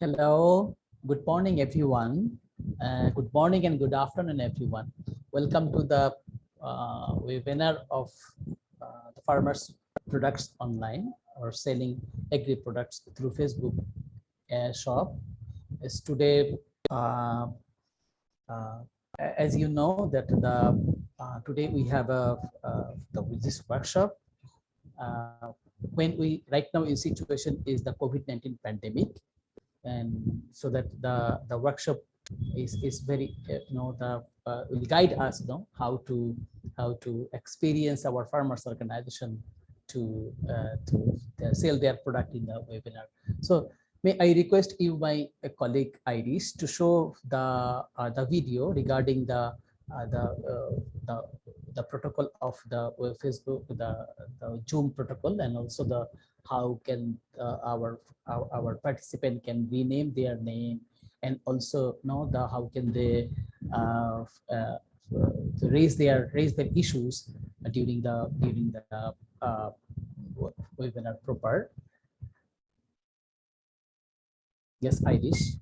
Hello, good morning, everyone. Good morning and good afternoon, everyone. Welcome to the webinar of the farmers' products online or selling agri products through Facebook shop. Is today, uh, uh, as you know, that today we have this workshop. Uh, when we right now in situation is the COVID-19 pandemic, and so that the workshop is very the will guide us how to experience our farmers organization to sell their product in the webinar. So may I request you, my colleague Iris, to show the video regarding the the protocol of the Facebook, the Zoom protocol, and also the how can our participant can rename their name, and also know the how can they uh, uh, to raise their issues during the uh, webinar proper. Yes, Irish.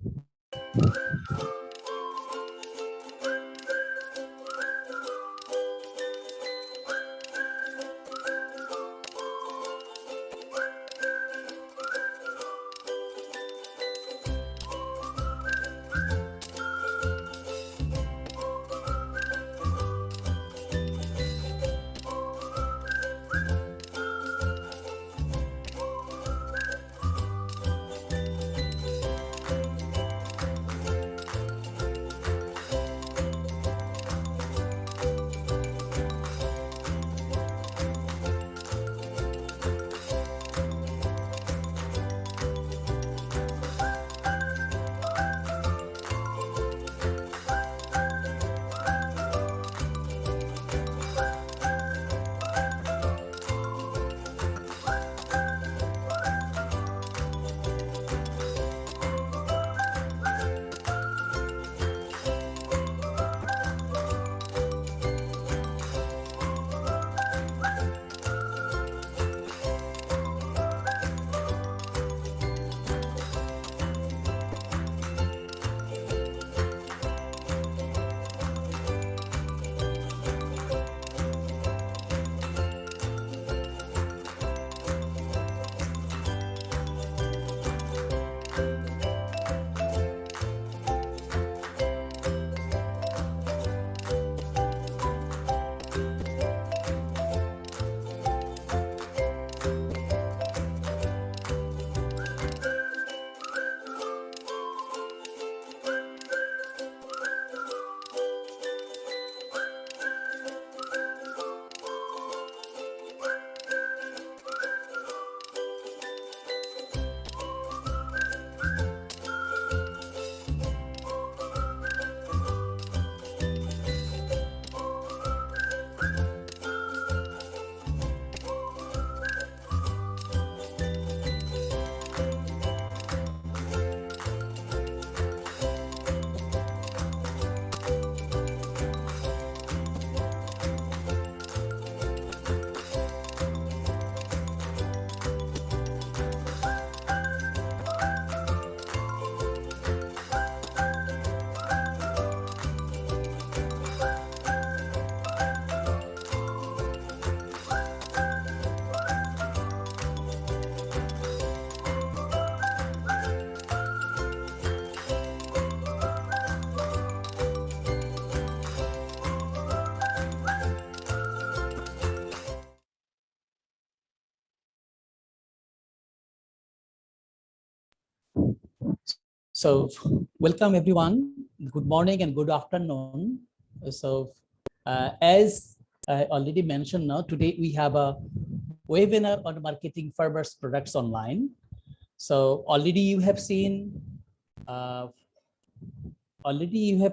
So welcome everyone. Good morning and good afternoon. So as I already mentioned, now today we have a webinar on marketing farmers products online. So uh, already you have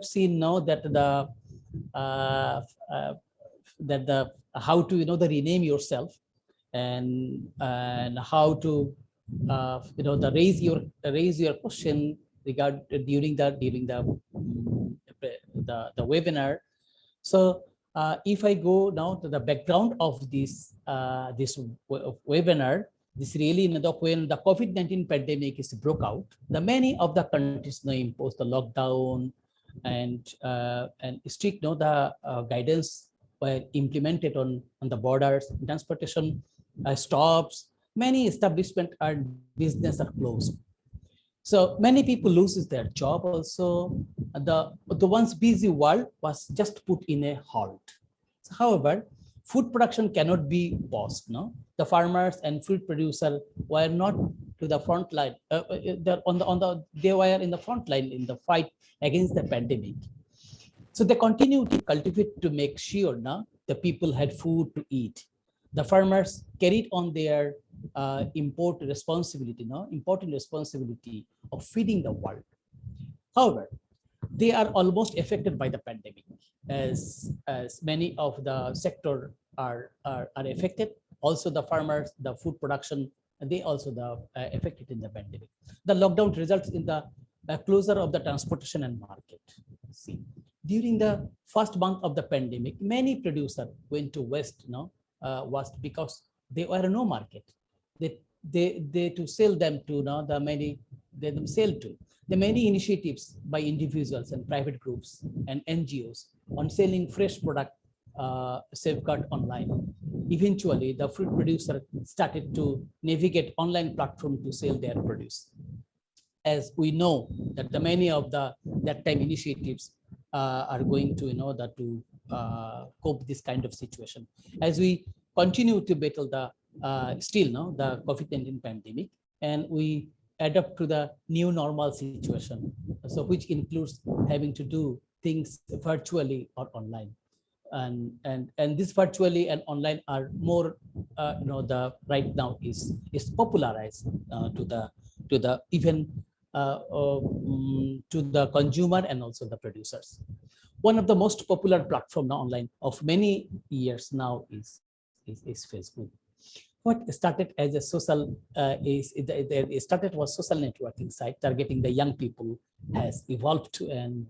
seen now that uh, uh, the how to the rename yourself, and how to the raise your question regard during the webinar. So if I go now to the background of this webinar, This really, when the COVID-19 pandemic is broke out, the many of the countries now imposed the lockdown and strict the guidance were implemented on the borders, transportation stops, many establishments and business are closed. So many people loses their job also. The once busy world was just put in a halt. So, however, food production cannot be paused. No, the farmers and food producer were not to the front line. They were in the front line in the fight against the pandemic. So they continue to cultivate to make sure the people had food to eat. The farmers carried on their important responsibility of feeding the world. However, they are almost affected by the pandemic, as many of the sector are affected. Also, the farmers, the food production, they also affected in the pandemic. The lockdown results in the closure of the transportation and market. See, during the first month of the pandemic, many producers went to West because there were no market. They to sell them to the many they them sell to. The many initiatives by individuals and private groups and NGOs on selling fresh product safeguard online. Eventually, the fruit producer started to navigate online platform to sell their produce. As we know that the many of the that time initiatives are going to cope this kind of situation. As we continue to battle the still the COVID-19 pandemic, and we adapt to the new normal situation, so which includes having to do things virtually or online. And this virtually and online are more the right now is popularized to the even to the consumer and also the producers. One of the most popular platform now online of many years now is Facebook. What started as a social it started was social networking site targeting the young people, has evolved to an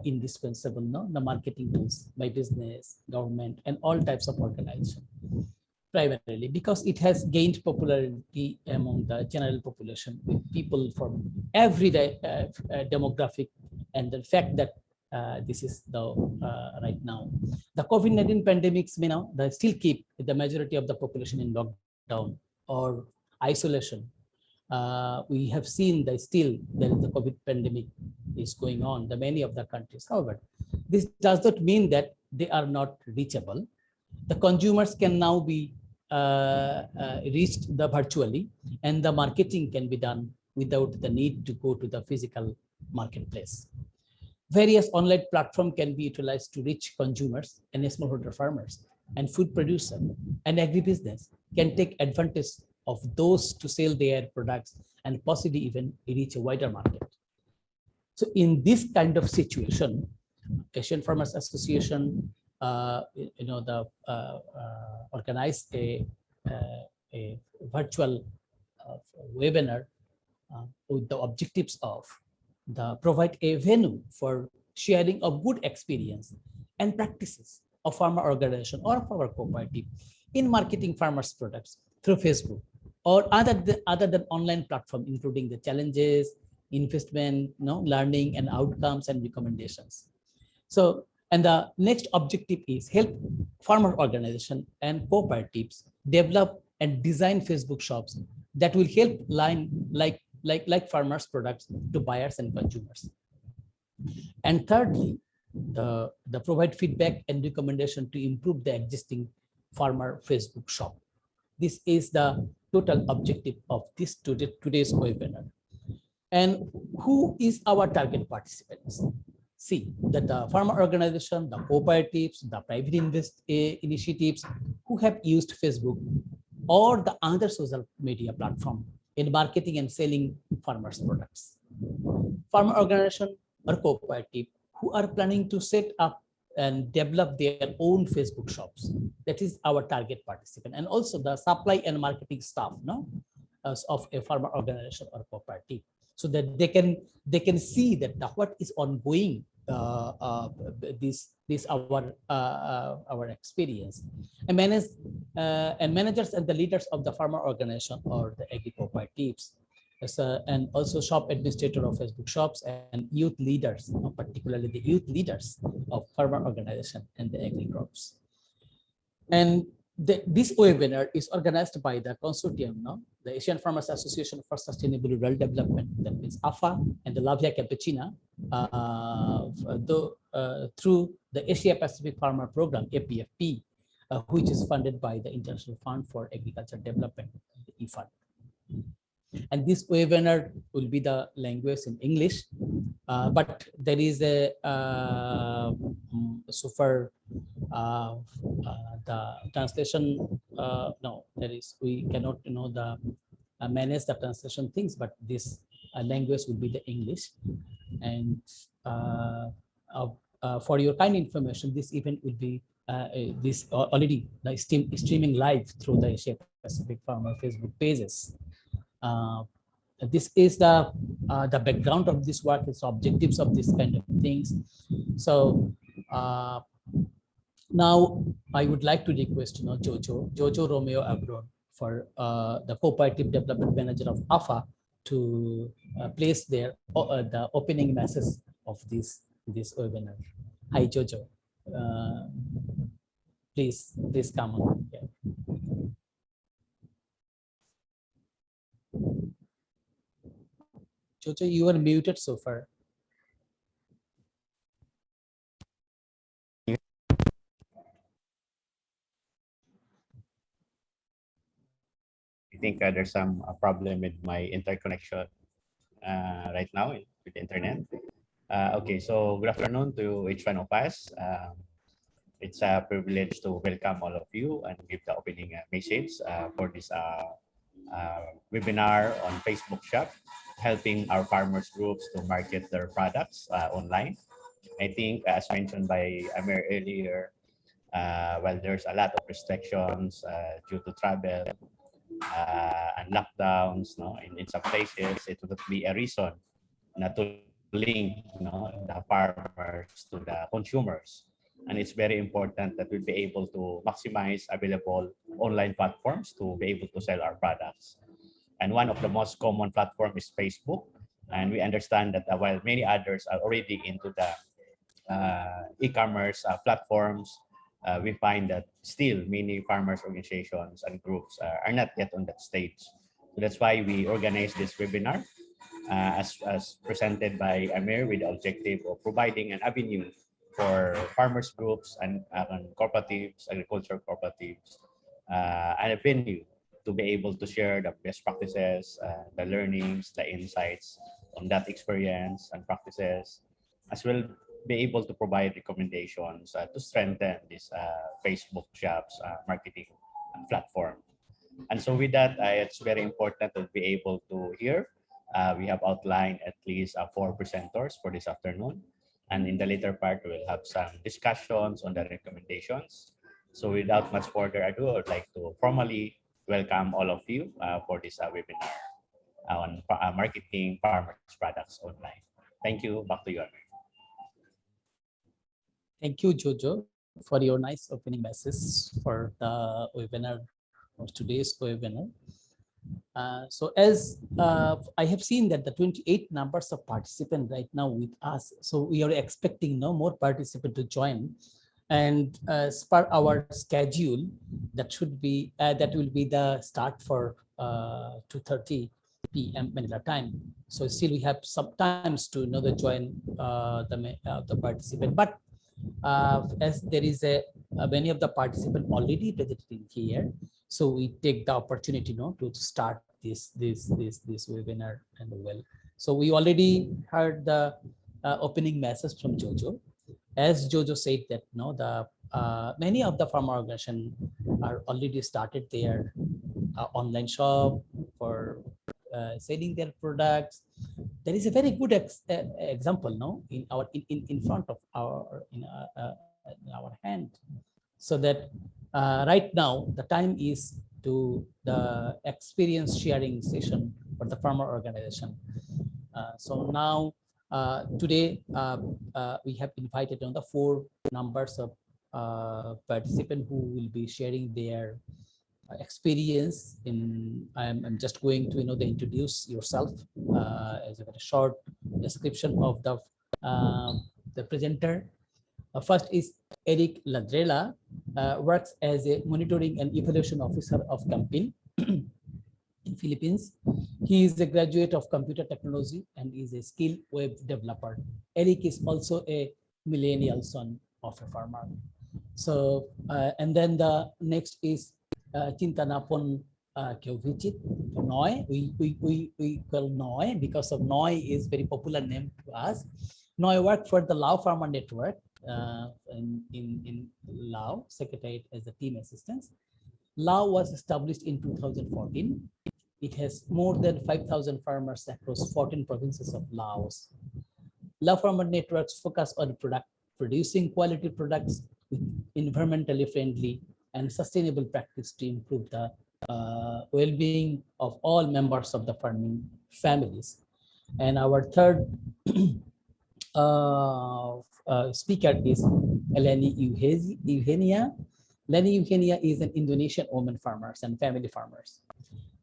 indispensable the marketing tools by business, government, and all types of organization, primarily because it has gained popularity among the general population with people from everyday demographic, and the fact that this is the right now. The COVID-19 pandemics may now they still keep the majority of the population in lockdown or isolation. We have seen that still there is the COVID pandemic is going on the many of the countries. However, this does not mean that they are not reachable. The consumers can now be reached the virtually, and the marketing can be done without the need to go to the physical marketplace. Various online platforms can be utilized to reach consumers and smallholder farmers and food producers, and agribusiness can take advantage of those to sell their products and possibly even reach a wider market. So in this kind of situation, Asian Farmers Association organized a virtual webinar with the objectives of provide a venue for sharing of good experience and practices of farmer organization or farmer cooperative in marketing farmers products through Facebook or other than online platform, including the challenges, investment, learning and outcomes and recommendations. So, and the next objective is help farmer organization and cooperatives develop and design Facebook shops that will help line like farmers products to buyers and consumers. And thirdly, the provide feedback and recommendation to improve the existing farmer Facebook shop. This is the total objective of this today's webinar. And who is our target participants? See that the farmer organization, the cooperatives, the private initiatives who have used Facebook or the other social media platform in marketing and selling farmers products. Farmer organization or cooperative who are planning to set up and develop their own Facebook shops. That is our target participant. And also the supply and marketing staff of a farmer organization or cooperative, so that they can see that what is ongoing our experience and manage and managers and the leaders of the farmer organization or the agri cooperatives, and also shop administrator of Facebook shops and youth leaders, particularly the youth leaders of farmer organization and the agri crops. And this webinar is organized by the consortium, the Asian Farmers Association for Sustainable Rural Development, that means AFA, and the Lavia Campesina, through the Asia Pacific Farmer Program, APFP, which is funded by the International Fund for Agriculture Development, the IFAD. And this webinar will be the language in English, but there is a so far the translation. No, there is, we cannot the manage the translation things, but this language will be the English. And for your kind information, this event will be this already like streaming live through the Asia Pacific Farmer Facebook pages. This is the background of this work, is objectives of this kind of things. So now I would like to request Jojo Romeo Abron, for the cooperative development manager of AFA, to place their the opening message of this webinar. Hi Jojo, please come on. Yeah. Jojo, you are muted so far. I think there's some problem with my interconnection right now with the internet. Okay, so good afternoon to each one of us. It's a privilege to welcome all of you and give the opening message for this webinar on Facebook Shop, helping our farmers groups to market their products online. I think, as mentioned by Amir earlier, well, there's a lot of restrictions due to travel and lockdowns. In some places, it would be a reason not to link the farmers to the consumers. And it's very important that we'll be able to maximize available online platforms to be able to sell our products. And one of the most common platforms is Facebook. And we understand that while many others are already into the e-commerce platforms, we find that still many farmers organizations and groups are not yet on that stage. So that's why we organize this webinar as presented by Amir, with the objective of providing an avenue for farmers groups and cooperatives, agricultural cooperatives, and a venue to be able to share the best practices, the learnings, the insights on that experience and practices, as well be able to provide recommendations to strengthen this Facebook shops marketing platform. And so with that, it's very important to be able to hear. We have outlined at least 4 presenters for this afternoon. And in the later part, we'll have some discussions on the recommendations. So without much further ado, I would like to formally welcome all of you for this webinar on marketing farmers products online. Thank you. Back to you, Amir. Thank you, Jojo, for your nice opening message for the webinar, or today's webinar. So as I have seen that the 28 numbers of participants right now with us, so we are expecting more participants to join, and as per our schedule, that should be that will be the start for 2:30 p.m. Manila time. So still we have some times to the join the participant, but as there is many of the participants already present here, so we take the opportunity to start this webinar. And well, so we already heard the opening message from Jojo. As Jojo said that the many of the farmer organizations are already started their online shop for selling their products. There is a very good example in our in front of our in our hand, so that right now the time is to the experience sharing session for the farmer organization. So now today we have invited on the 4 numbers of participants who will be sharing their experience in, I'm just going to introduce yourself as a very short description of the presenter. First is Eric Ladrela, works as a monitoring and evaluation officer of Campaign in Philippines. He is a graduate of computer technology and is a skilled web developer. Eric is also a millennial son of a farmer. So, and then the next is Chintanapon Kyovichit, Noi. We call Noi because of Noi is very popular name to us. Noi worked for the Lao Farmer Network in Lao, Secretariat as a team assistant. Lao was established in 2014. It has more than 5,000 farmers across 14 provinces of Laos. Lao Farmer Networks focus on producing quality products with environmentally friendly and sustainable practice to improve the well-being of all members of the farming families. And our third speaker is Eleni Eugenia. Eleni Eugenia is an Indonesian woman farmers and family farmers.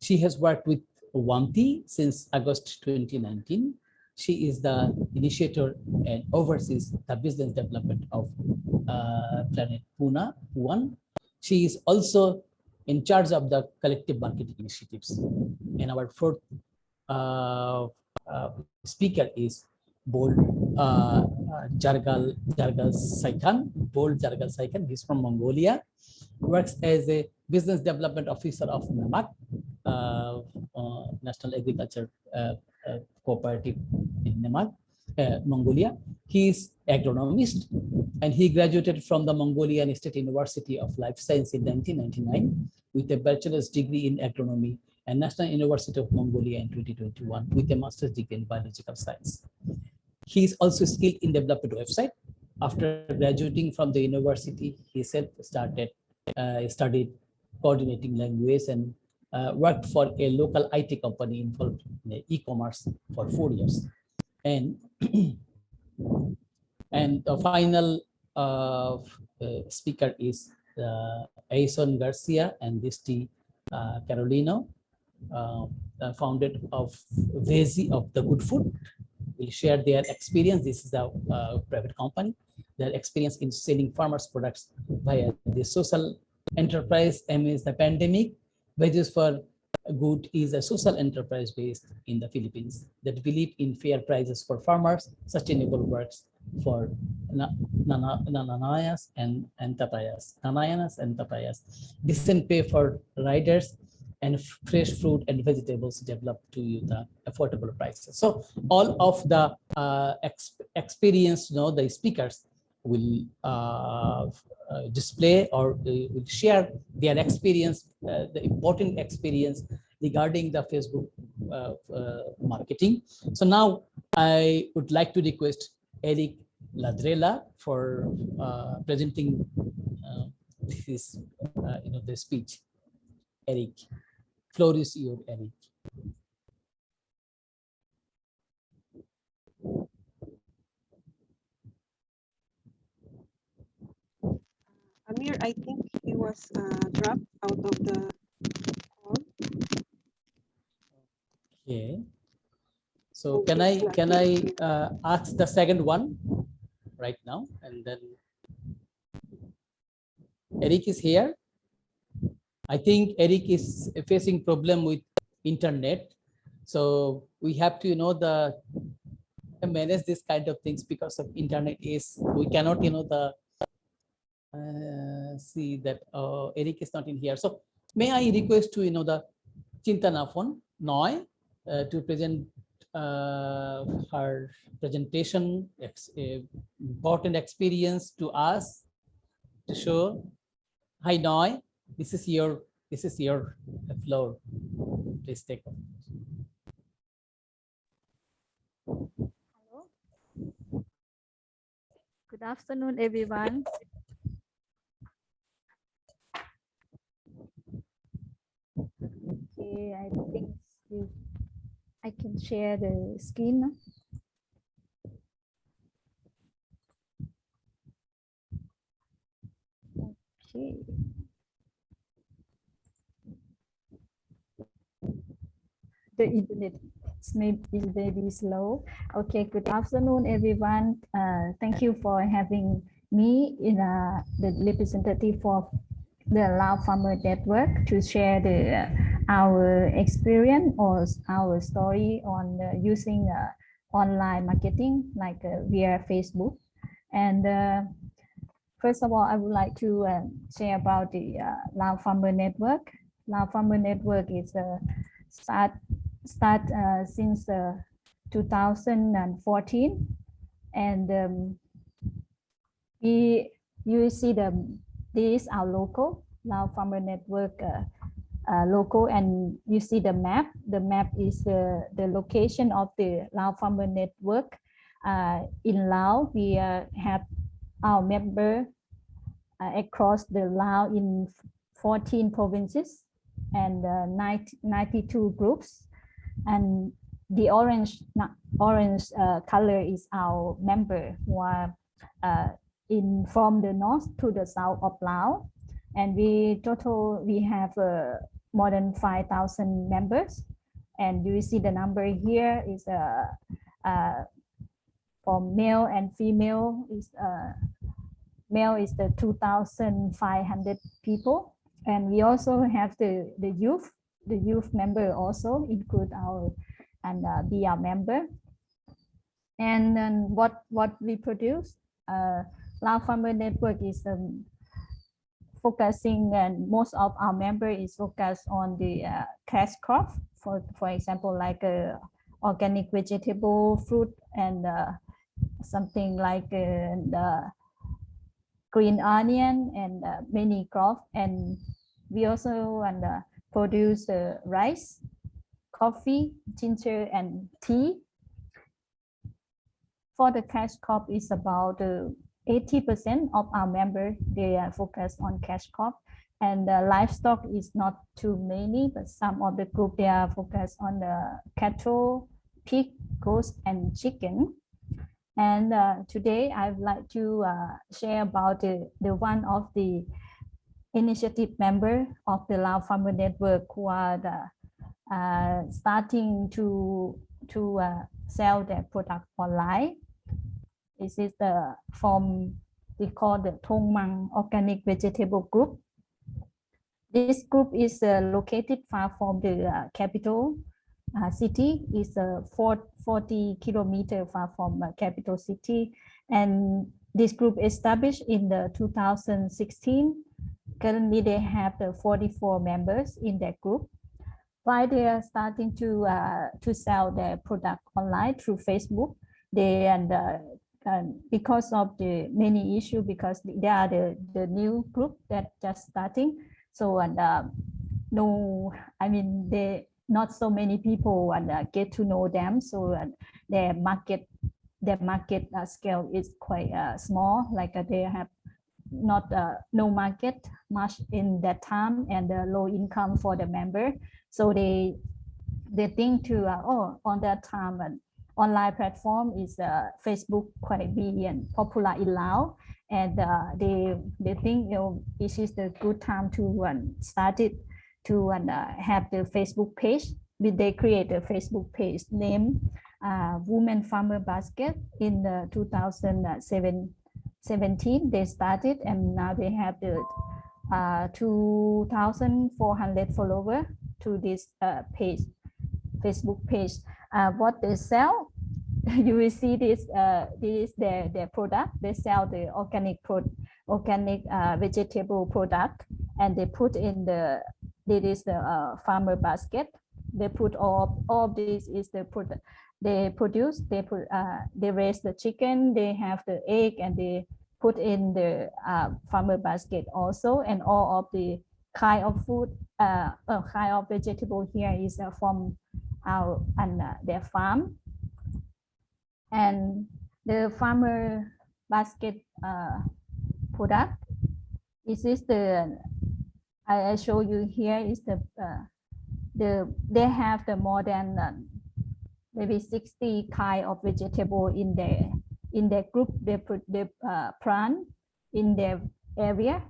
She has worked with WAMTI since August 2019. She is the initiator and oversees the business development of Planet Puna 1. She is also in charge of the collective marketing initiatives. And our fourth speaker is Bol Jargal Saikan. Bol Jargal Saikan, he's from Mongolia, works as a business development officer of NAMAC, National Agriculture Cooperative in NAMAC, Mongolia. He is agronomist and he graduated from the Mongolian State University of Life Science in 1999 with a bachelor's degree in agronomy and National University of Mongolia in 2021 with a master's degree in biological science. He is also skilled in developing website. After graduating from the university, he studied coordinating language and worked for a local IT company involved in e-commerce for 4 years. And and the final speaker is Aison Garcia and Disti Carolino, founded of Vezi of the Good Food, will share their experience. This is a private company, their experience in selling farmers' products via the social enterprise amidst the pandemic. Wages for Good is a social enterprise based in the Philippines that believe in fair prices for farmers, sustainable works for Nanayanas and Tapayas, decent pay for riders, and fresh fruit and vegetables developed to you the affordable prices. So all of the experience, the speakers will display or will share their experience, the important experience regarding the Facebook marketing. So now I would like to request Eric Ladrela for presenting his, the speech. Eric, floor is yours, Eric. Amir, I think he was dropped out of the call. Okay. So can I ask the second one right now, and then Eric is here. I think Eric is facing problem with internet, so we have to manage this kind of things because of internet is we cannot see that Eric is not in here. So may I request to the Chintanapon Noi to present her presentation, important experience to us to show. Hi Noi, this is your floor. Please take it. Hello. Good afternoon, everyone. Okay, I think I can share the screen. Okay. the internet is maybe slow. Okay, good afternoon, everyone. Thank you for having me in the representative of the Lao Farmer Network to share our experience or our story on using online marketing like via Facebook. And first of all, I would like to share about the Lao Farmer Network. Lao Farmer Network is start since 2014, and you see this is our logo, Lao Farmer Network logo, and you see the map. The map is the location of the Lao Farmer Network. In Laos, we have our member across the Laos in 14 provinces and 92 groups. And the orange color is our member who are from the north to the south of Laos. And we have more than 5,000 members. And you see the number here is for male and female is male is the 2,500 people. And we also have the youth member also include our and be our member. And then what we produce, Lao Farmer Network is focusing, and most of our member is focused on the cash crop. For example, like organic vegetable, fruit, and something like the green onion and many crop. And we also produce rice, coffee, ginger, and tea. For the cash crop, is about 80% of our members, they are focused on cash crop. And the livestock is not too many, but some of the group, they are focused on the cattle, pig, goats, and chicken. And today I'd like to share about the one of the initiative member of the Lao Farmer Network who are starting to sell their product online. This is we call the Thong Mang Organic Vegetable Group. This group is located far from the capital city. Is 40 kilometers far from capital city, and this group established in the 2016. Currently, they have 44 members in that group. Why they are starting to sell their product online through Facebook? They because of the many issues, because they are the new group that just starting. So no, I mean they not so many people get to know them. So their market scale is quite small. Like they have not no market much in that time, and low income for the member. So they think to on that time an online platform is Facebook quite big and popular in Laos, and they think this is the good time to start it, to have the Facebook page. They create a Facebook page named Women Farmer Basket in 2017. They started, and now they have the 2,400 followers to this page, Facebook page. What they sell, you will see this. This is their product. They sell the organic vegetable product, and they put in the farmer basket. They put all of this is the product they produce. They raise the chicken. They have the egg, and they put in the farmer basket also. And all of the kind of food, kind of vegetable here is from our their farm. And the farmer basket product, this is the I show you here is they have the more than maybe 60 kind of vegetable in their group. They plant in their area,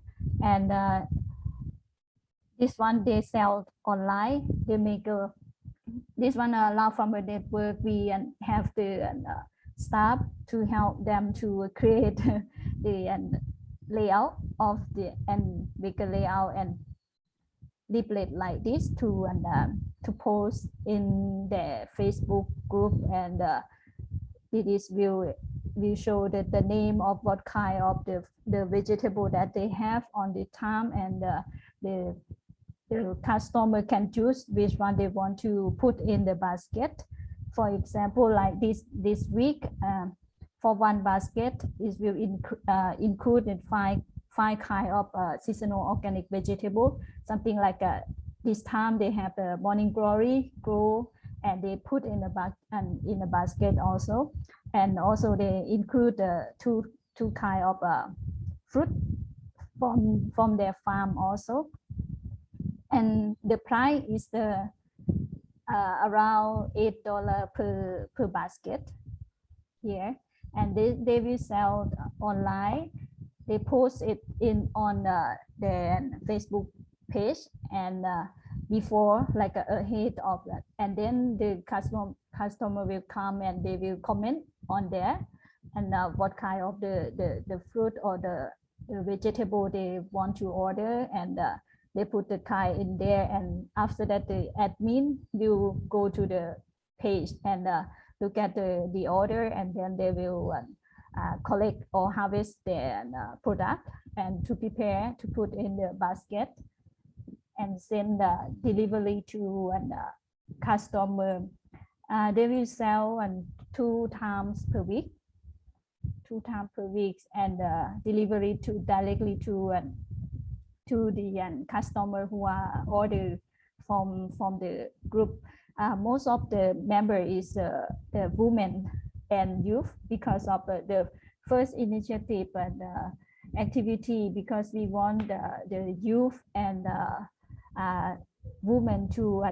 and this one they sell online. They make this one allow farmer network. We have the staff to help them to create the layout of the and make a layout and leaflet like this to post in the Facebook group, and this will show that the name of what kind of the vegetable that they have on the time, and the customer can choose which one they want to put in the basket. For example, like this week, for one basket, it will include five kind of seasonal organic vegetable. Something like this time they have the morning glory, grow, and they put in a basket also, and also they include the two kind of fruit from their farm also. And the price is around $8 per basket here, and they will sell online. They post it on their Facebook page, and before, like ahead of that, and then the customer will come and they will comment on there, and what kind of the fruit or the vegetable they want to order, and they put the kind in there, and after that the admin will go to the page and look at the order, and then they will collect or harvest their product and to prepare to put in the basket and send the delivery to customer. They will sell 2 times per week, and delivery to directly to the customer who are ordered from the group. Most of the member is the women and youth, because of the first initiative and activity, because we want the youth and women to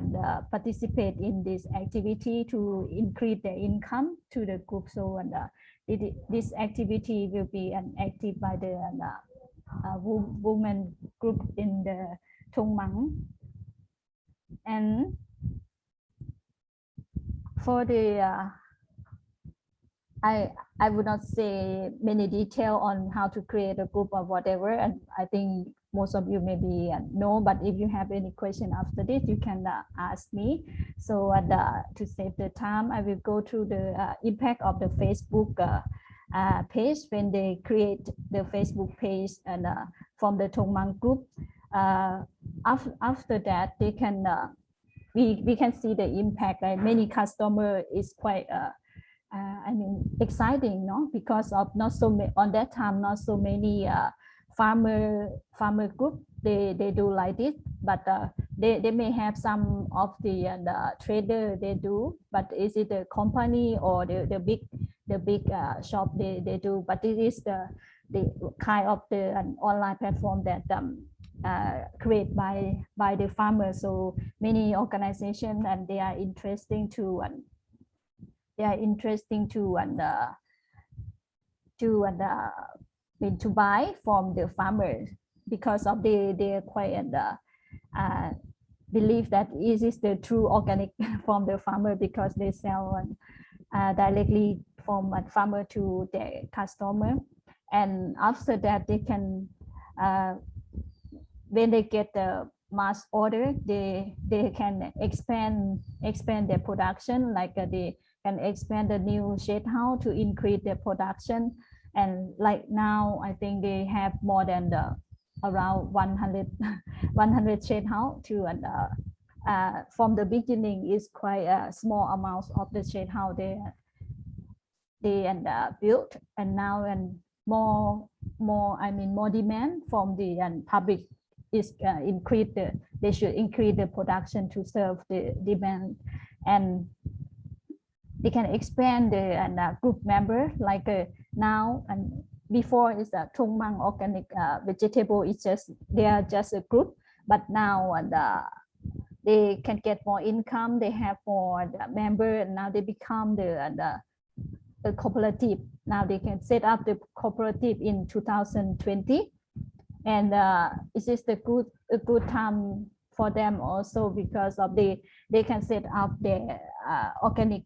participate in this activity to increase their income to the group. So this activity will be active by the women group in the Thong Mang. And for the I would not say many detail on how to create a group or whatever, and I think most of you maybe know, but if you have any question after this, you can ask me. So to save the time, I will go through the impact of the Facebook page when they create the Facebook page and from the Thong Mang group. After that, they can we can see the impact. Like many customer is quite I mean exciting, no? Because of not so many on that time, not so many farmer group they do like this, but they may have some of the trader they do, but is it the company or the big shop they do? But it is the kind of the online platform that created by the farmers. So many organizations, and they are interesting to to buy from the farmers, because of they quite believe that it is the true organic from the farmer, because they sell directly from a farmer to the customer. And after that, they can when they get the mass order, they can expand their production, like they can expand the new shade house to increase their production. And like now, I think they have more than around 100 shade house to, and from the beginning is quite a small amount of the shade house they built, and now more demand from the public is increase they should increase the production to serve the demand, and they can expand the group member, like now and before is a Thong Mang organic vegetable. It's just they are just a group, but now they can get more income. They have more member, and now they become the cooperative. Now they can set up the cooperative in 2020, and it is a good time for them also, because of they can set up their organic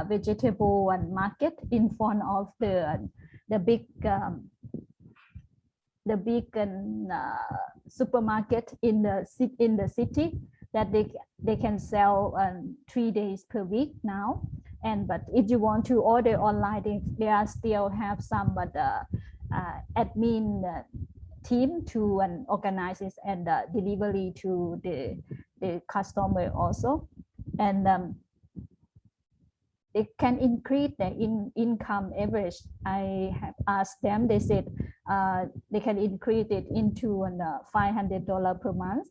vegetable and market in front of the big supermarket in the city, that they can sell 3 days per week now. And but if you want to order online, they are still have some but admin team to organize it and delivery to the customer also. And they can increase their income average. I have asked them, they said they can increase it into $500 per month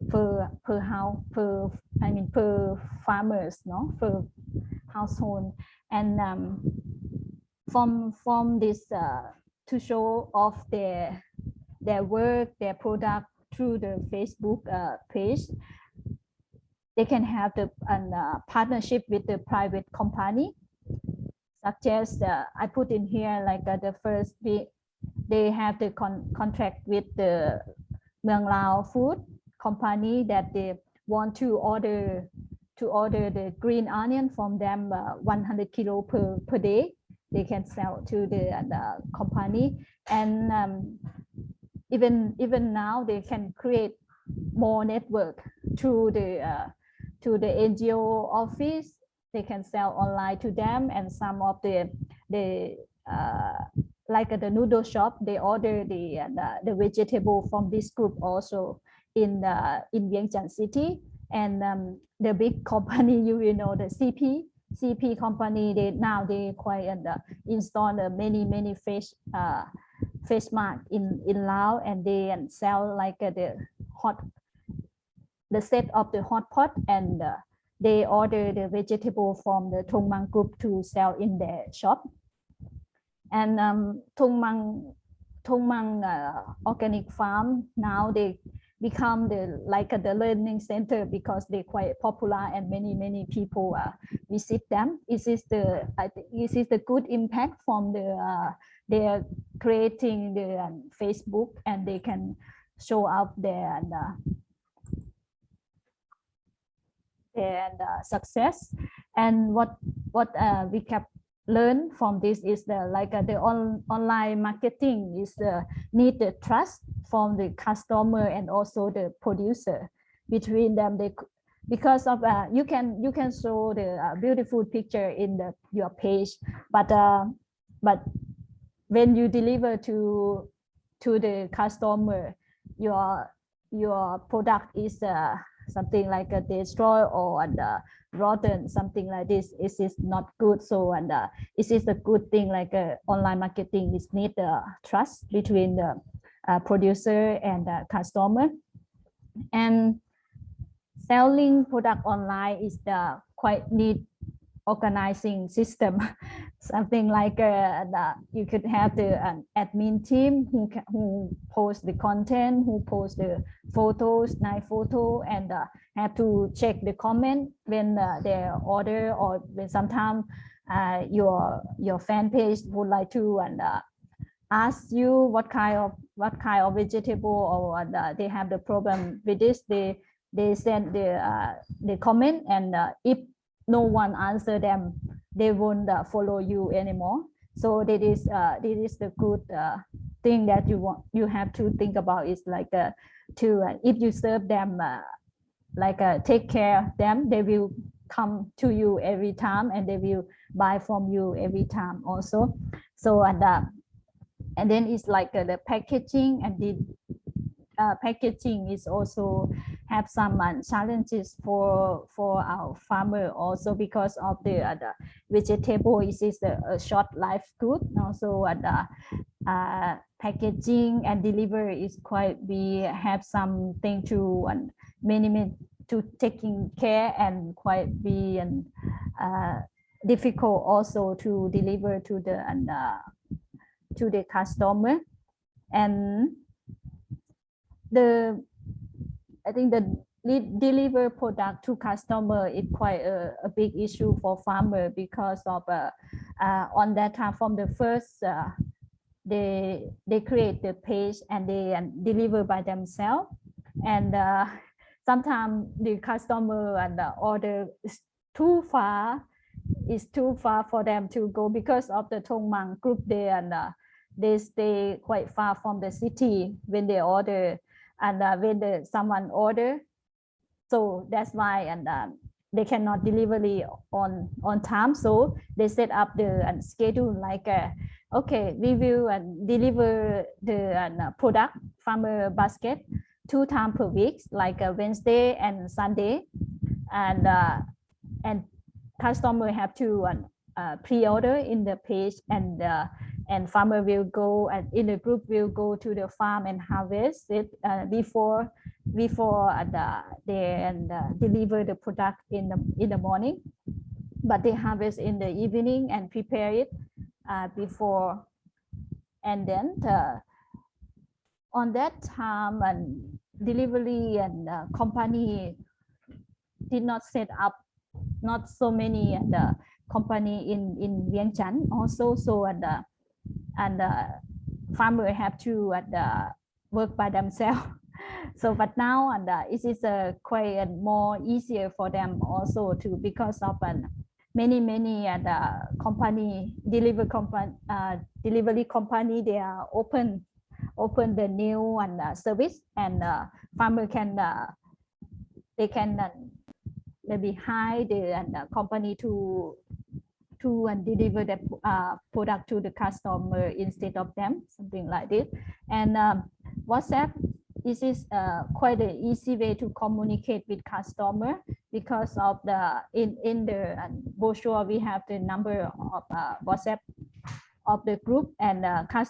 per house, per farmers, no, per household. And from this to show off their work, their product through the Facebook page, they can have the partnership with the private company, such as I put in here, like the first they have the contract with the Myeong Lao food company, that they want to order the green onion from them 100 kilo per day. They can sell to the company. And even now they can create more network through the NGO office. They can sell online to them, and some of the like at the noodle shop, they order the vegetable from this group also in Vientiane City. And the big company, you will know, the CP company, they quite install many fish market in Laos, and they sell like the set of the hot pot, and they order the vegetable from the Thong Mang group to sell in their shop. And Thong Mang organic farm, now they become the learning center, because they're quite popular and many people visit them. I think this is the good impact from they're creating the Facebook, and they can show up their success. And what we can learn from this is the online marketing is need the trust from the customer and also the producer. Between them, because of you can show the beautiful picture in your page, but when you deliver to the customer, your product is something like a destroy or rotten, something like this. It is not good. So it is a good thing, like online marketing is need trust between the producer and the customer. And selling product online is the quite neat organizing system. Something like you could have the admin team who post the content, who post the photos, nice photo, and have to check the comment when they order, or when sometimes your fan page would like to ask you what kind of vegetable, or they have the problem with this. They send the comment, and if no one answer them, they won't follow you anymore. So this is the good thing that you have to think about, is like if you serve them take care of them, they will come to you every time, and they will buy from you every time also. So and then it's like the packaging, and the packaging is also have some challenges for our farmer also, because of the vegetable is a short life good. Also packaging and delivery is quite, we have something to many to taking care, and quite be difficult also to deliver to the customer. And I think the deliver product to customer is quite a big issue for farmer, because of on that time, from the first they create the page and they deliver by themselves, and sometimes the customer and the order is too far. It's too far for them to go because of the Thong Mang group there, and they stay quite far from the city when they order, and when someone order, so that's why, and they cannot delivery on time, so they set up the schedule like okay, we will deliver the product farmer basket 2 times per week, like Wednesday and Sunday, and customer have to pre-order in the page, and farmer will go, and in the group will go to the farm and harvest it before they deliver the product in the morning, but they harvest in the evening and prepare it before, and then on that time, and delivery and company did not set up, not so many company in Vientiane also, so and farmer have to work by themselves. So but now, and it is quite more easier for them also to, because of many company delivery company, they are open the new service, and farmer can they can maybe hire the company to deliver the product to the customer instead of them, something like this. And WhatsApp is quite an easy way to communicate with customer, because of the in the brochure we have the number of WhatsApp of the group, and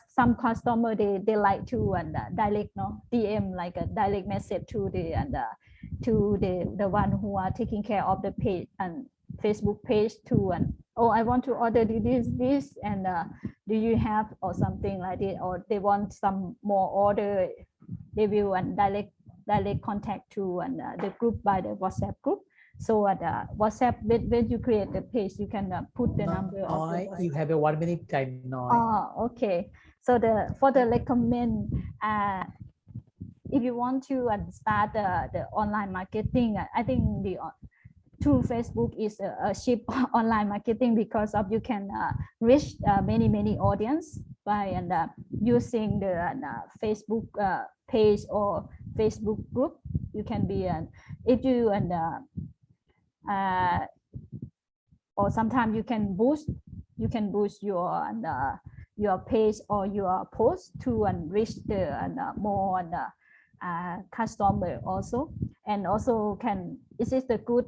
some customer they like to direct DM, like a direct message to the one who are taking care of the page and Facebook page to, oh, I want to order this, and do you have, or something like it, or they want some more order, they will direct contact to the group by the WhatsApp group. So at WhatsApp, when you create the page, you can put the number of the you have a 1 minute time now. Oh, okay. So for the recommend, if you want to start the online marketing, I think through Facebook is a cheap online marketing, because of you can reach many audience by using the Facebook page or Facebook group. You can be if you or sometimes you can boost your page or your post to reach the more customer also, and also this is the good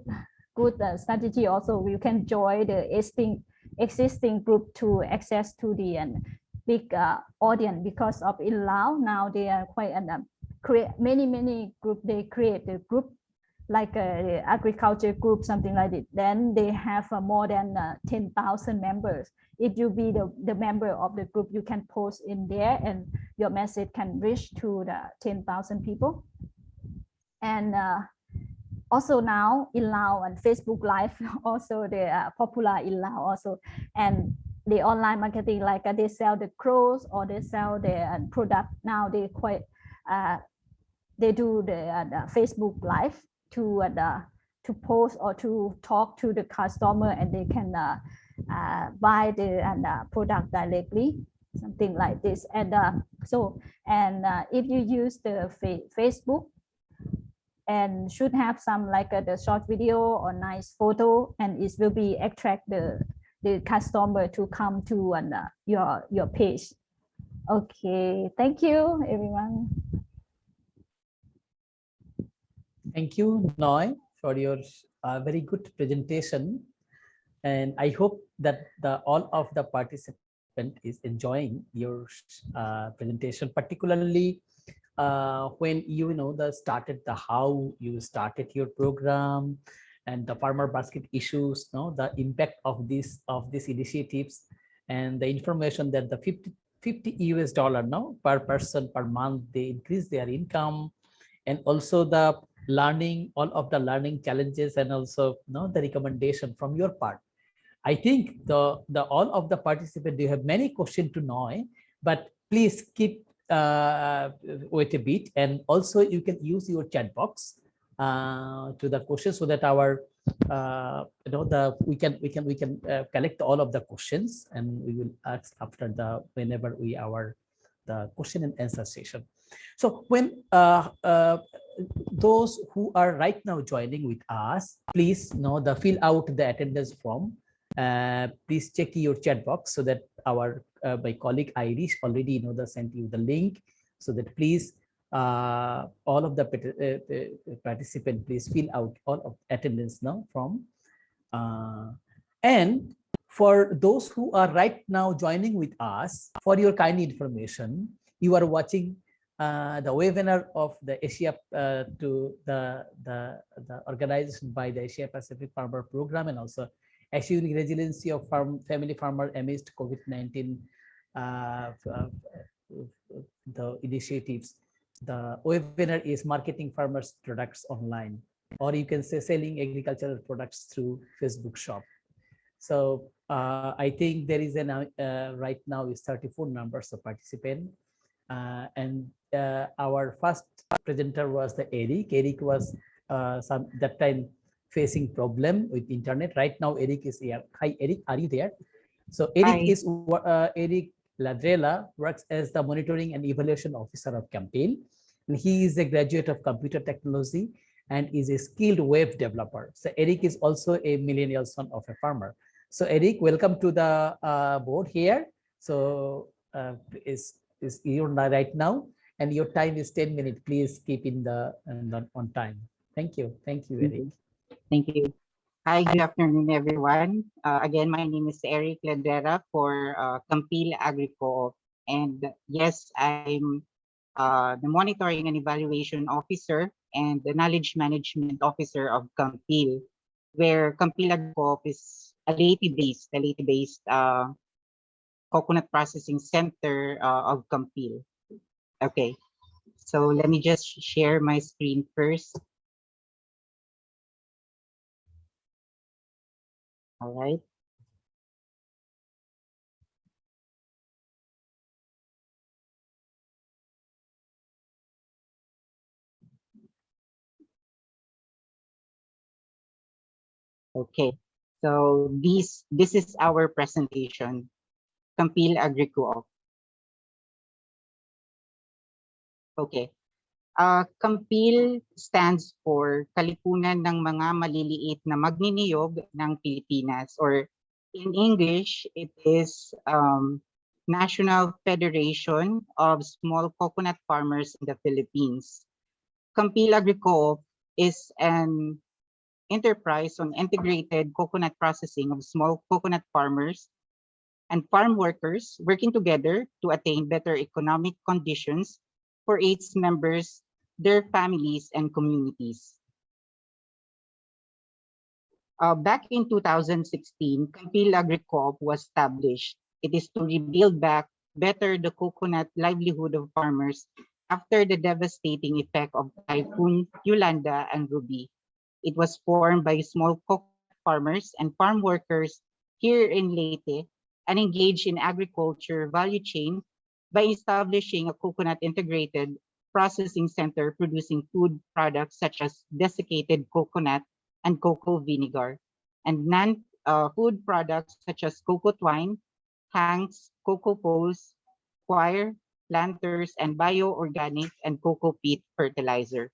strategy also. You can join the existing group to access to the big audience, because of in Laos now they are quite create many group. They create a group like a agriculture group, something like it. Then they have more than 10,000 members. If you be the member of the group, you can post in there, and your message can reach to the 10,000 people. And also now in Laos, and Facebook Live also they are popular in Laos also, and the online marketing, like they sell the clothes or they sell their product. Now they quite they do the Facebook Live to post or to talk to the customer, and they can buy the product directly, something like this. And if you use the Facebook, and should have some like the short video or nice photo, and it will be attract the customer to come to your page. Okay, thank you everyone. Thank you, Noi, for your very good presentation. And I hope that all of the participants is enjoying your presentation, particularly when you started how you started your program, and the farmer basket issues, the impact of these initiatives, and the information that the $50 US per person per month, they increase their income, and also the all of the learning challenges, and also the recommendation from your part. I think all of the participants, you have many questions to know, but please keep wait a bit, and also you can use your chat box to the questions so that our we can collect all of the questions, and we will ask after whenever we the question and answer session. So when those who are right now joining with us, please fill out the attendance form. Please check your chat box so that my colleague Irish already sent you the link, so that please all of the participant, please fill out all of attendance now from and for those who are right now joining with us, for your kind information, you are watching the webinar of the Asia to the organization by the Asia Pacific Farmer Program, and also assuring resiliency of family farmer amidst COVID-19 the initiatives. The webinar is marketing farmers products online, or you can say selling agricultural products through Facebook shop. So I think there is right now is 34 numbers of participants, and our first presenter was the Eric. Eric was that time facing problem with internet. Right now Eric is here. Hi Eric, are you there? So Eric is Eric Ladrela works as the monitoring and evaluation officer of campaign, and he is a graduate of computer technology and is a skilled web developer. So Eric is also a millennial son of a farmer. So Eric, welcome to the board here. So is you right now, and your time is 10 minutes. Please keep on time. Thank you, Eric. Thank you. Hi, good afternoon, everyone. Again, my name is Eric Ladera for Campil Agrico, and yes, I'm the monitoring and evaluation officer and the knowledge management officer of Campil, where Campil Agrico is a Leyte-based coconut processing center of Campil. Okay, so let me just share my screen first. All right. Okay, so this is our presentation, Campil Agrico. Okay. Campil stands for Kalipunan ng mga maliliit na magniniyog ng Pilipinas, or in English, it is National Federation of Small Coconut Farmers in the Philippines. Campil Agrico is an enterprise on integrated coconut processing of small coconut farmers and farm workers working together to attain better economic conditions for its members, their families, and communities. Back in 2016, Campil Agrico was established. It is to rebuild back better the coconut livelihood of farmers after the devastating effect of Typhoon Yolanda and Ruby. It was formed by small coconut farmers and farm workers here in Leyte and engaged in agriculture value chain by establishing a coconut integrated processing center producing food products such as desiccated coconut and cocoa vinegar, and non-food products such as cocoa twine, hanks, cocoa poles, coir, planters, and bioorganic and cocoa peat fertilizer.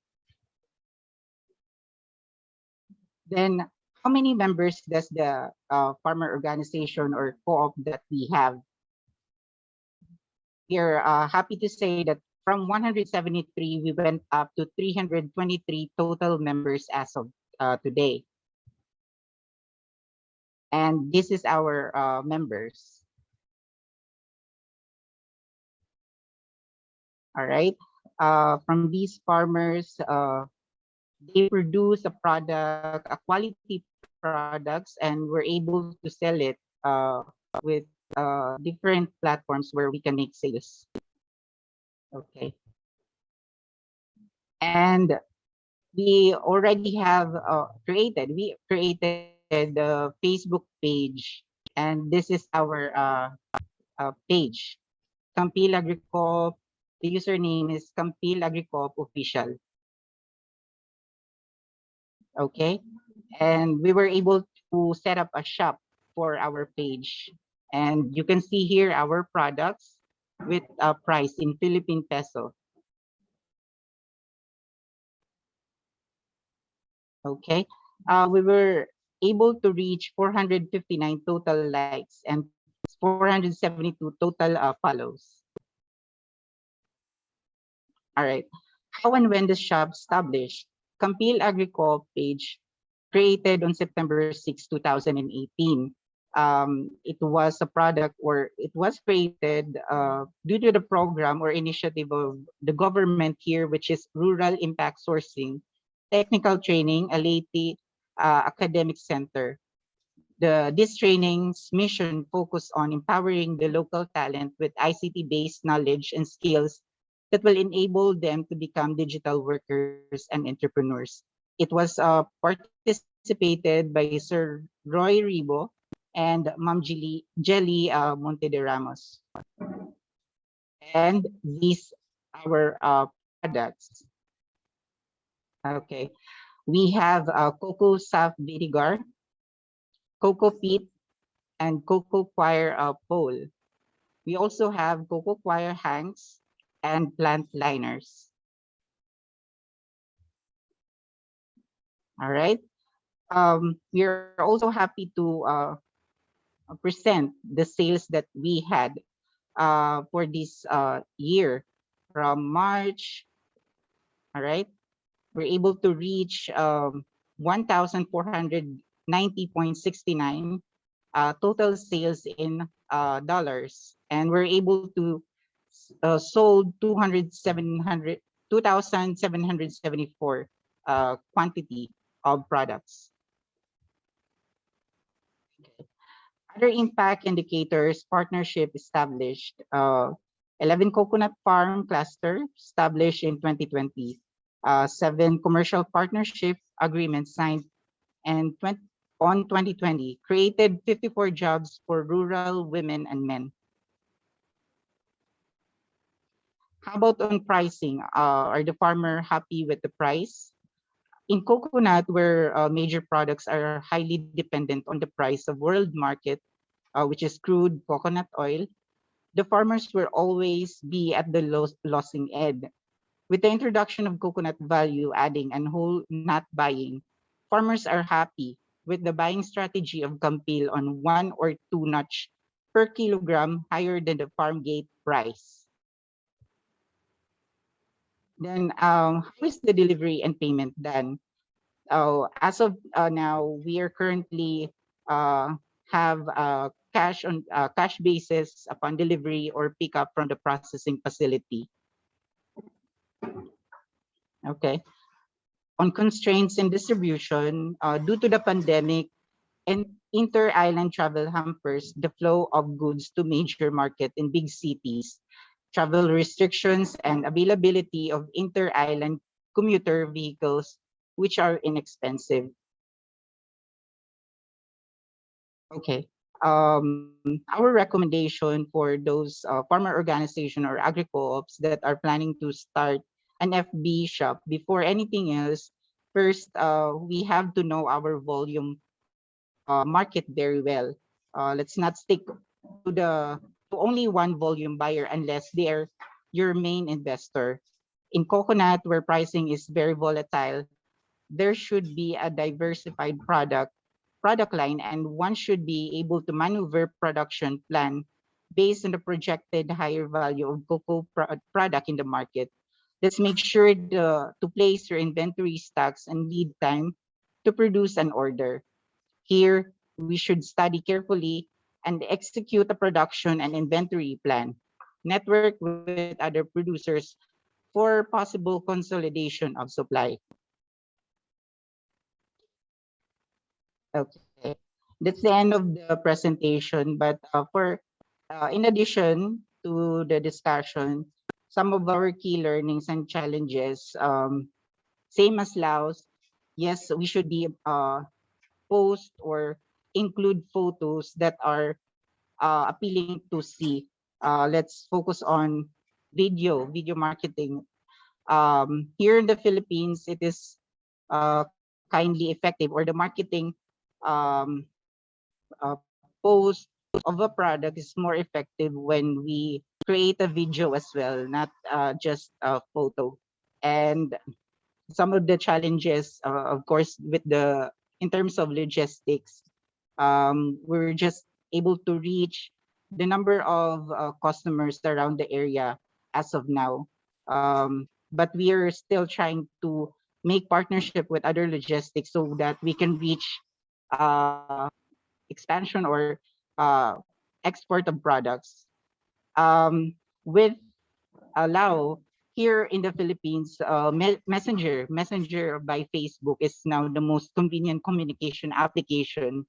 Then, how many members does the farmer organization or co-op that we have? We're happy to say that from 173, we went up to 323 total members as of today. And this is our members. All right. From these farmers, they produce a product, a quality products, and we're able to sell it with different platforms where we can make sales. Okay. And we already have created the Facebook page, and this is our page, Campil Agrico. The username is Campil Agrico Official. Okay, and we were able to set up a shop for our page, and you can see here our products with a price in Philippine peso. Okay, we were able to reach 459 total likes and 472 total follows. All right. How and when the shop established? Campil Agricole page created on September 6, 2018. It was a product, or it was created due to the program or initiative of the government here, which is Rural Impact Sourcing, Technical Training, Aleti Academic Center. This training's mission focused on empowering the local talent with ICT-based knowledge and skills that will enable them to become digital workers and entrepreneurs. It was participated by Sir Roy Ribo and Ma'am Jelly Monte de Ramos. And these our products. Okay, we have cocoa saff vinegar, cocoa peat, and cocoa coir pole. We also have cocoa coir hanks and plant liners. All right. We are also happy to present the sales that we had for this year from March. All right. We're able to reach 1,490.69 total sales in dollars, and we're able to sold 2,774 quantity of products. Other impact indicators: partnership established, 11 coconut farm cluster established in 2020, 7 commercial partnership agreements signed, and on 2020 created 54 jobs for rural women and men. How about on pricing? Are the farmer happy with the price? In coconut, where major products are highly dependent on the price of world market, which is crude coconut oil, the farmers will always be at the losing end. With the introduction of coconut value adding and whole nut buying, farmers are happy with the buying strategy of Campil on 1 or 2 notch per kilogram higher than the farm gate price. Then how is the delivery and payment done? As of now, we are currently have cash basis upon delivery or pickup from the processing facility. Okay. On constraints in distribution, due to the pandemic and inter-island travel hampers the flow of goods to major market in big cities, travel restrictions, and availability of inter-island commuter vehicles, which are inexpensive. Okay. Our recommendation for those farmer organization or agri-co-ops that are planning to start an FB shop, before anything else, first we have to know our volume market very well. Let's not stick to only one volume buyer unless they are your main investor. In coconut, where pricing is very volatile, there should be a diversified product line, and one should be able to maneuver production plan based on the projected higher value of cocoa product in the market. Let's make sure to place your inventory stocks and lead time to produce an order. Here, we should study carefully and execute a production and inventory plan. Network with other producers for possible consolidation of supply. Okay, that's the end of the presentation. But in addition to the discussion, some of our key learnings and challenges, same as Laos, yes, we should be post or include photos that are appealing to see. Let's focus on video marketing. Here in the Philippines, it is kindly effective, or the marketing um, post of a product is more effective when we create a video as well, not just a photo. And some of the challenges, of course, with the in terms of logistics, we're just able to reach the number of customers around the area as of now. But we are still trying to make partnership with other logistics so that we can reach uh, expansion or uh, export of products. With Allow, here in the Philippines, Messenger by Facebook is now the most convenient communication application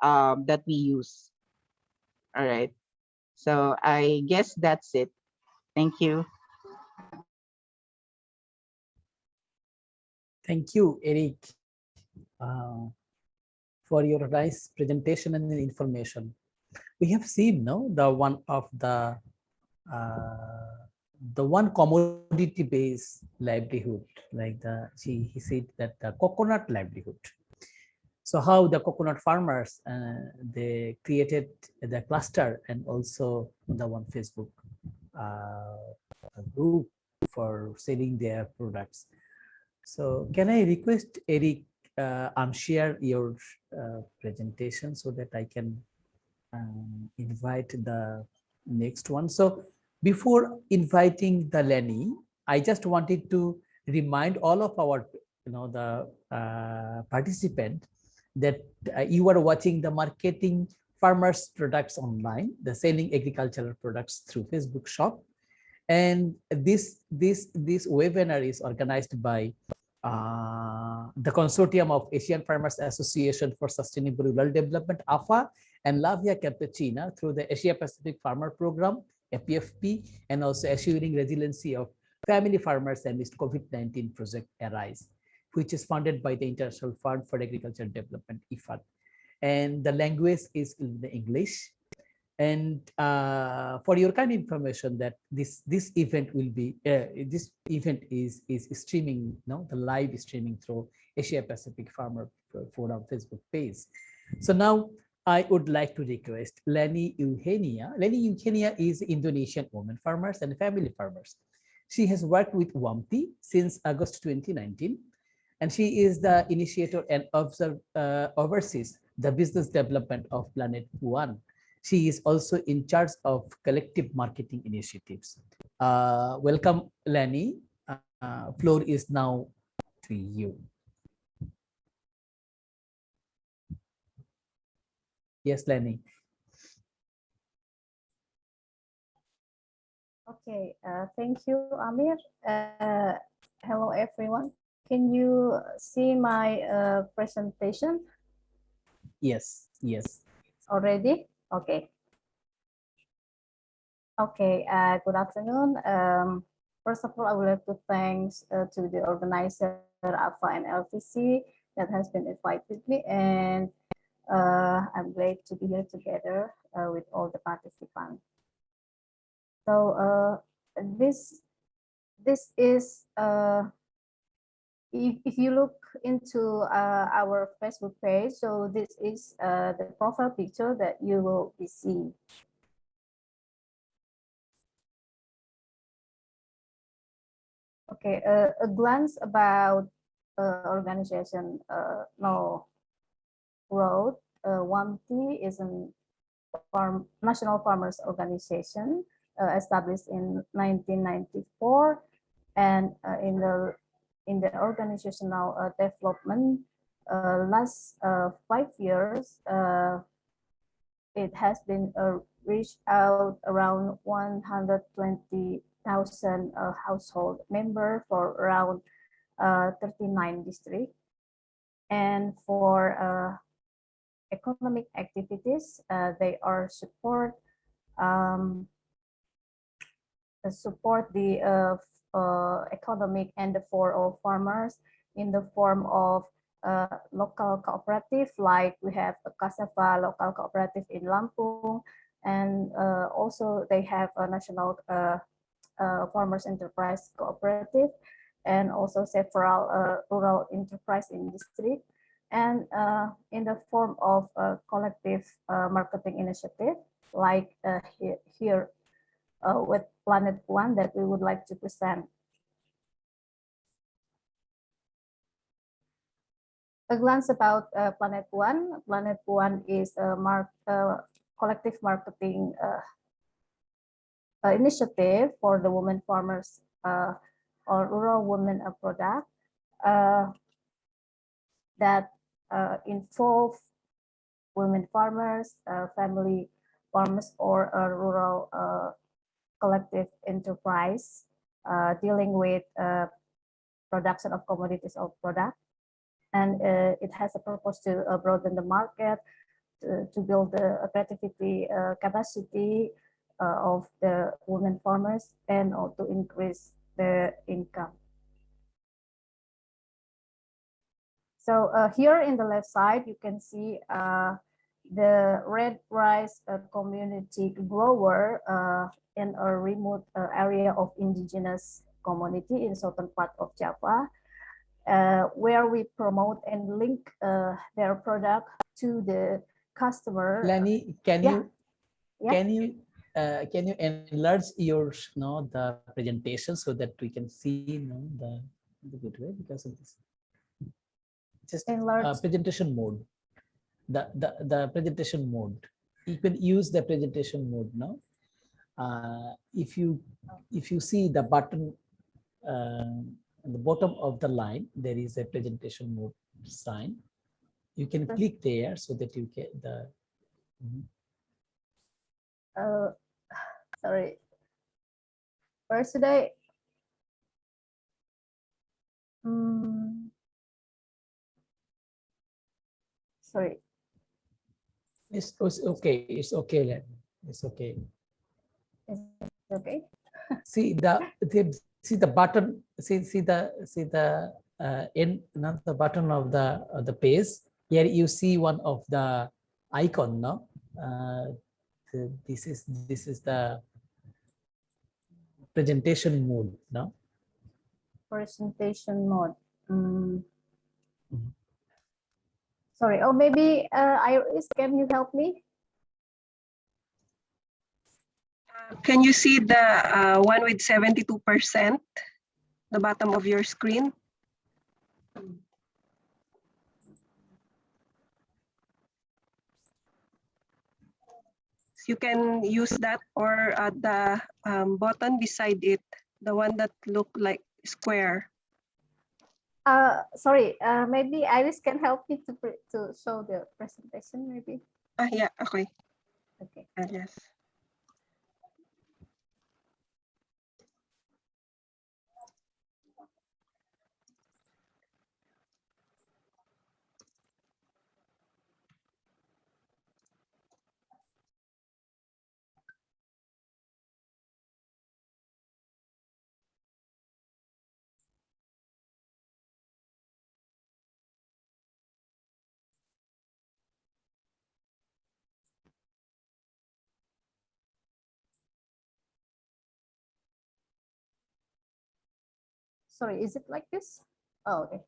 that we use. All right. So I guess that's it. Thank you. Thank you, Eric, for your nice presentation and information. We have seen, no, the one commodity-based livelihood, like he said that the coconut livelihood. So how the coconut farmers they created the cluster and also the one Facebook group for selling their products. So can I request Eric share your presentation so that I can invite the next one. So before inviting the Lenny, I just wanted to remind all of our, the participant that you are watching the marketing farmers products online, the selling agricultural products through Facebook shop. And this webinar is organized by the consortium of Asian Farmers Association for Sustainable Rural Development, AFA, and Lavia Campesina through the Asia Pacific Farmer Program, APFP, and also assuring resiliency of family farmers amidst COVID-19 project ARISE, which is funded by the International Fund for Agricultural Development, IFAD. And the language is in the English. And for your kind information that this event will be this event is streaming, the live streaming through Asia Pacific Farmer Forum Facebook page. So now I would like to request Lenny Eugenia. Lenny Eugenia is Indonesian woman farmers and family farmers. She has worked with WAMPI since August 2019, and she is the initiator and oversees the business development of Planet One. She is also in charge of collective marketing initiatives. Welcome, Lenny. Floor is now to you. Yes, Lenny. Okay, thank you, Amir. Hello, everyone. Can you see my presentation? Yes, yes. Already? Okay. Okay, good afternoon. First of all, I would like to thank to the organizer, AFA and LTC, that has been invited me, and I'm glad to be here together with all the participants. So this is if you look into our Facebook page, so this is the profile picture that you will be seeing. Okay, a glance about organization No Road. WAMTI is a national farmers organization established in 1994, and in the organizational development last 5 years, it has been reached out around 120,000 household members for around 39 districts. And for economic activities, they are support the economic and for all farmers in the form of local cooperative, like we have a Cassava local cooperative in Lampung, and also they have a national farmers enterprise cooperative, and also several rural enterprise industry, and in the form of a collective marketing initiative, like here with Planet One that we would like to present. A glance about Planet One. Planet One is a collective marketing initiative for the women farmers or rural women product that involve women farmers, family farmers, or rural collective enterprise dealing with production of commodities or product. And it has a purpose to broaden the market, to build the creativity capacity of the women farmers, and to increase the income. So here in the left side, you can see the red rice community grower in a remote area of indigenous community in southern part of Java, where we promote and link their product to the customer. Lenny, can you enlarge your the presentation so that we can see the good way, because of this just presentation mode, the presentation mode. You can use the presentation mode now. If you see the button at the bottom of the line, there is a presentation mode sign. You can click there so that you get the. Sorry. First today. Sorry. It's okay. It's okay, Len. It's okay. It's okay. See the button. See the end, not the button of the page. Here you see one of the icon. No, this is the presentation mode. No, presentation mode. Sorry. Oh, maybe Iris, can you help me? Can you see the one with 72%, the bottom of your screen? You can use that, or the button beside it, the one that look like square. Sorry, maybe Iris can help me to show the presentation, maybe. Yeah, okay. Okay. Yes. Sorry, is it like this? Oh, okay.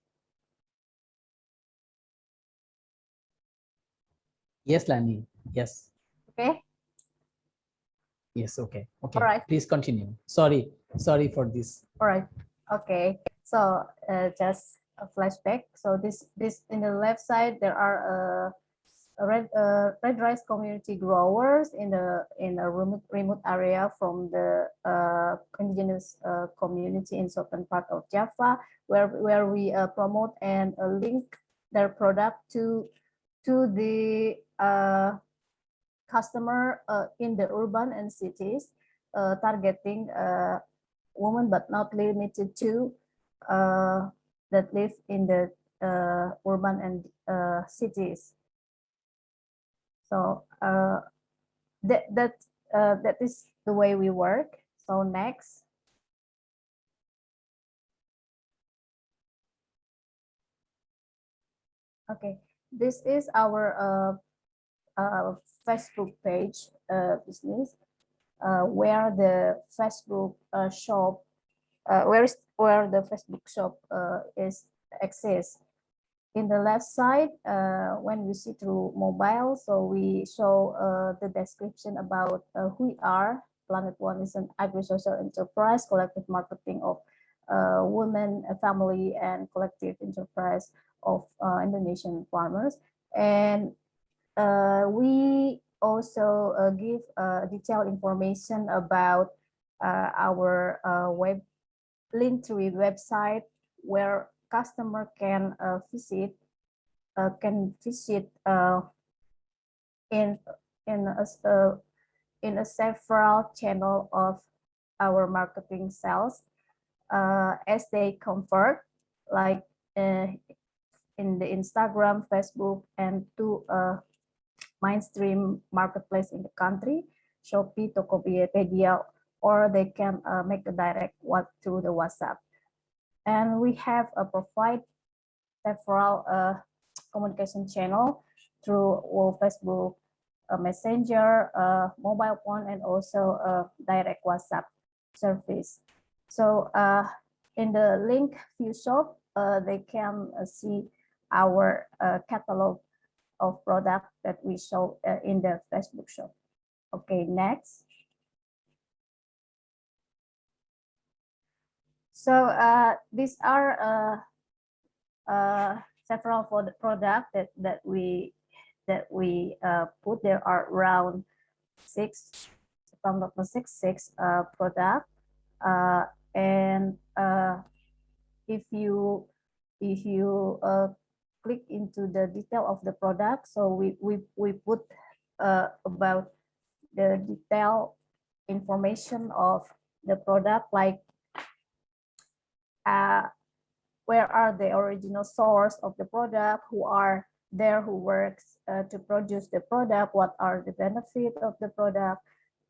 yes, Lani. Yes. Okay. Yes. Okay. Okay. All right. Please continue. Sorry for this. All right. Okay. So just a flashback. So this in the left side there are red rice community growers in a remote area from the indigenous community in southern part of Java, where we promote and link their product to the customer in the urban and cities, targeting women, but not limited to that live in the urban and cities. So that is the way we work. So next. Okay, this is our Facebook page business, where the Facebook shop where the Facebook shop is exists. In the left side, when we see through mobile, so we show the description about who we are. Planet One is an agri-social enterprise, collective marketing of women, family, and collective enterprise of Indonesian farmers. And we also give detailed information about our Linktree website, where customer can visit in a several channel of our marketing sales as they convert, like in the Instagram, Facebook, and to mainstream marketplace in the country, Shopee, Tokopedia, or they can make a direct what through the WhatsApp. And we have provide several communication channel through Facebook, Messenger, mobile phone, and also direct WhatsApp service. So in the link view shop, they can see our catalog of product that we show in the Facebook shop. Okay, next. So these are several for the product that we put. There are around six, if I'm not mistaken, six product. And if you click into the detail of the product, so we put about the detail information of the product, like where are the original source of the product, who are there, who works to produce the product, what are the benefits of the product,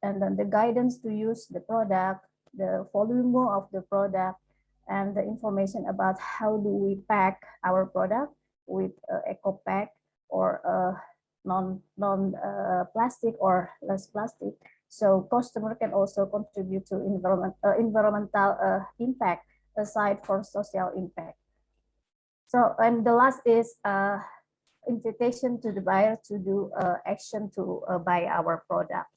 and then the guidance to use the product, the volume of the product, and the information about how do we pack our product with eco pack or non plastic or less plastic. So customer can also contribute to environmental impact aside from social impact. So, and the last is invitation to the buyer to do action to buy our product.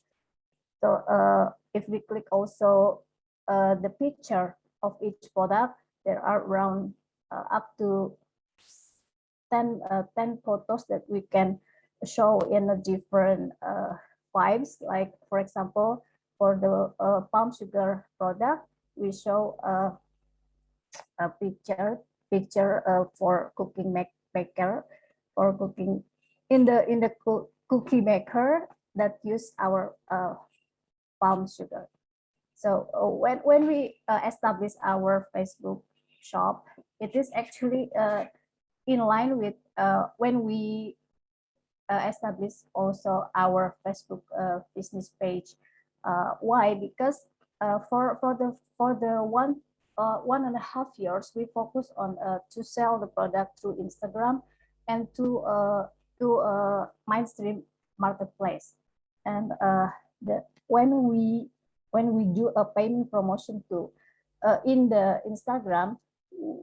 So if we click also the picture of each product, there are around up to 10 photos that we can show in a different vibes. Like, for example, for the palm sugar product, we show a picture for cooking maker, for cooking in the cookie maker that use our palm sugar. So when we establish our Facebook shop, it is actually in line with when we establish also our Facebook business page. Why? Because for the 1.5 years, we focus on to sell the product through Instagram and to mainstream marketplace. And when we do a payment promotion too in the Instagram,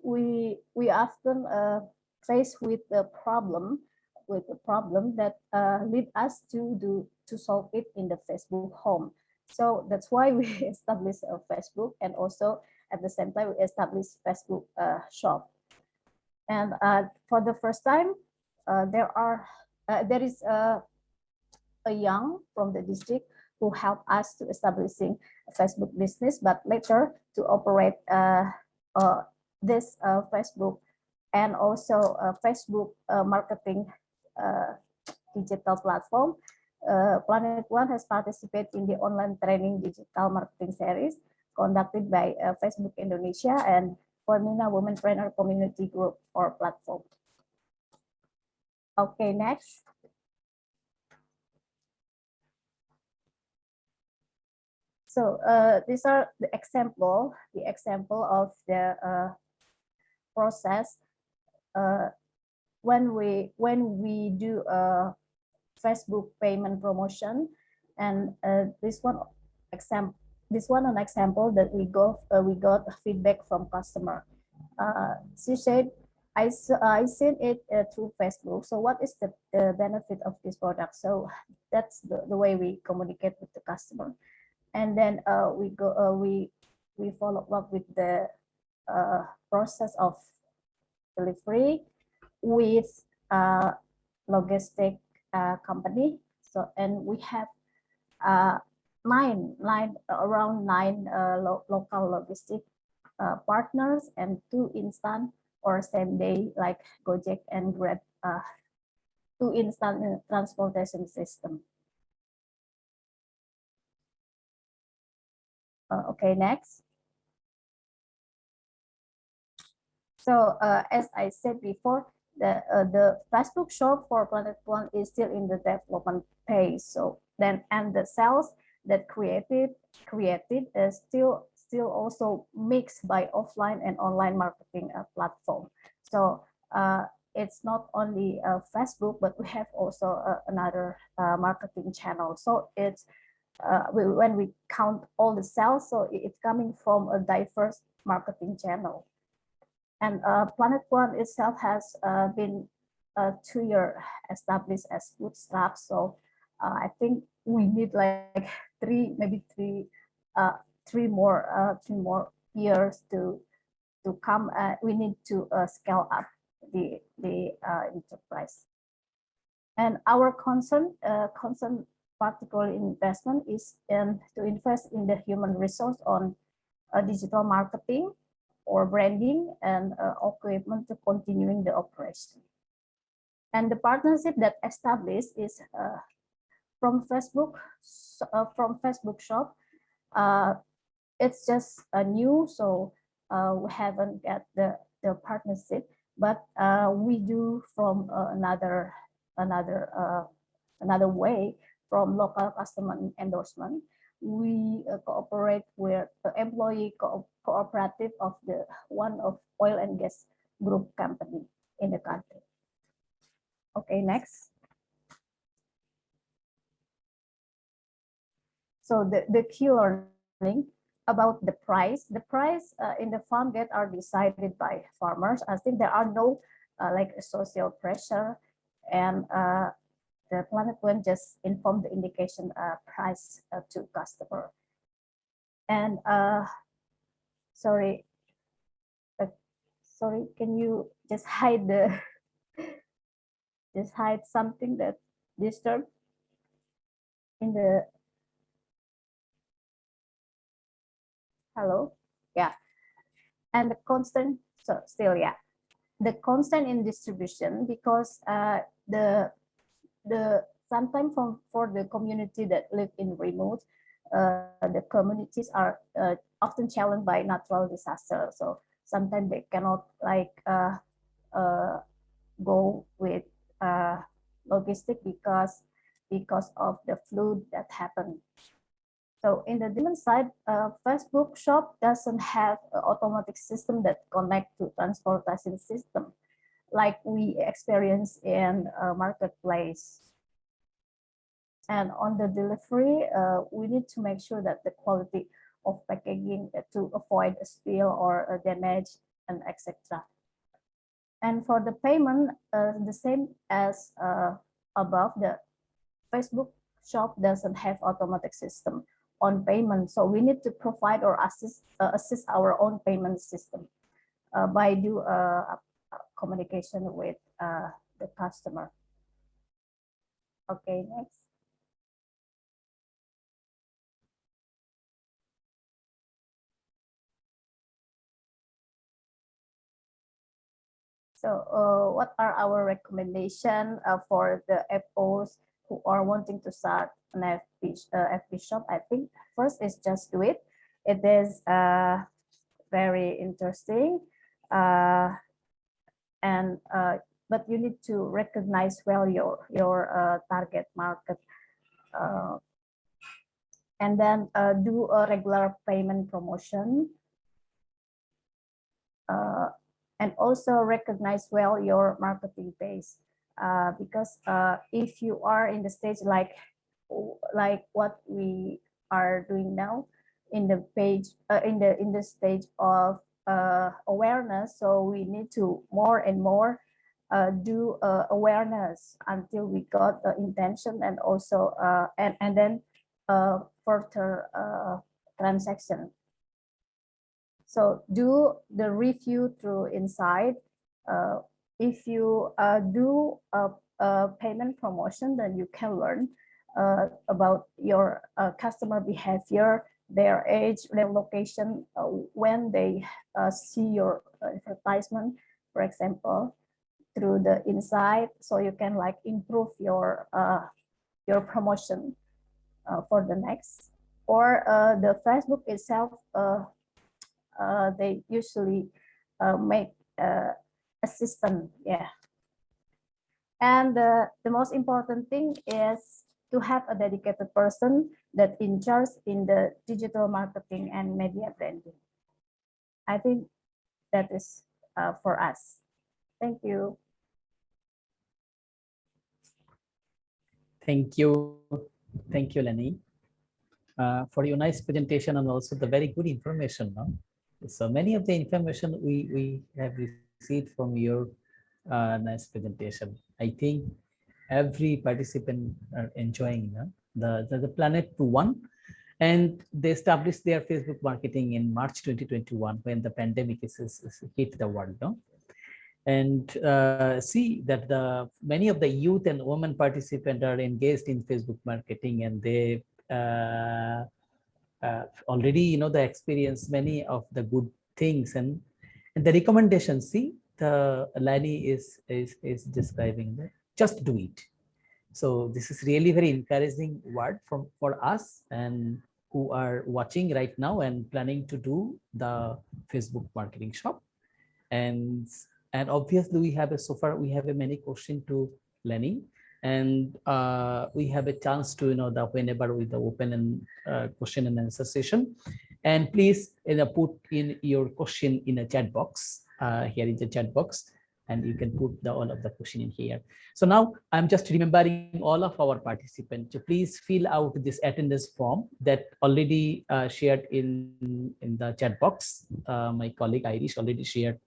we often face with the problem that lead us to solve it in the Facebook home. So that's why we established a Facebook, and also at the same time we established Facebook shop. And for the first time, there is a young from the district who helped us to establishing a Facebook business, but later to operate this Facebook and also Facebook marketing digital platform. Planet One has participated in the online training digital marketing series conducted by Facebook Indonesia and Femina Women Trainer Community Group or platform. Okay, next. So these are the example of the process when we do a Facebook payment promotion. And this one this one an example that we got feedback from customer. She said, I seen it through Facebook. So what is the benefit of this product? So that's the way we communicate with the customer. And then we follow up with the process of delivery with logistic company. So, and we have around nine local logistic partners and 2 instant or same day like Gojek and Grab, 2 instant transportation system. Okay, next. So as I said before, the Facebook shop for Planet One is still in the development phase. So then, and the sales that created is still also mixed by offline and online marketing platform. So it's not only Facebook, but we have also another marketing channel. So it's when we count all the sales, so it's coming from a diverse marketing channel. And Planet One itself has been 2 years established as bootstrap. So I think we need like maybe three more years to come. We need to scale up the enterprise. And our concern particular investment is to invest in the human resource on digital marketing or branding and equipment to continuing the operation. And the partnership that established is from Facebook shop. It's just new, so we haven't got the partnership, but we do from another way from local customer endorsement. We cooperate with the employee cooperative of one of oil and gas group company in the country. Okay, next. So the key learning about the price in the farm gate are decided by farmers. I think there are no like social pressure, and the Planet One just inform the indication price to customer. And sorry, can you just hide something that disturbed in the hello? Yeah, and the constant, so still, yeah, the constant in distribution, because the sometimes for the community that live in remote, the communities are often challenged by natural disaster. So sometimes they cannot like go with logistic because of the flood that happened. So in the demand side, Facebook shop doesn't have an automatic system that connect to transportation system like we experience in a marketplace. And on the delivery, we need to make sure that the quality of packaging to avoid a spill or a damage and etc. And for the payment, the same as above, the Facebook shop doesn't have automatic system on payment. So we need to provide or assist our own payment system by do communication with the customer. Okay, next. So what are our recommendations for the FOs who are wanting to start an FB shop? I think first is just do it. It is very interesting, and but you need to recognize well your target market, and then do a regular payment promotion. And also recognize well your marketing base, because if you are in the stage like what we are doing now, in the page in the stage of awareness. So we need to more and more do awareness until we got the intention, and also and then further transaction. So do the review through Insight. If you do a payment promotion, then you can learn about your customer behavior, their age, their location, when they see your advertisement, for example, through the Insight. So you can like improve your promotion for the next. Or the Facebook itself, they usually make a system, yeah. And the most important thing is to have a dedicated person that in charge in the digital marketing and media branding. I think that is for us. Thank you. Thank you. Thank you, Lenny, for your nice presentation and also the very good information. No? So many of the information we have received from your nice presentation. I think every participant are enjoying the Planet 2.1, and they established their Facebook marketing in March 2021 when the pandemic is hit the world. No? And see that the many of the youth and women participants are engaged in Facebook marketing, and they already the experience many of the good things, and the recommendations. See, the Lani is describing that just do it. So this is really very encouraging word for us and who are watching right now and planning to do the Facebook marketing shop. And obviously we have so far we have a many question to Lenny, and we have a chance to the whenever with the open and question and answer session. And please put in your question in a chat box. Here is the chat box, and you can put all of the question in here. So now I'm just remembering all of our participants to please fill out this attendance form that already shared in the chat box. My colleague Irish already shared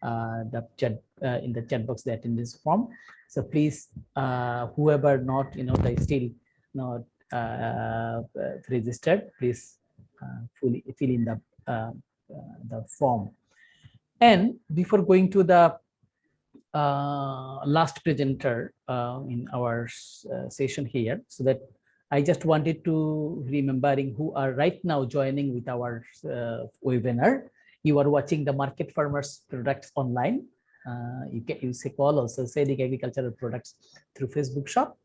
the chat in the chat box the attendance form. So please, whoever not they still not registered, please fully fill in the form. And before going to the last presenter in our session here, so that I just wanted to remembering who are right now joining with our webinar. You are watching the Market Farmers Products Online. You can use a call also selling agricultural products through Facebook shop.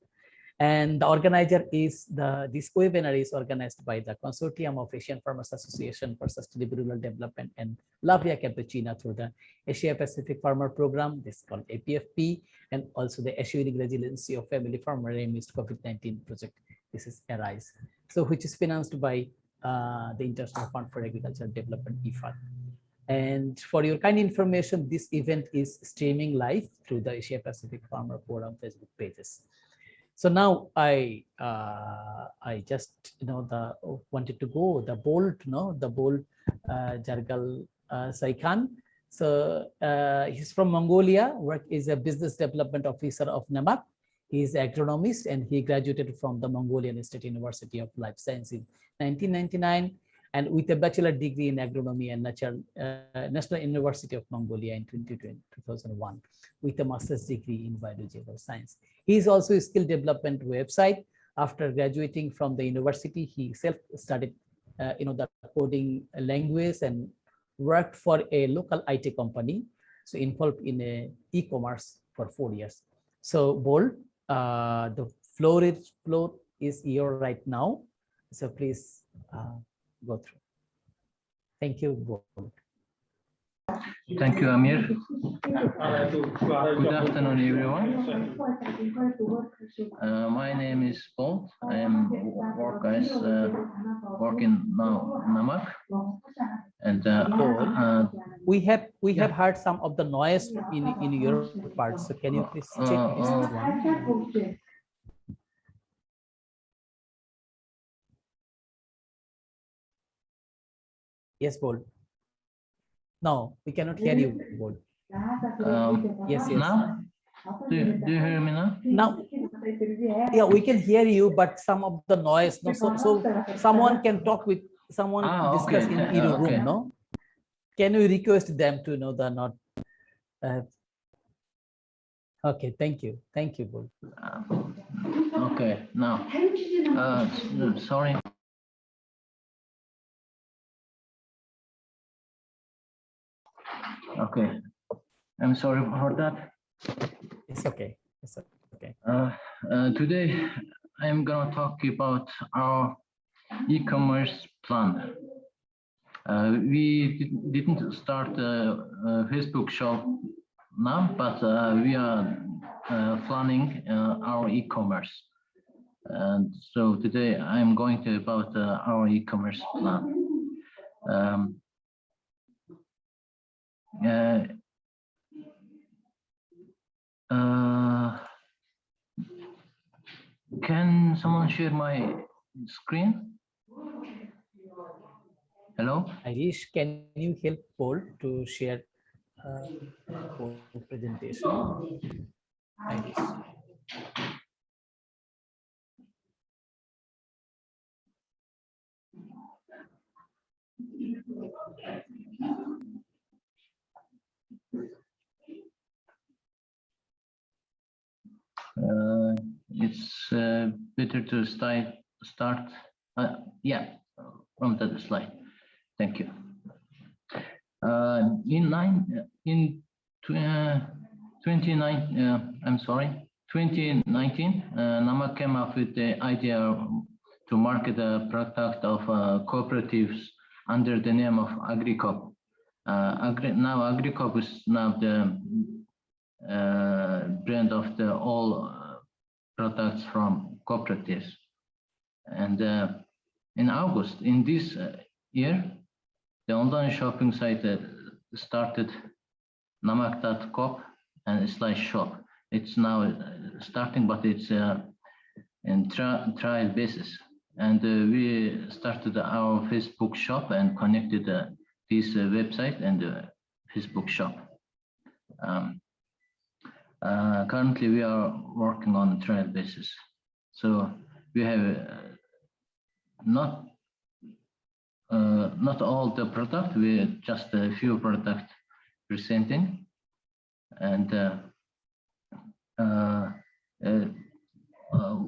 And the organizer is this webinar is organized by the Consortium of Asian Farmers Association for Sustainable Rural Development and La Via Campesina through the Asia Pacific Farmer Program, this is called APFP, and also the Assuring Resiliency of Family Farmer Amidst COVID-19 project. This is ARISE, so which is financed by the International Fund for Agricultural Development, IFAD. And for your kind information, this event is streaming live through the Asia Pacific Farmer Forum Facebook pages. So now I just wanted to go the bold Jargal Saikan. So he's from Mongolia. Work is a business development officer of NAMAC. He is agronomist, and he graduated from the Mongolian State University of Life Science in 1999, and with a bachelor degree in agronomy and National University of Mongolia in 2001, with a master's degree in biological science. He is also a skill development website. After graduating from the university, he self-studied the coding language and worked for a local IT company, so involved in a e-commerce for 4 years. So Bold, the floor is your right now, so please go through. Thank you, Bold. Thank you, Amir. Good afternoon, everyone. My name is Paul. I am working now NAMAC. And we have heard some of the noise in your part. So can you please check this one? Yes, Paul. No, we cannot hear you, Paul. Yes, yes. Now, do you hear me now? Now, yeah, we can hear you, but some of the noise. No, so someone can talk with someone, discuss Okay. in your Okay. room. No, can you request them to know the not? Okay, thank you, Paul. Okay. Now, sorry. Okay, I'm sorry for that. It's okay. It's okay. Today, I'm gonna talk about our e-commerce plan. We didn't start a Facebook shop now, but we are planning our e-commerce. And so today I'm going to about our e-commerce plan. Can someone share my screen? Hello? Irish, can you help Paul to share Paul presentation? Irish. It's better to start. Yeah, from the slide. Thank you. In 2019, Nama came up with the idea to market the product of cooperatives under the name of AgriCoop. Now AgriCoop is now the brand of the all products from cooperatives. And in August in this year, the online shopping site started namak.coop and /shop. It's now starting, but it's in trial basis. And we started our Facebook shop and connected this website and Facebook shop. Currently, we are working on a trial basis. So we have not all the product, we just a few product presenting. And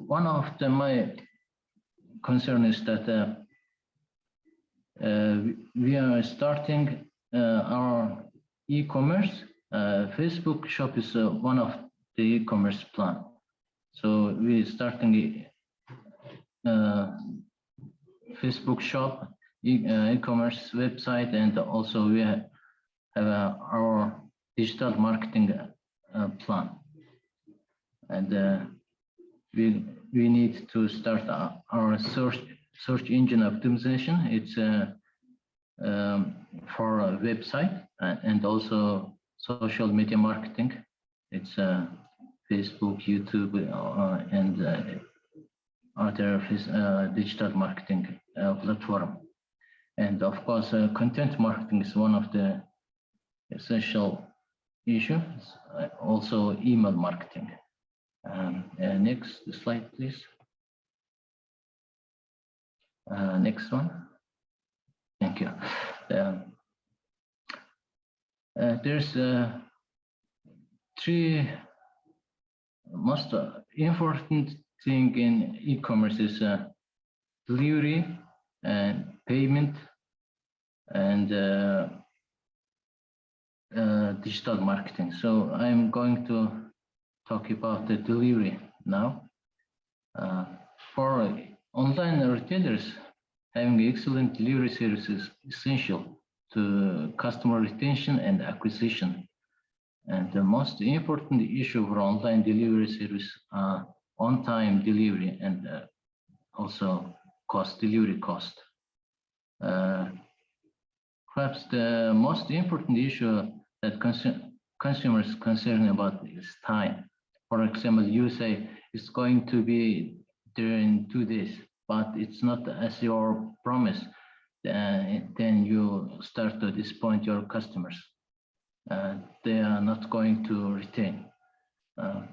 one of my concern is that we are starting our e-commerce. Facebook shop is one of the e-commerce plan. So we're starting Facebook shop, e-commerce website, and also we have our digital marketing plan. And we need to start our search engine optimization. It's for a website and also social media marketing. It's Facebook, YouTube, and other digital marketing platform. And of course, content marketing is one of the essential issues. Also, email marketing. Next slide, please. Next one. Thank you. There's three most important thing in e-commerce is delivery and payment and digital marketing. So I'm going to talk about the delivery now. For online retailers, having excellent delivery service is essential to customer retention and acquisition. And the most important issue for online delivery service are on-time delivery and also delivery cost. Perhaps the most important issue that consumers concerned about is time. For example, you say it's going to be there in 2 days, but it's not as your promise. then you start to disappoint your customers. They are not going to retain.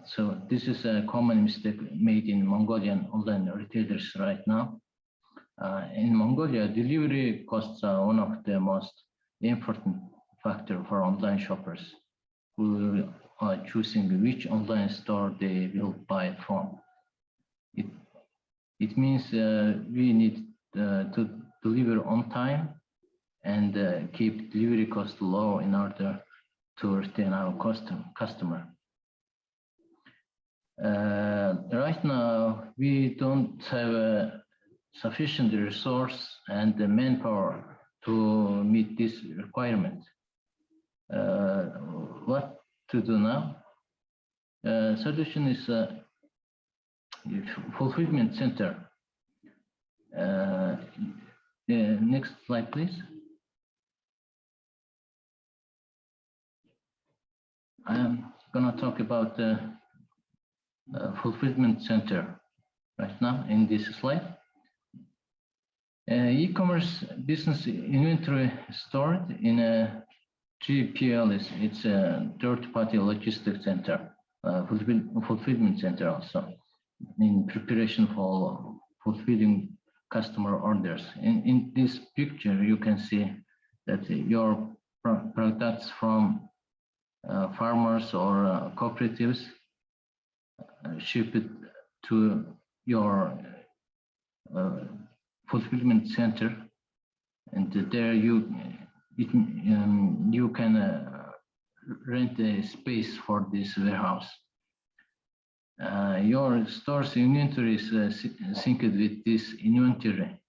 So this is a common mistake made in Mongolian online retailers right now. In Mongolia, delivery costs are one of the most important factor for online shoppers who are choosing which online store they will buy from. It means we need to deliver on time and keep delivery cost low in order to retain our customer. Right now, we don't have sufficient resource and the manpower to meet this requirement. What to do now? Solution is fulfillment center. Next slide, please. I'm gonna talk about the fulfillment center right now in this slide. E-commerce business inventory stored in a 3PL it's a third-party logistics center, fulfillment center also, in preparation for fulfilling customer orders. In this picture, you can see that your products from farmers or cooperatives ship it to your fulfillment center, and there you can rent a space for this warehouse. Your store's inventory is synced with this inventory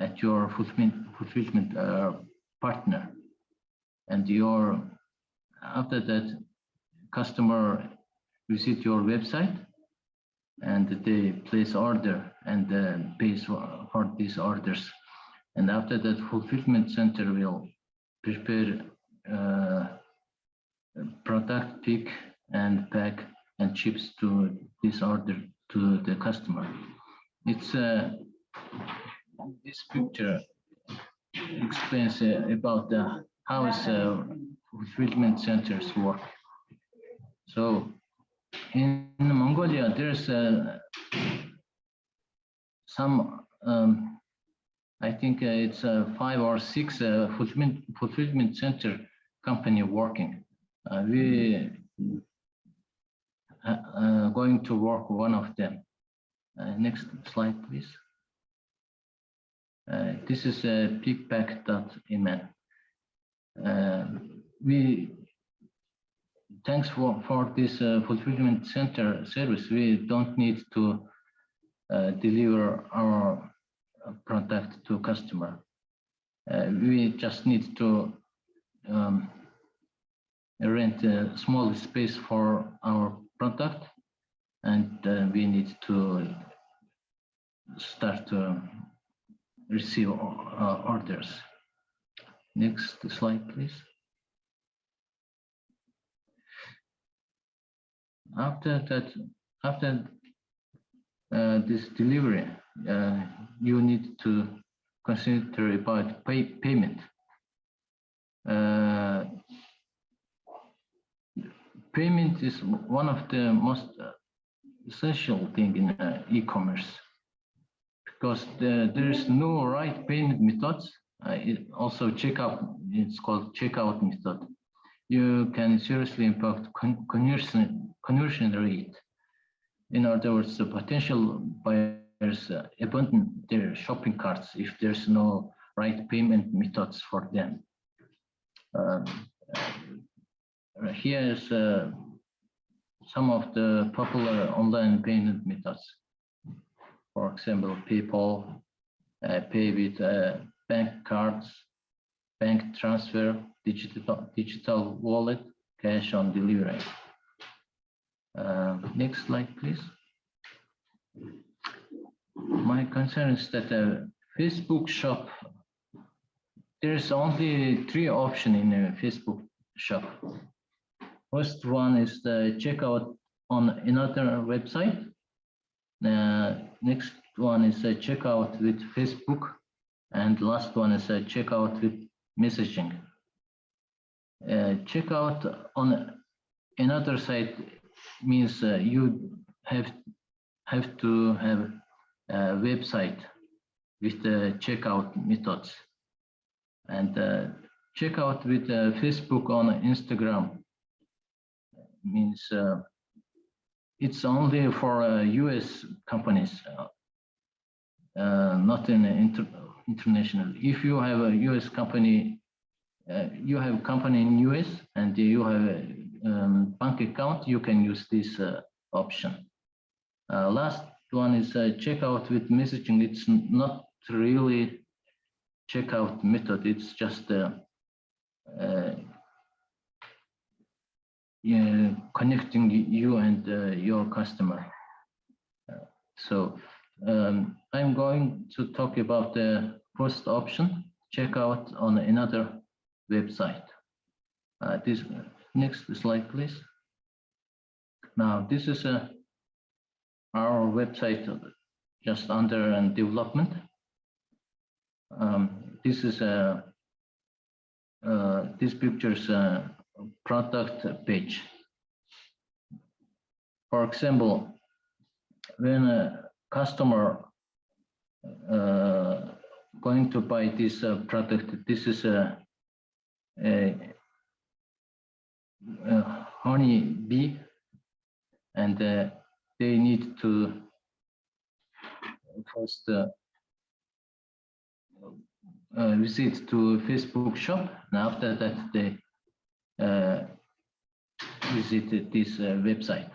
at your fulfillment partner, and after that, customer visit your website and they place order and pays for these orders. And after that, fulfillment center will prepare product, pick and pack and ships to this order to the customer. It's this picture explains about how fulfillment centers work. So in Mongolia, there's some I think it's 5 or 6 fulfillment center company working. We going to work one of them. Next slide, please. This is pickpack.mn. Thanks for this fulfillment center service, we don't need to deliver our product to customer. We just need to rent a small space for our product, and we need to start to receive orders. Next slide, please. After this delivery, you need to consider about payment. Payment is one of the most essential thing in e-commerce, because there is no right payment methods. Also checkout, it's called checkout method. You can seriously impact conversion rate. In other words, the potential buyers abandon their shopping carts if there's no right payment methods for them. Here is some of the popular online payment methods. For example, PayPal, pay with bank cards, bank transfer, digital wallet, cash on delivery. Next slide, please. My concern is that Facebook shop, there's only 3 options in a Facebook shop. First one is the checkout on another website. Next one is a checkout with Facebook, And last one is checkout with messaging. Checkout on another site means you have to have a website with the checkout methods. And checkout with Facebook on Instagram means it's only for US companies, not in international. If you have a US company, you have a company in US and you have a bank account, you can use this option. Last one is checkout with messaging. It's not really checkout method. It's just connecting you and your customer. So I'm going to talk about the first option, checkout on another website. This next slide, please. Now this is our website just under development. This is this picture's product page. For example, when a customer going to buy this product, this is a honey bee, and they need to first visit to Facebook shop, and after that they visit this website,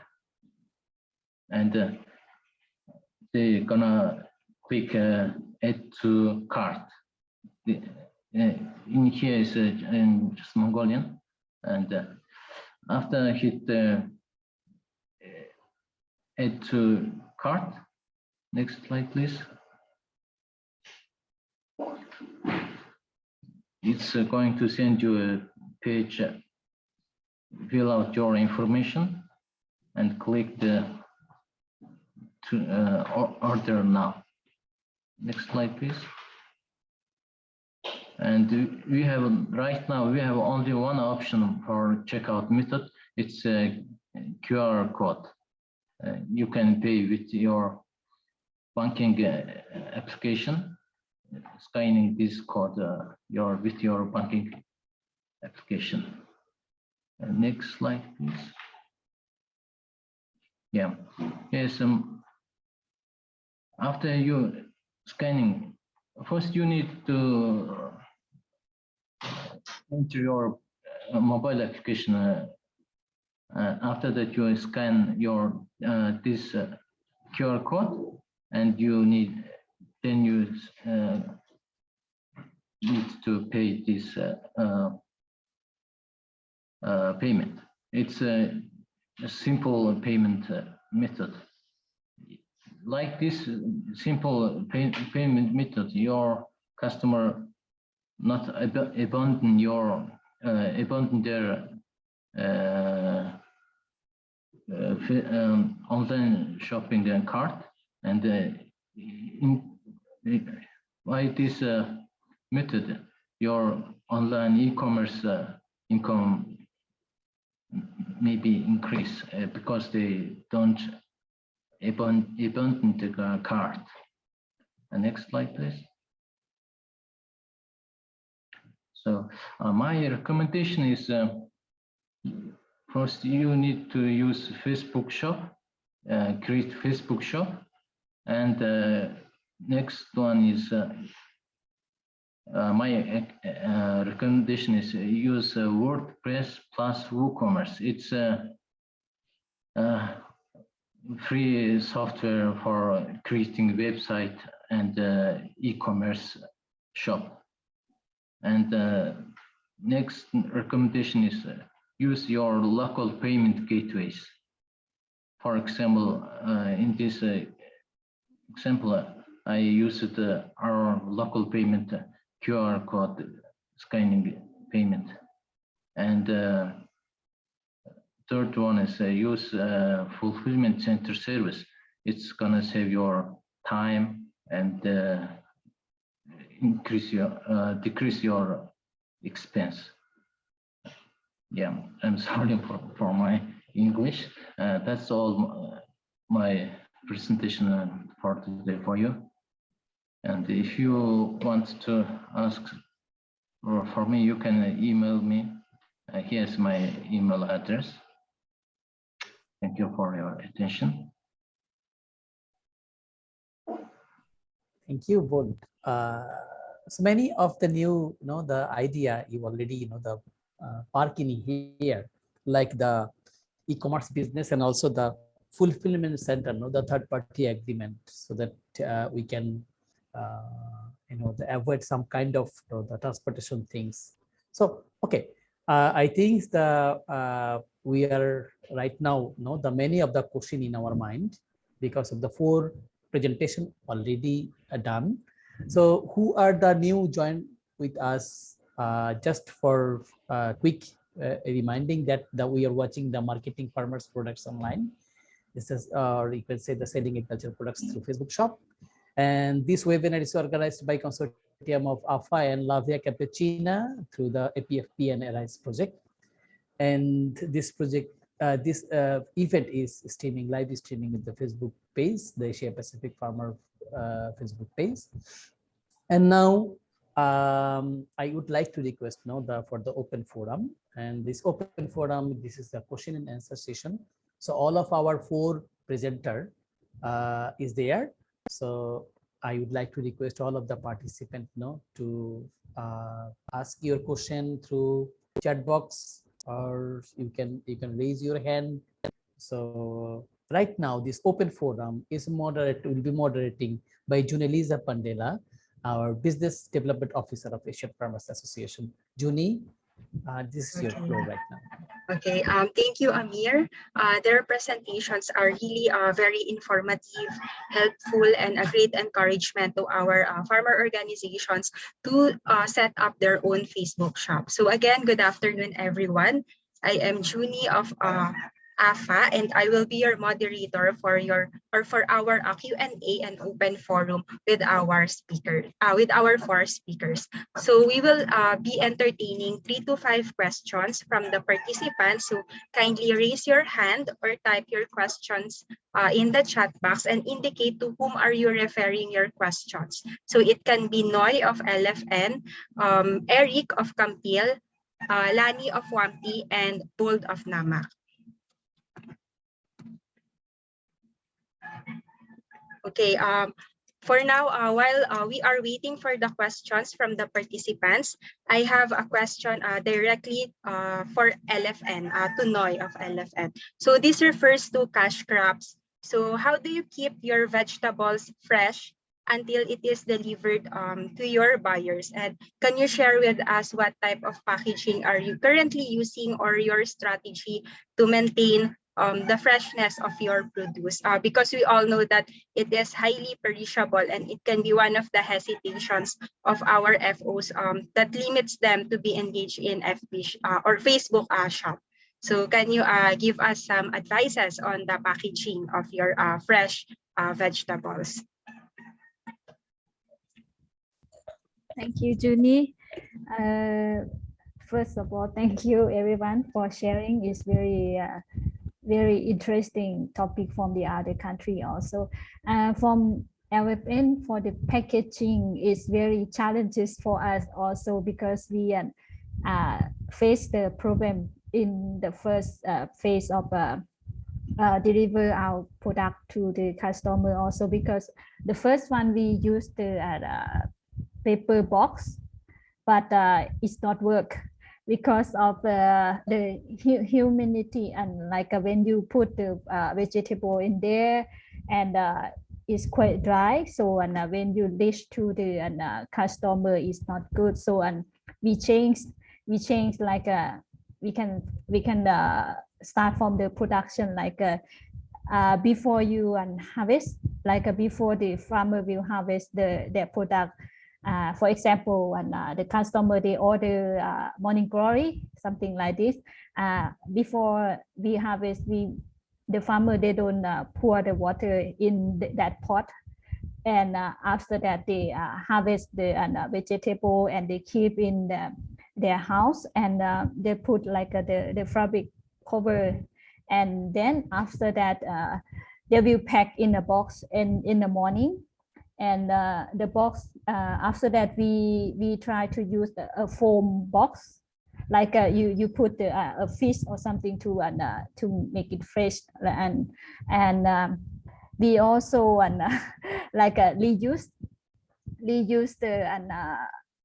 and they're gonna click add to cart. In here is in just Mongolian, and after hit add to cart. Next slide, please. It's going to send you a page. Fill out your information and click the order now. Next slide, please. And we have right now we have only one option for checkout method. It's a QR code. You can pay with your banking application, scanning this code with your banking application. Next slide, please. Yeah. Yes. After you scanning, first you need to enter your mobile application. After that, you scan your this QR code, and you need to pay this payment. It's a simple payment method. Like this simple payment method, your customer not abandon their online shopping cart, and by this method, your online e-commerce income maybe increase because they don't abandon the cart. Next slide, please. So my recommendation is first you need to use Facebook shop, create Facebook shop, and next one is my recommendation is use WordPress plus WooCommerce. It's a free software for creating website and e-commerce shop. And next recommendation is use your local payment gateways. For example, in this example, I used our local payment QR code scanning payment. And third one is use fulfillment center service. It's gonna save your time, and decrease your expense. Yeah, I'm sorry for my English. That's all my presentation for today for you. And if you want to ask for me, you can email me. Here's my email address. Thank you for your attention. Thank you, Bold. So many of the new, the idea you already, the parking here, like the e-commerce business and also the fulfillment center, the third-party agreement, so that we can, avoid some kind of the transportation things. So, okay, I think we are right now, the many of the question in our mind because of the 4 presentation already done. So who are the new join with us? Just for quick reminding that we are watching the marketing farmers products online. This is, or you can say, the selling agricultural products through Facebook shop. And this webinar is organized by consortium of AFA and Lavia Cappuccina through the APFP and ARISE project. And this project, this event is live streaming with the Facebook page, the Asia Pacific Farmer Facebook page. And now I would like to request now for the open forum. And this open forum, this is the question and answer session. So all of our 4 presenter is there. So I would like to request all of the participants to ask your question through chat box, or you can raise your hand. So right now this open forum will be moderating by Junelisa Pandela, our Business Development Officer of Asian Farmers Association. Juni, this is your floor right now. Okay, thank you, Amir. Their presentations are really very informative, helpful, and a great encouragement to our farmer organizations to set up their own Facebook shop. So again, good afternoon, everyone. I am Juni of AFA, and I will be your moderator for our Q&A and open forum with our speaker, with our 4 speakers. So we will be entertaining 3 to 5 questions from the participants. So kindly raise your hand or type your questions in the chat box and indicate to whom are you referring your questions. So it can be Noy of LFN, Eric of Campil, Lani of Wampi, and Bold of Namak. Okay, for now, while we are waiting for the questions from the participants, I have a question directly for LFN, to Noy of LFN. So this refers to cash crops. So how do you keep your vegetables fresh until it is delivered to your buyers? And can you share with us what type of packaging are you currently using, or your strategy to maintain the freshness of your produce, because we all know that it is highly perishable, and it can be one of the hesitations of our FOs that limits them to be engaged in FB or Facebook shop. So can you give us some advices on the packaging of your fresh vegetables? Thank you, Juni. First of all, thank you everyone for sharing. It's very interesting topic from the other country also. From LFN, for the packaging is very challenges for us also, because we face the problem in the first phase of deliver our product to the customer also, because the first one we use the paper box, but it's not work because of the humidity, and like when you put the vegetable in there, and it's quite dry. So when you dish to the customer, it's not good. So we change like we can start from the production, like before you harvest, like before the farmer will harvest their product. For example, when the customer they order morning glory, something like this, before we harvest, the farmer they don't pour the water in that pot, and after that they harvest the vegetable and they keep in their house, and they put like the fabric cover, and then after that they will pack in a box in the morning, and the box after that we try to use a foam box, like you put a fish or something to make it fresh, and we also like reuse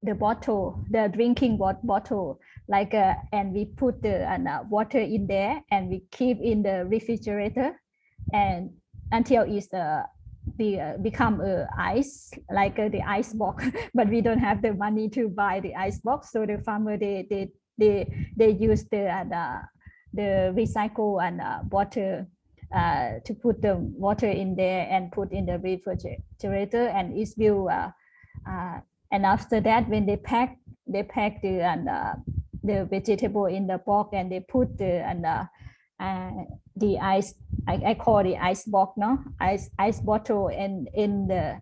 the bottle, the drinking bottle, like and we put the water in there and we keep in the refrigerator, and until it's become ice, like the ice box. But we don't have the money to buy the ice box, so the farmer they use the recycle water to put the water in there and put in the refrigerator, and it will and after that when they pack the vegetable in the box, and they put the ice, I call the ice box, no, ice bottle, and in the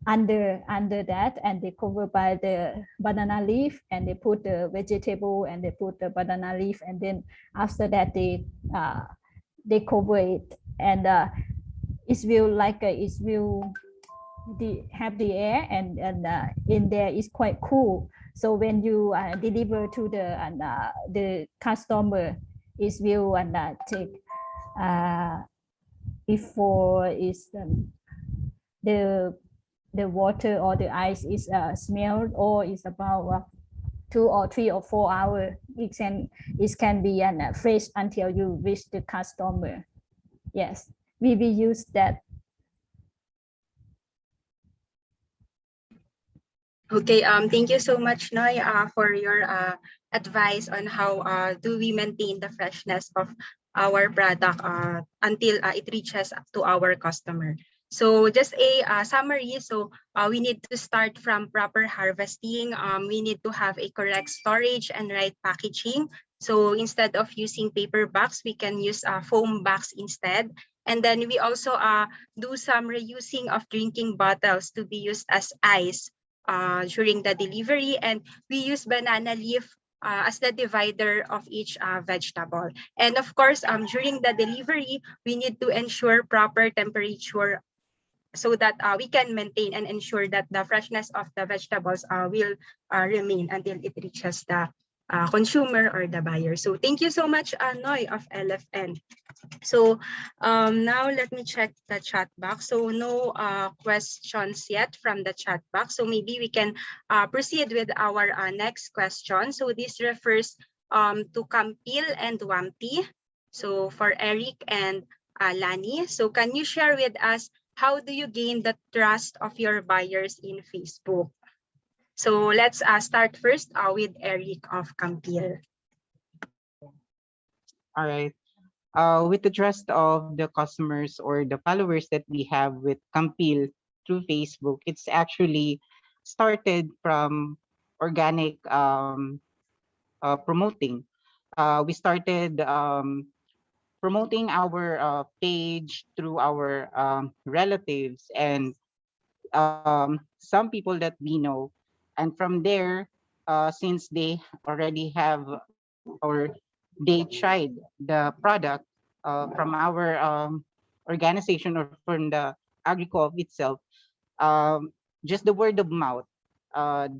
under that, and they cover by the banana leaf, and they put the vegetable and they put the banana leaf, and then after that they cover it, and it will like it will have the air, and in there is quite cool. So when you deliver to the customer, it will take before is the water or the ice is smelled, or is about 2 or 3 or 4 hours. It can be fresh until you reach the customer. Yes, we will use that. Okay, thank you so much, Noy, for your advice on how do we maintain the freshness of our product until it reaches to our customer. So just a summary. So we need to start from proper harvesting. We need to have a correct storage and right packaging. So instead of using paper bags, we can use foam bags instead. And then we also do some reusing of drinking bottles to be used as ice during the delivery, and we use banana leaf as the divider of each vegetable. And of course, during the delivery, we need to ensure proper temperature so that we can maintain and ensure that the freshness of the vegetables will remain until it reaches the consumer or the buyer. So thank you so much, Noy of LFN. So now let me check the chat box. So no questions yet from the chat box. So maybe we can proceed with our next question. So this refers to Campil and Wampi. So for Eric and Lani. So can you share with us, how do you gain the trust of your buyers in Facebook? So let's start first with Eric of Campil. All right. With the trust of the customers or the followers that we have with Campil through Facebook, it's actually started from organic promoting. We started promoting our page through our relatives and some people that we know. And from there, since they already have or they tried the product from our organization or from the AgriCoop itself, just the word of mouth,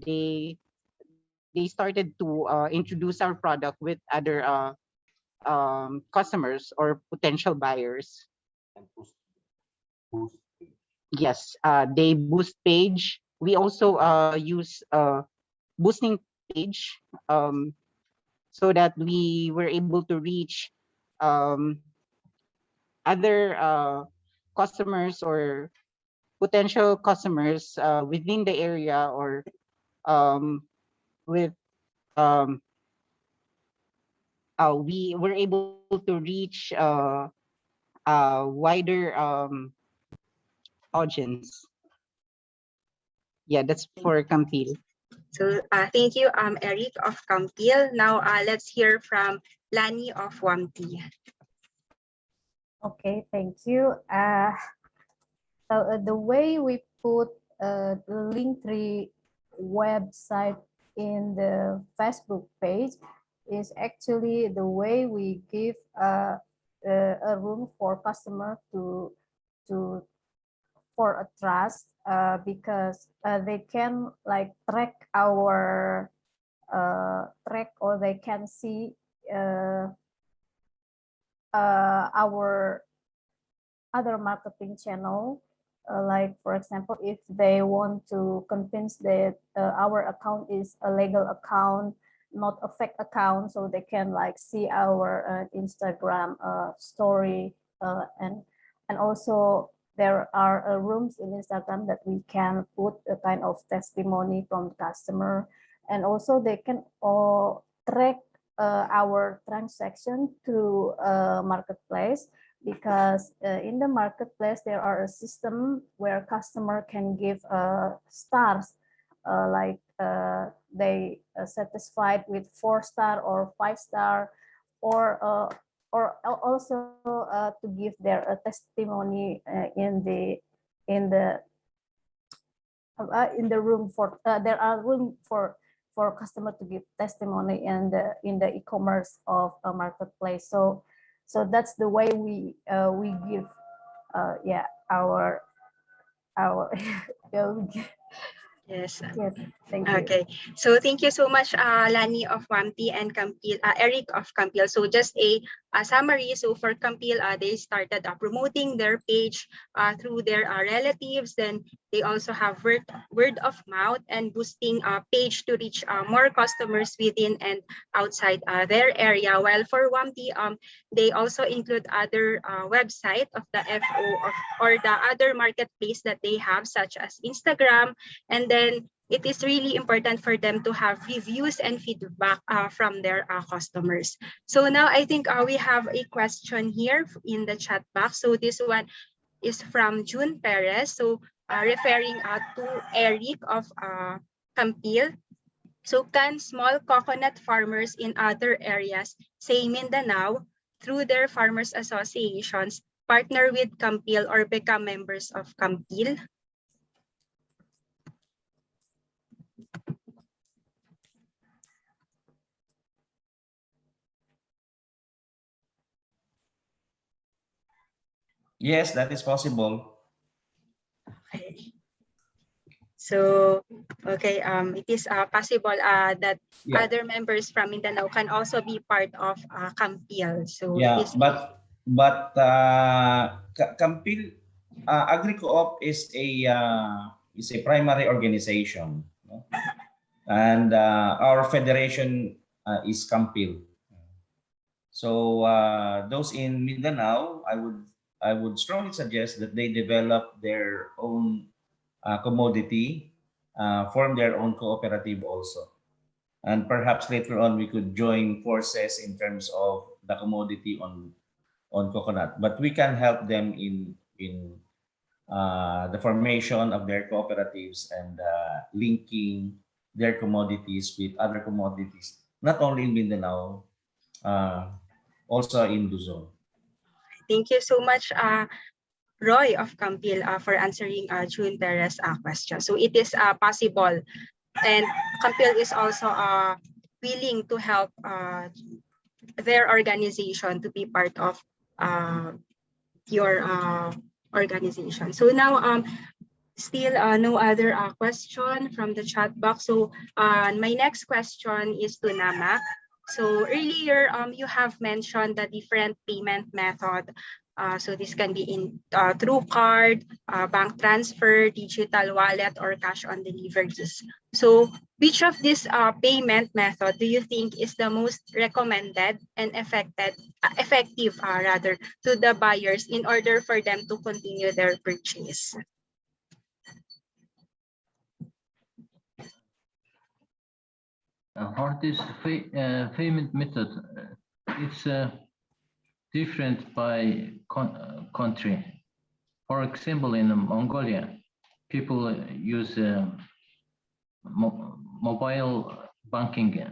they started to introduce our product with other customers or potential buyers. Yes, they boost page. We also use boosting page so that we were able to reach um, other customers or potential customers within the area, or with we were able to reach a wider audience. Yeah, that's for Campil. So thank you, Eric of Campil. Now let's hear from Lani of Wampi. Okay, thank you. the way we put the Linktree website in the Facebook page is actually the way we give a room for customer to for a trust, because they can like track our track, or they can see our other marketing channel, like for example, if they want to convince that our account is a legal account, not a fake account, so they can like see our Instagram story, and also there are rooms in Instagram that we can put a kind of testimony from customer, and also they can all track our transaction through marketplace, because in the marketplace there are a system where customer can give stars, like they satisfied with 4-star or 5-star, or also to give their testimony in the room for there are room for customer to give testimony in the e-commerce of a marketplace. So that's the way we give yeah our yeah, Yes. yes, thank you. Okay, so thank you so much, Lani of WAMTI and Campil, Eric of Campil. So just a summary. So for Campil, they started promoting their page through their relatives. Then they also have word of mouth and boosting page to reach more customers within and outside their area. While for WAMTI, they also include other website of the FO or the other marketplace that they have, such as Instagram. And then it is really important for them to have reviews and feedback from their customers. So now I think we have a question here in the chat box. So this one is from June Perez. So referring to Eric of Campil. So can small coconut farmers in other areas, say Mindanao, through their farmers associations, partner with Campil or become members of Campil? Yes, that is possible. Okay. So, okay, it is possible that Yeah. other members from Mindanao can also be part of Campil. So it Yeah, is. but Campil Agri-Co-op is a primary organization, no? And our federation is Campil. So those in Mindanao, I would strongly suggest that they develop their own commodity, form their own cooperative also. And perhaps later on we could join forces in terms of the commodity on coconut. But we can help them in the formation of their cooperatives and linking their commodities with other commodities, not only in Mindanao, uh, also in Luzon. Thank you so much, Roy of Campil, for answering June Perez' question. So it is possible, and Campil is also willing to help their organization to be part of your organization. So now, still no other question from the chat box. So my next question is to Nama. So earlier, you have mentioned the different payment method. So this can be in through card, bank transfer, digital wallet, or cash on deliveries. So which of these payment method do you think is the most recommended and effective rather to the buyers in order for them to continue their purchase? For this payment method, it's different by country. For example, in Mongolia, people use mobile banking.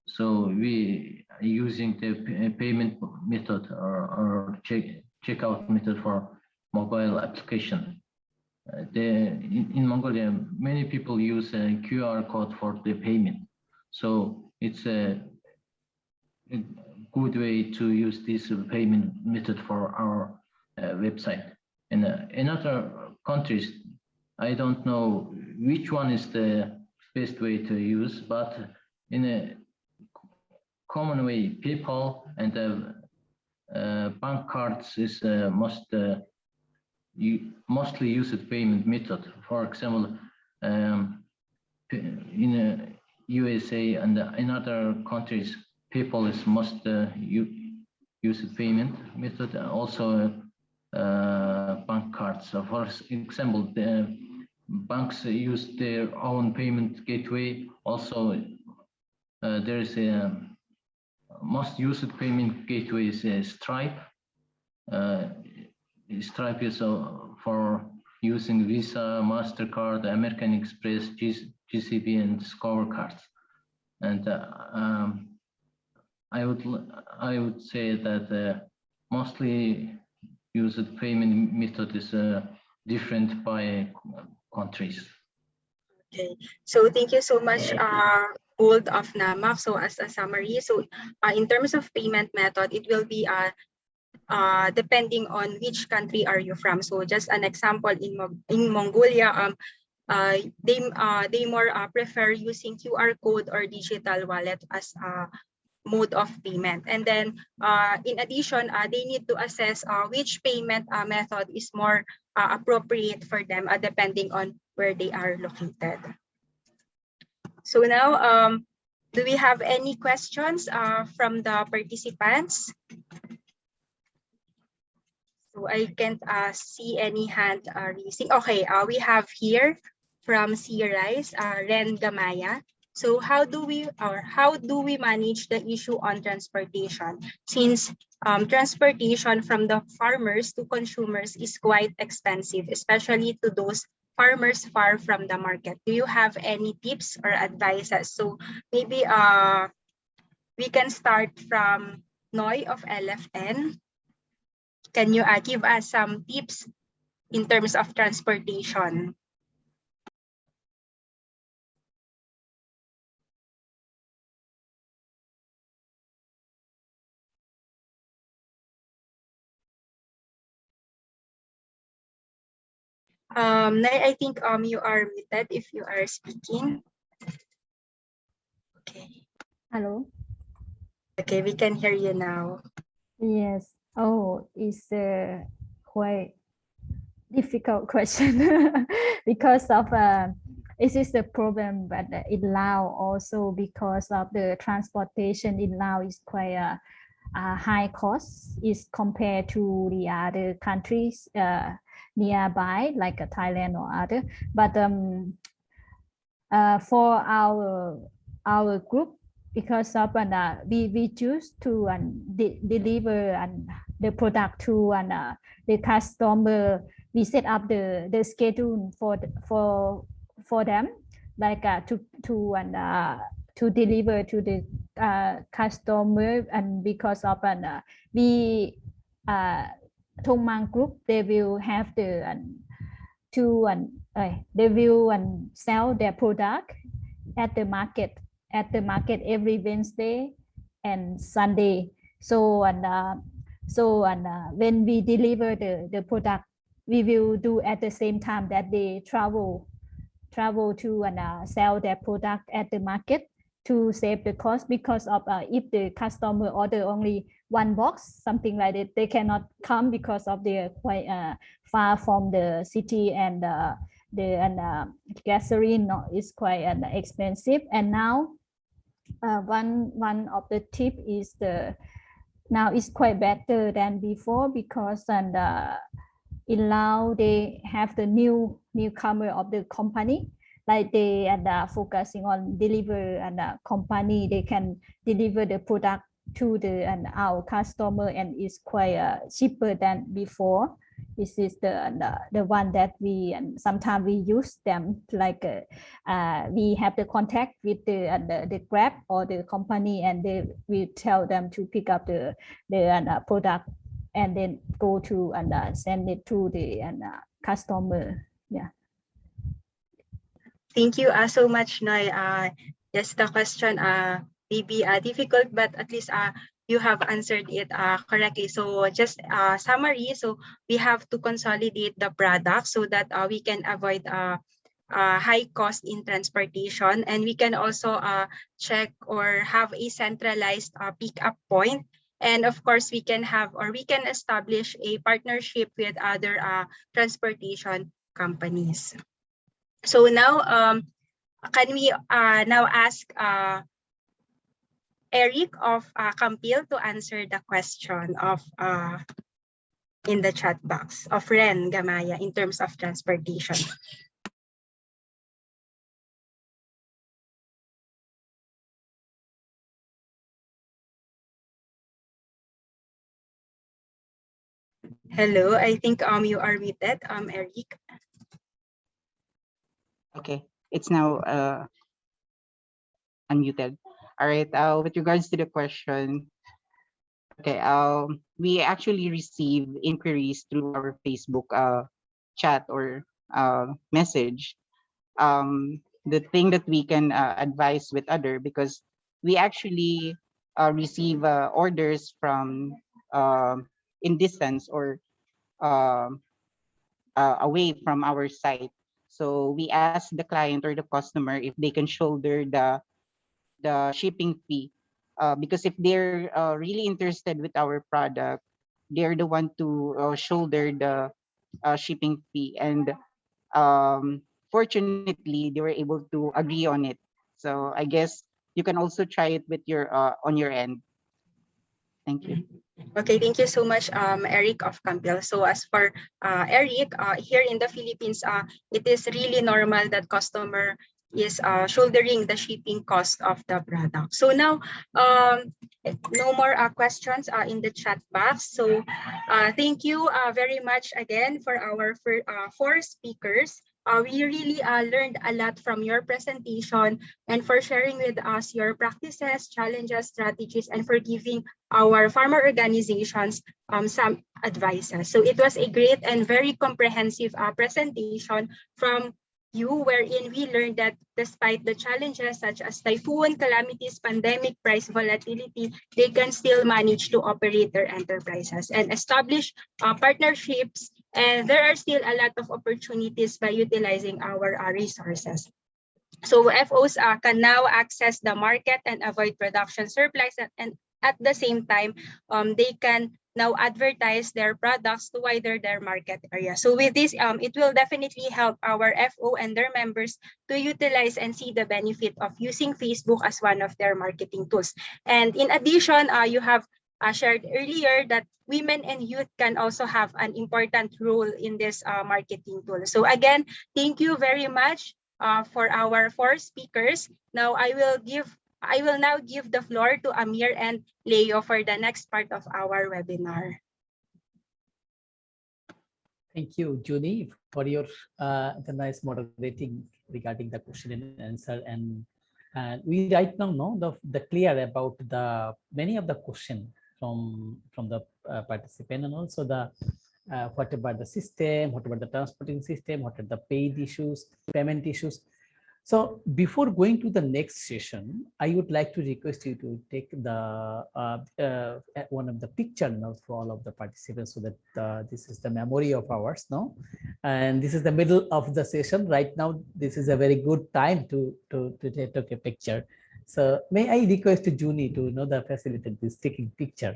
So we are using the payment method or checkout method for mobile application. In Mongolia, many people use a QR code for the payment. So it's a good way to use this payment method for our website. And in other countries, I don't know which one is the best way to use, but in a common way, PayPal and bank cards is mostly used payment method. For example, in USA and in other countries, PayPal is most used payment method. Also, bank cards. So for example, the banks use their own payment gateway. Also, there is a most used payment gateway is Stripe. Stripe is for using Visa, MasterCard, American Express, GCB, and Discover cards. And I would say that mostly used payment method is different by countries. Okay, so thank you so much, Gold of NAMAF. So as a summary, so in terms of payment method, it will be depending on which country are you from. So just an example, in Mongolia, they more prefer using QR code or digital wallet as a mode of payment. And then in addition, they need to assess which payment method is more appropriate for them depending on where they are located. So now, do we have any questions from the participants? So I can't see any hand raising. Okay, we have here from CRISE, Ren Gamaya. So how do we manage the issue on transportation? Since transportation from the farmers to consumers is quite expensive, especially to those farmers far from the market. Do you have any tips or advices? So maybe we can start from Noy of LFN. Can you give us some tips in terms of transportation? I think you are muted if you are speaking. Okay. Hello. Okay, we can hear you now. Yes. Oh, it's a quite difficult question because of it is the problem, but in Laos also because of the transportation in Laos is quite a high cost is compared to the other countries nearby like Thailand or other. But for our group, because of we choose to deliver the product to the customer. We set up the schedule for them, like to deliver to the customer, and because of we Thongmang group, they will have the they will sell their product at the market every Wednesday and Sunday. So when we deliver the product, we will do at the same time that they travel to sell their product at the market to save the cost, because of if the customer order only one box, something like that, they cannot come because of they're quite far from the city, and the gasoline is quite expensive. And now one of the tip is now it's quite better than before, because in Laos they have the newcomer of the company, like they focusing on deliver company. They can deliver the product to our customer, and it's quite cheaper than before. This is the one that we sometimes we use them, like we have the contact with the Grab or the company, and we tell them to pick up the product and then go to and send it to the customer. Yeah. Thank you so much, Noy. Yes, the question may be difficult, but at least you have answered it correctly. So just summary, so we have to consolidate the product so that we can avoid high cost in transportation, and we can also check or have a centralized pick-up point. And of course, we can have or we can establish a partnership with other transportation companies. So now, can we now ask Eric of Campil to answer the question of in the chat box of Ren Gamaya in terms of transportation? Hello, I think you are muted, Eric. Okay, it's now unmuted. All right. With regards to the question, okay. We actually receive inquiries through our Facebook chat or message. The thing that we can advise with other, because we actually receive orders from in distance or away from our site. So we ask the client or the customer if they can shoulder the shipping fee, because if they're really interested with our product, they're the one to shoulder the shipping fee. And fortunately, they were able to agree on it. So I guess you can also try it with your on your end. Thank you. Okay, thank you so much, Eric of Campbell. So as for Eric, here in the Philippines, it is really normal that customer is shouldering the shipping cost of the product. So now, no more questions in the chat box. So thank you very much again for our four speakers. We really learned a lot from your presentation and for sharing with us your practices, challenges, strategies, and for giving our farmer organizations some advices. So it was a great and very comprehensive presentation from you, wherein we learned that despite the challenges such as typhoon, calamities, pandemic, price volatility, they can still manage to operate their enterprises and establish partnerships. And there are still a lot of opportunities by utilizing our resources. So FOs can now access the market and avoid production surplus, and at the same time, they can now advertise their products to wider their market area. So with this, it will definitely help our FO and their members to utilize and see the benefit of using Facebook as one of their marketing tools. And in addition, you have shared earlier that women and youth can also have an important role in this marketing tool. So again, thank you very much for our four speakers. Now I will now give the floor to Amir and Leo for the next part of our webinar. Thank you, Judy, for your the nice moderating regarding the question and answer. And we right now know the clear about the many of the question from the participant, and also the what about the system, what about the transporting system, what are the paid issues, payment issues. So before going to the next session, I would like to request you to take the one of the picture now for all of the participants, so that this is the memory of ours now. And this is the middle of the session right now. This is a very good time to take a picture. So may I request to Juni to facilitate this taking picture.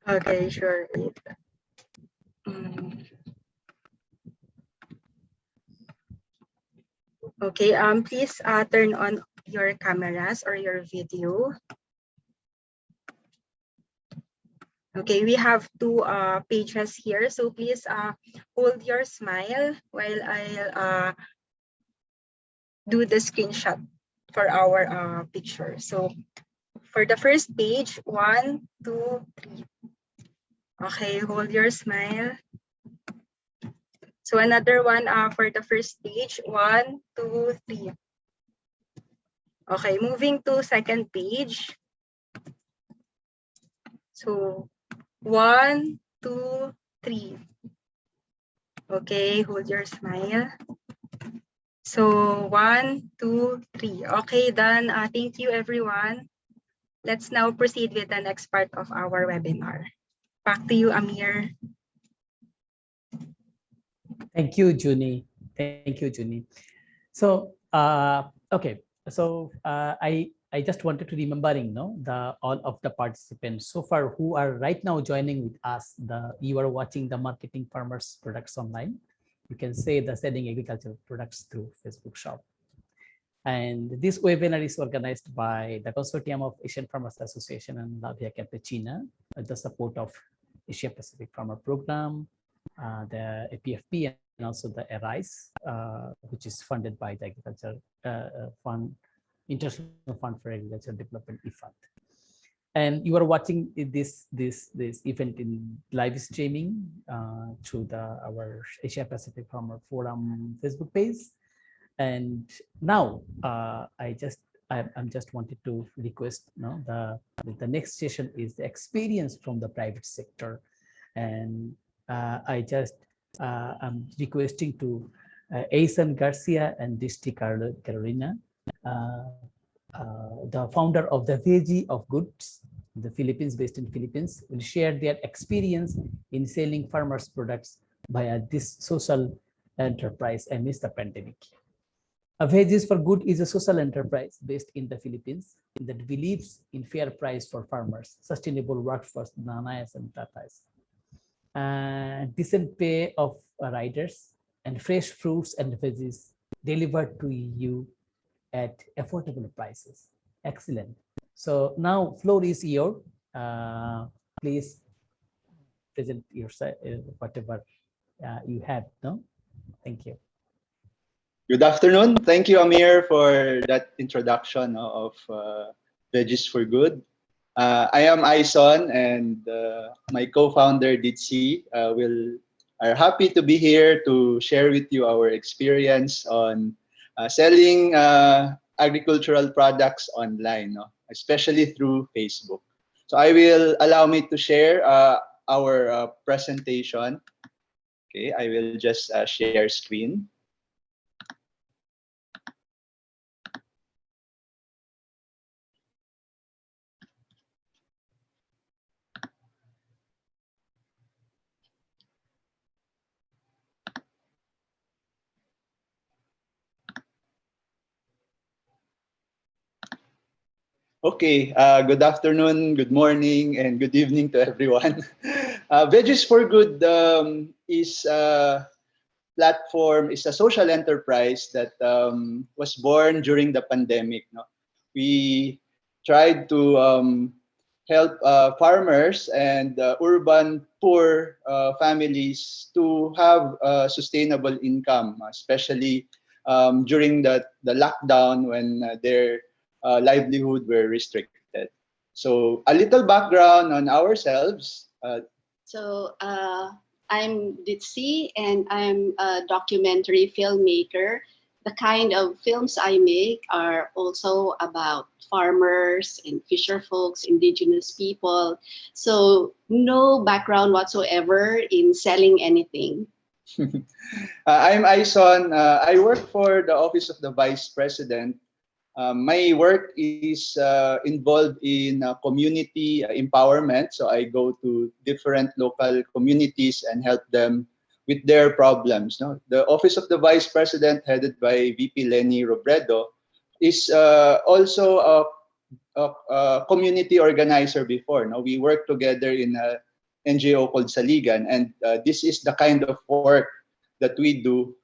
Okay, sure. Okay, please turn on your cameras or your video. Okay, we have two pages here, so please hold your smile while I'll do the screenshot for our picture. So for the first page, 1, 2, 3. Okay, hold your smile. So another one for the first page, 1, 2, 3. Okay, moving to second page. So 1, 2, 3. Okay, hold your smile. So 1, 2, 3. Okay, done. Thank you, everyone. Let's now proceed with the next part of our webinar. Back to you, Amir. Thank you, Juni. Thank you, Juni. So, okay. So I just wanted to remembering, no, the all of the participants so far who are right now joining with us. You are watching the Marketing Farmers Products Online. You can say the selling agricultural products through Facebook Shop. And this webinar is organized by the Consortium of Asian Farmers Association and La Via Campesina with the support of Asia Pacific Farmer Program, the APFP, and also the ARISE, which is funded by the Agriculture Fund, International Fund for Agricultural Development, IFAD. And you are watching this event in live streaming through our Asia Pacific Farmer Forum Facebook page. And now I'm just wanted to request, the next session is the experience from the private sector, and I'm requesting to Aison Garcia and Disti Carolina, the founder of the Veggie of Goods, the Philippines, based in Philippines, will share their experience in selling farmers' products via this social enterprise amidst the pandemic. Veggies for Good is a social enterprise based in the Philippines that believes in fair price for farmers, sustainable workforce, nanayas and tatas, decent pay of riders, and fresh fruits and veggies delivered to you at affordable prices. Excellent. So now floor is yours. Please present yourself, whatever you have. No, thank you. Good afternoon. Thank you, Amir, for that introduction of Veggies for Good. I am Aison, and my co-founder Ditsi are happy to be here to share with you our experience on selling agricultural products online, especially through Facebook. So I will allow me to share our presentation. Okay, I will just share screen. Okay, good afternoon, good morning, and good evening to everyone. Veggies for Good is a platform, is a social enterprise that was born during the pandemic. No? We tried to help farmers and urban poor families to have sustainable income, especially during the lockdown when their livelihood were restricted. So a little background on ourselves. I'm Ditsi, and I'm a documentary filmmaker. The kind of films I make are also about farmers and fisher folks, indigenous people. So no background whatsoever in selling anything. I'm Aison. I work for the Office of the Vice President. My work is involved in community empowerment. So I go to different local communities and help them with their problems. No? The Office of the Vice President, headed by VP Lenny Robredo, is also a community organizer before. No? We work together in a NGO called Saligan, and this is the kind of work that we do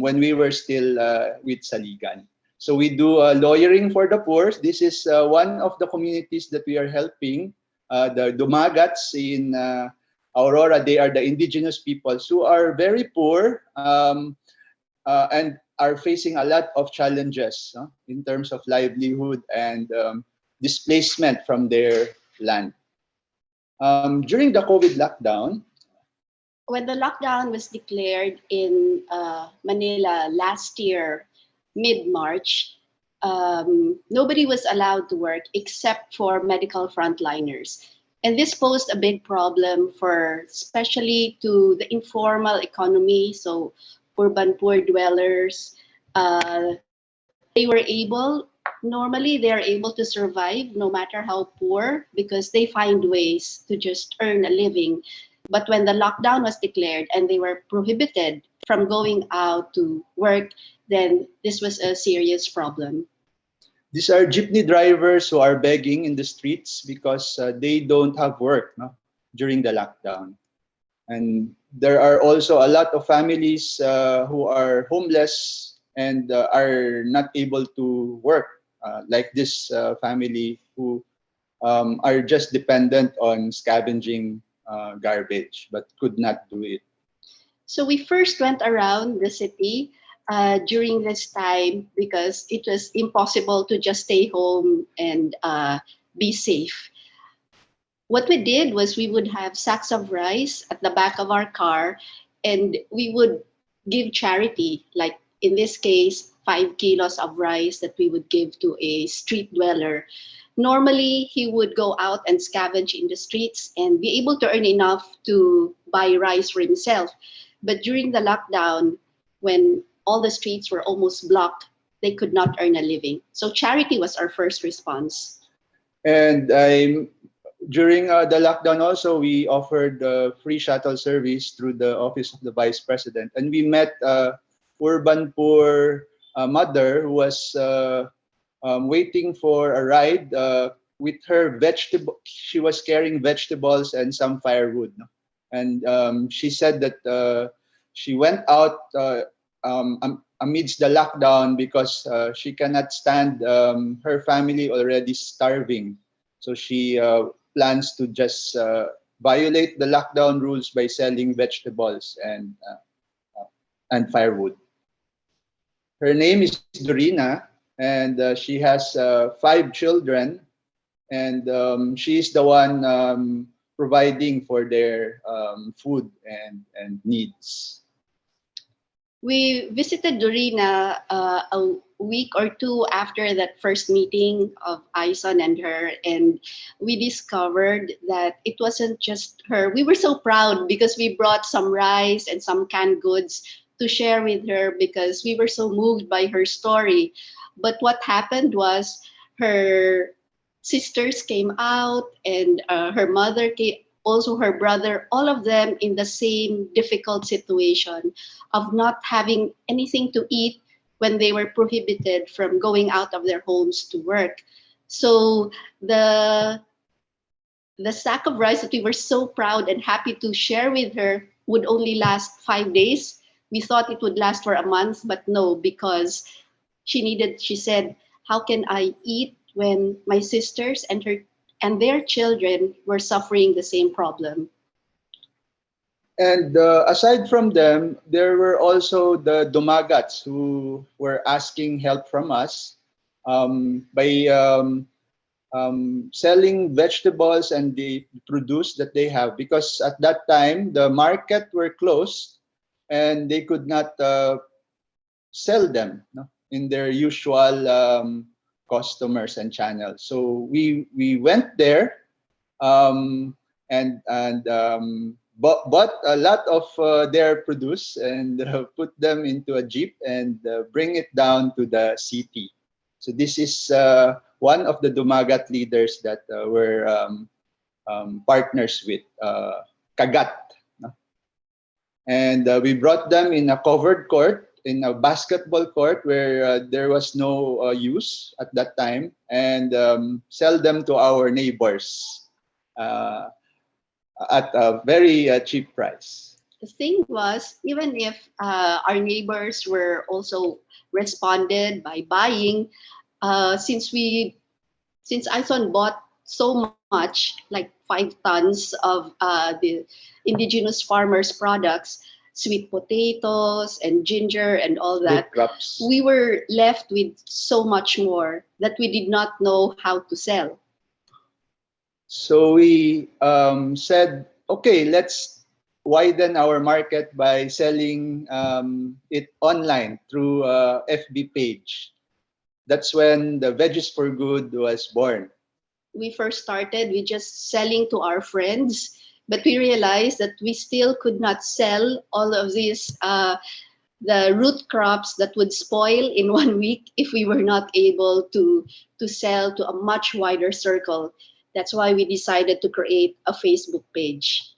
when we were still with Saligan. So we do lawyering for the poor. This is one of the communities that we are helping. The Dumagats in Aurora, they are the indigenous peoples who are very poor and are facing a lot of challenges in terms of livelihood and displacement from their land. During the COVID lockdown, when the lockdown was declared in Manila last year, mid-March, nobody was allowed to work except for medical frontliners. And this posed a big problem for especially to the informal economy, so urban poor dwellers. They were able, normally they are able to survive no matter how poor because they find ways to just earn a living. But when the lockdown was declared and they were prohibited from going out to work, then this was a serious problem. These are jeepney drivers who are begging in the streets because they don't have work, no, during the lockdown. And there are also a lot of families who are homeless and are not able to work, like this family who are just dependent on scavenging garbage but could not do it. So we first went around the city during this time because it was impossible to just stay home and be safe. What we did was we would have sacks of rice at the back of our car and we would give charity, like in this case, 5 kilos of rice that we would give to a street dweller. Normally, he would go out and scavenge in the streets and be able to earn enough to buy rice for himself. But during the lockdown, when all the streets were almost blocked, they could not earn a living. So charity was our first response. And during the lockdown also, we offered free shuttle service through the office of the vice president. And we met urban poor mother who was waiting for a ride with her vegetable. She was carrying vegetables and some firewood. No? And she said that she went out amidst the lockdown because she cannot stand her family already starving. So she plans to just violate the lockdown rules by selling vegetables and firewood. Her name is Dorina, and she has 5 children, and she is the one providing for their food and needs. We visited Dorina a week or two after that first meeting of Ison and her, and we discovered that it wasn't just her. We were so proud because we brought some rice and some canned goods to share with her because we were so moved by her story. But what happened was her sisters came out and her mother came, also her brother, all of them in the same difficult situation of not having anything to eat when they were prohibited from going out of their homes to work. So the sack of rice that we were so proud and happy to share with her would only last 5 days. We thought it would last for a month, but no, because she said, how can I eat when my sisters and their children were suffering the same problem? And aside from them, there were also the Dumagats who were asking help from us by selling vegetables and the produce that they have, because at that time the market were closed and they could not sell them, no, in their usual customers and channels. So we went there and bought a lot of their produce and put them into a jeep and bring it down to the city. So this is one of the Dumagat leaders that were partners with Kagat. No? And we brought them in a covered court, in a basketball court where there was no use at that time, and sell them to our neighbors at a very cheap price. The thing was, even if our neighbors were also responded by buying, since Ison bought so much, like 5 tons of the indigenous farmers' products, sweet potatoes and ginger and all that, Root crops. we were left with so much more that we did not know how to sell. So we said, okay, let's widen our market by selling it online through FB page. That's when the Veggies for Good was born. we first started with just selling to our friends, but we realized that we still could not sell all of these the root crops that would spoil in 1 week if we were not able to sell to a much wider circle. That's why we decided to create a Facebook page.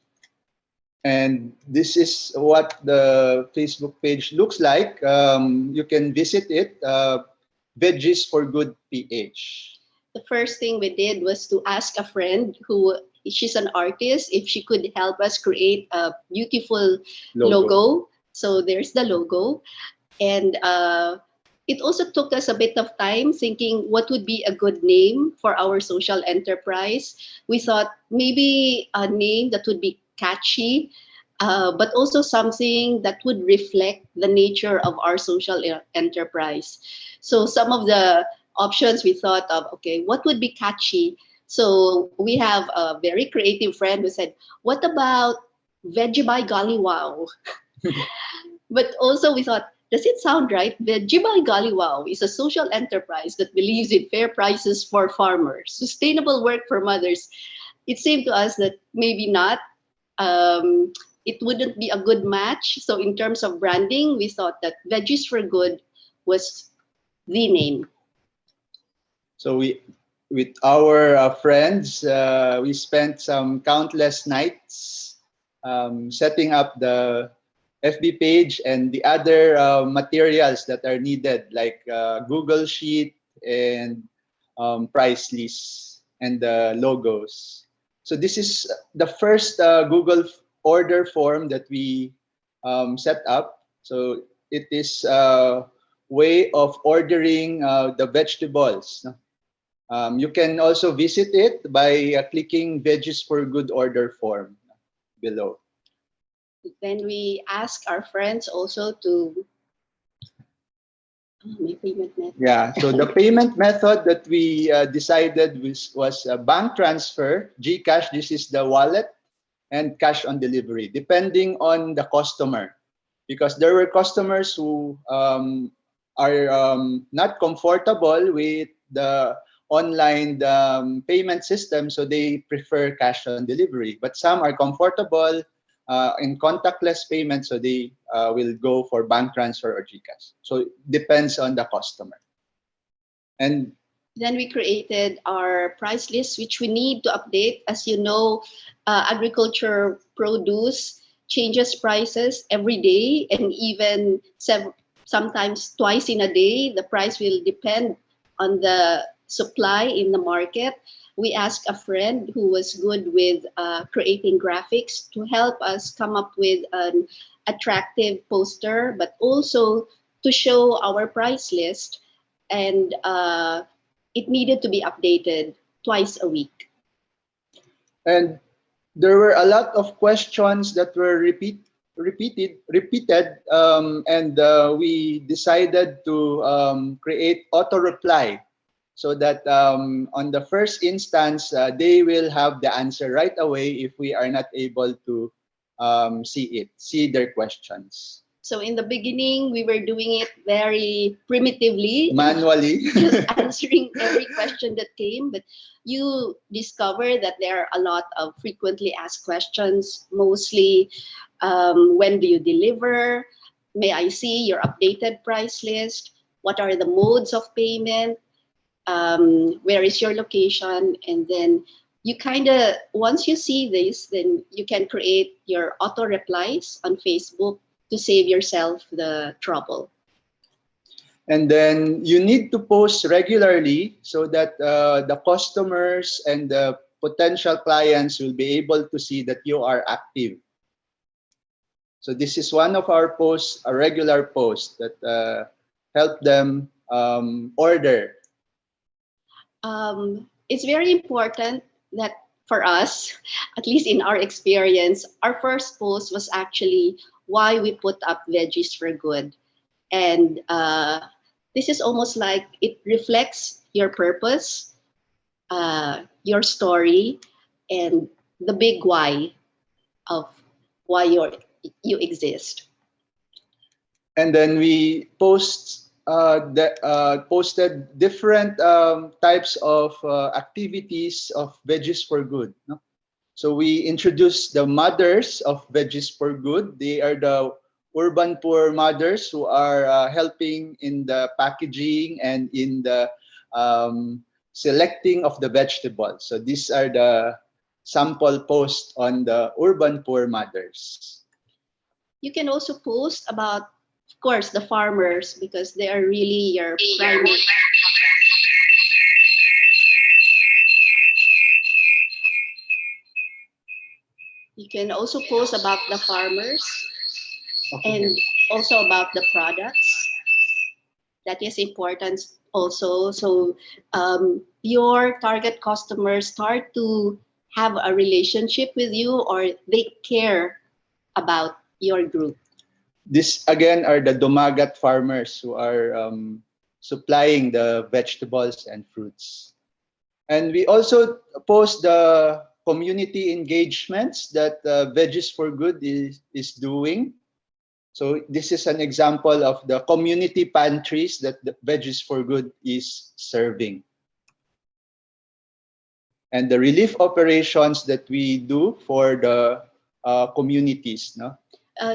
And this is what the Facebook page looks like. You can visit it, Veggies for Good PH. The first thing we did was to ask a friend who she's an artist if she could help us create a beautiful logo. So there's the logo. And it also took us a bit of time thinking what would be a good name for our social enterprise. We thought maybe a name that would be catchy, but also something that would reflect the nature of our social enterprise. So some of the options we thought of, okay, what would be catchy? So we have a very creative friend who said, what about Veggie by Golly Wow? But also we thought, does it sound right? Veggie by Golly Wow is a social enterprise that believes in fair prices for farmers, sustainable work for mothers. It seemed to us that maybe not. It wouldn't be a good match. So in terms of branding, we thought that Veggies for Good was the name. So with our friends, we spent some countless nights setting up the FB page and the other materials that are needed, like Google Sheet and price lists and the logos. So this is the first Google order form that we set up. So it is a way of ordering the vegetables. You can also visit it by clicking Veggies for Good order form below. Then we ask our friends also to my payment method. Yeah, so the payment method that we decided was a bank transfer, GCash, this is the wallet, and cash on delivery, depending on the customer. Because there were customers who are not comfortable with the online payment system, so they prefer cash on delivery. But some are comfortable in contactless payment, so they will go for bank transfer or GCash. So it depends on the customer. And then we created our price list, which we need to update. As you know, agriculture produce changes prices every day, and even sometimes twice in a day. The price will depend on the supply in the market. We asked a friend who was good with creating graphics to help us come up with an attractive poster, but also to show our price list. And it needed to be updated twice a week. And there were a lot of questions that were repeated, and we decided to create auto reply so that on the first instance, they will have the answer right away if we are not able to see their questions. So in the beginning, we were doing it very primitively, manually, just answering every question that came. But you discover that there are a lot of frequently asked questions, mostly when do you deliver? May I see your updated price list? What are the modes of payment? Where is your location? And then you kind of, once you see this, then you can create your auto replies on Facebook to save yourself the trouble. And then you need to post regularly so that the customers and the potential clients will be able to see that you are active. So this is one of our posts, a regular post that help them order. It's very important that for us, at least in our experience, our first post was actually why we put up Veggies for Good. And this is almost like it reflects your purpose, your story, and the big why of why you exist. And then we post posted different types of activities of Veggies for Good. No? So we introduced the mothers of Veggies for Good. They are the urban poor mothers who are helping in the packaging and in the selecting of the vegetables. So these are the sample posts on the urban poor mothers. You can also post about, of course, the farmers, because they are really your primary. You can also post about the farmers and also about the products. That is important also. So your target customers start to have a relationship with you, or they care about your group. This again are the Dumagat farmers who are supplying the vegetables and fruits. And we also post the community engagements that Veggies for Good is doing. So this is an example of the community pantries that the Veggies for Good is serving. And the relief operations that we do for the communities. No?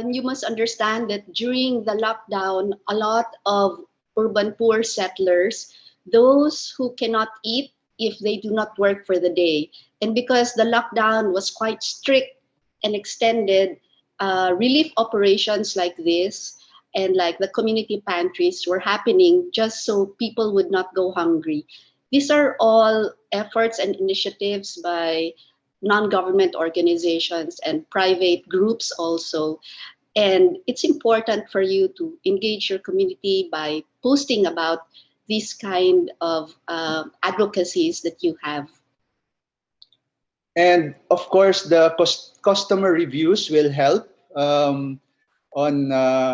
You must understand that during the lockdown, a lot of urban poor settlers, those who cannot eat if they do not work for the day. And because the lockdown was quite strict and extended, relief operations like this and like the community pantries were happening just so people would not go hungry. These are all efforts and initiatives by non-government organizations and private groups also. And it's important for you to engage your community by posting about these kind of advocacies that you have. And of course, the customer reviews will help on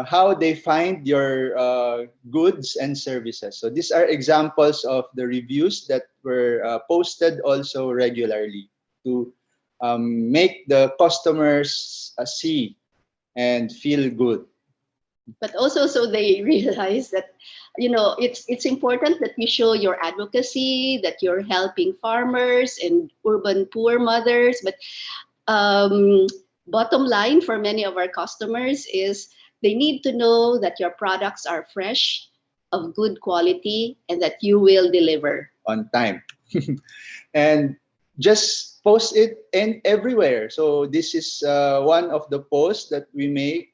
how they find your goods and services. So these are examples of the reviews that were posted also regularly to make the customers see and feel good. But also so they realize that, you know, it's important that you show your advocacy, that you're helping farmers and urban poor mothers. But bottom line for many of our customers is they need to know that your products are fresh, of good quality, and that you will deliver on time. And just post it in everywhere. So this is one of the posts that we make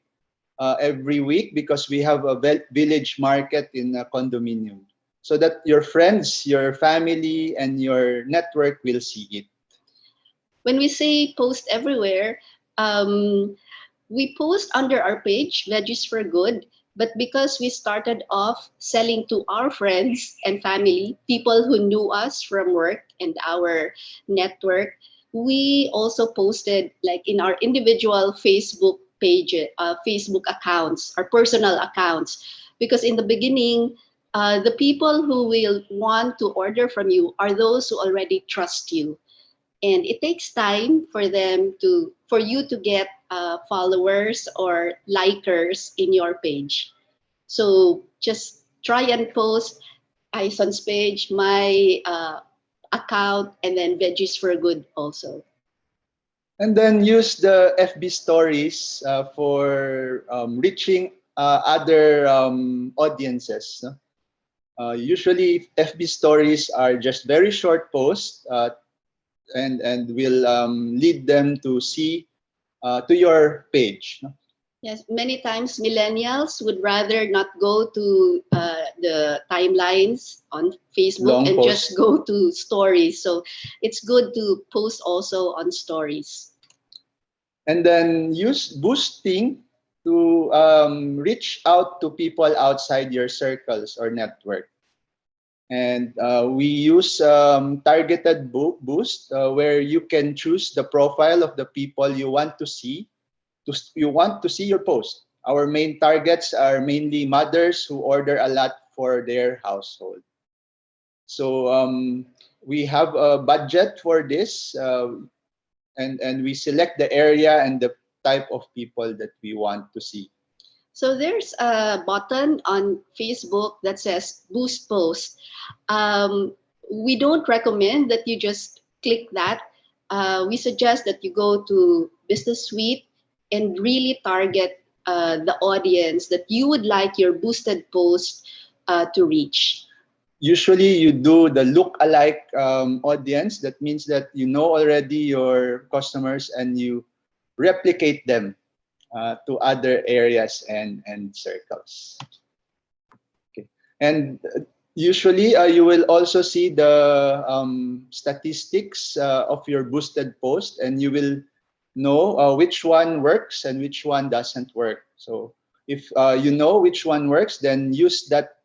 every week, because we have a village market in a condominium, so that your friends, your family, and your network will see it. When we say post everywhere, we post under our page, Veggies for Good, but because we started off selling to our friends and family, people who knew us from work and our network, we also posted like in our individual Facebook page, Facebook accounts, our personal accounts, because in the beginning, the people who will want to order from you are those who already trust you. And it takes time for you to get followers or likers in your page. So just try and post Ison's page, my account, and then Veggies for Good also. And then use the FB stories for reaching other audiences. Usually FB stories are just very short posts and will lead them to see to your page. Yes, many times millennials would rather not go to the timelines on Facebook Long and post. just go to stories. So it's good to post also on stories. And then use boosting to reach out to people outside your circles or network. And we use targeted boost where you can choose the profile of the people you want to see. You want to see your post. Our main targets are mainly mothers who order a lot for their household. So we have a budget for this, and we select the area and the type of people that we want to see. So there's a button on Facebook that says boost post. We don't recommend that you just click that. We suggest that you go to Business Suite and really target the audience that you would like your boosted post to reach. Usually you do the look-alike audience. That means that you know already your customers and you replicate them to other areas and circles. Okay. And usually you will also see the statistics of your boosted post, and you will know which one works and which one doesn't work. So if you know which one works, then use that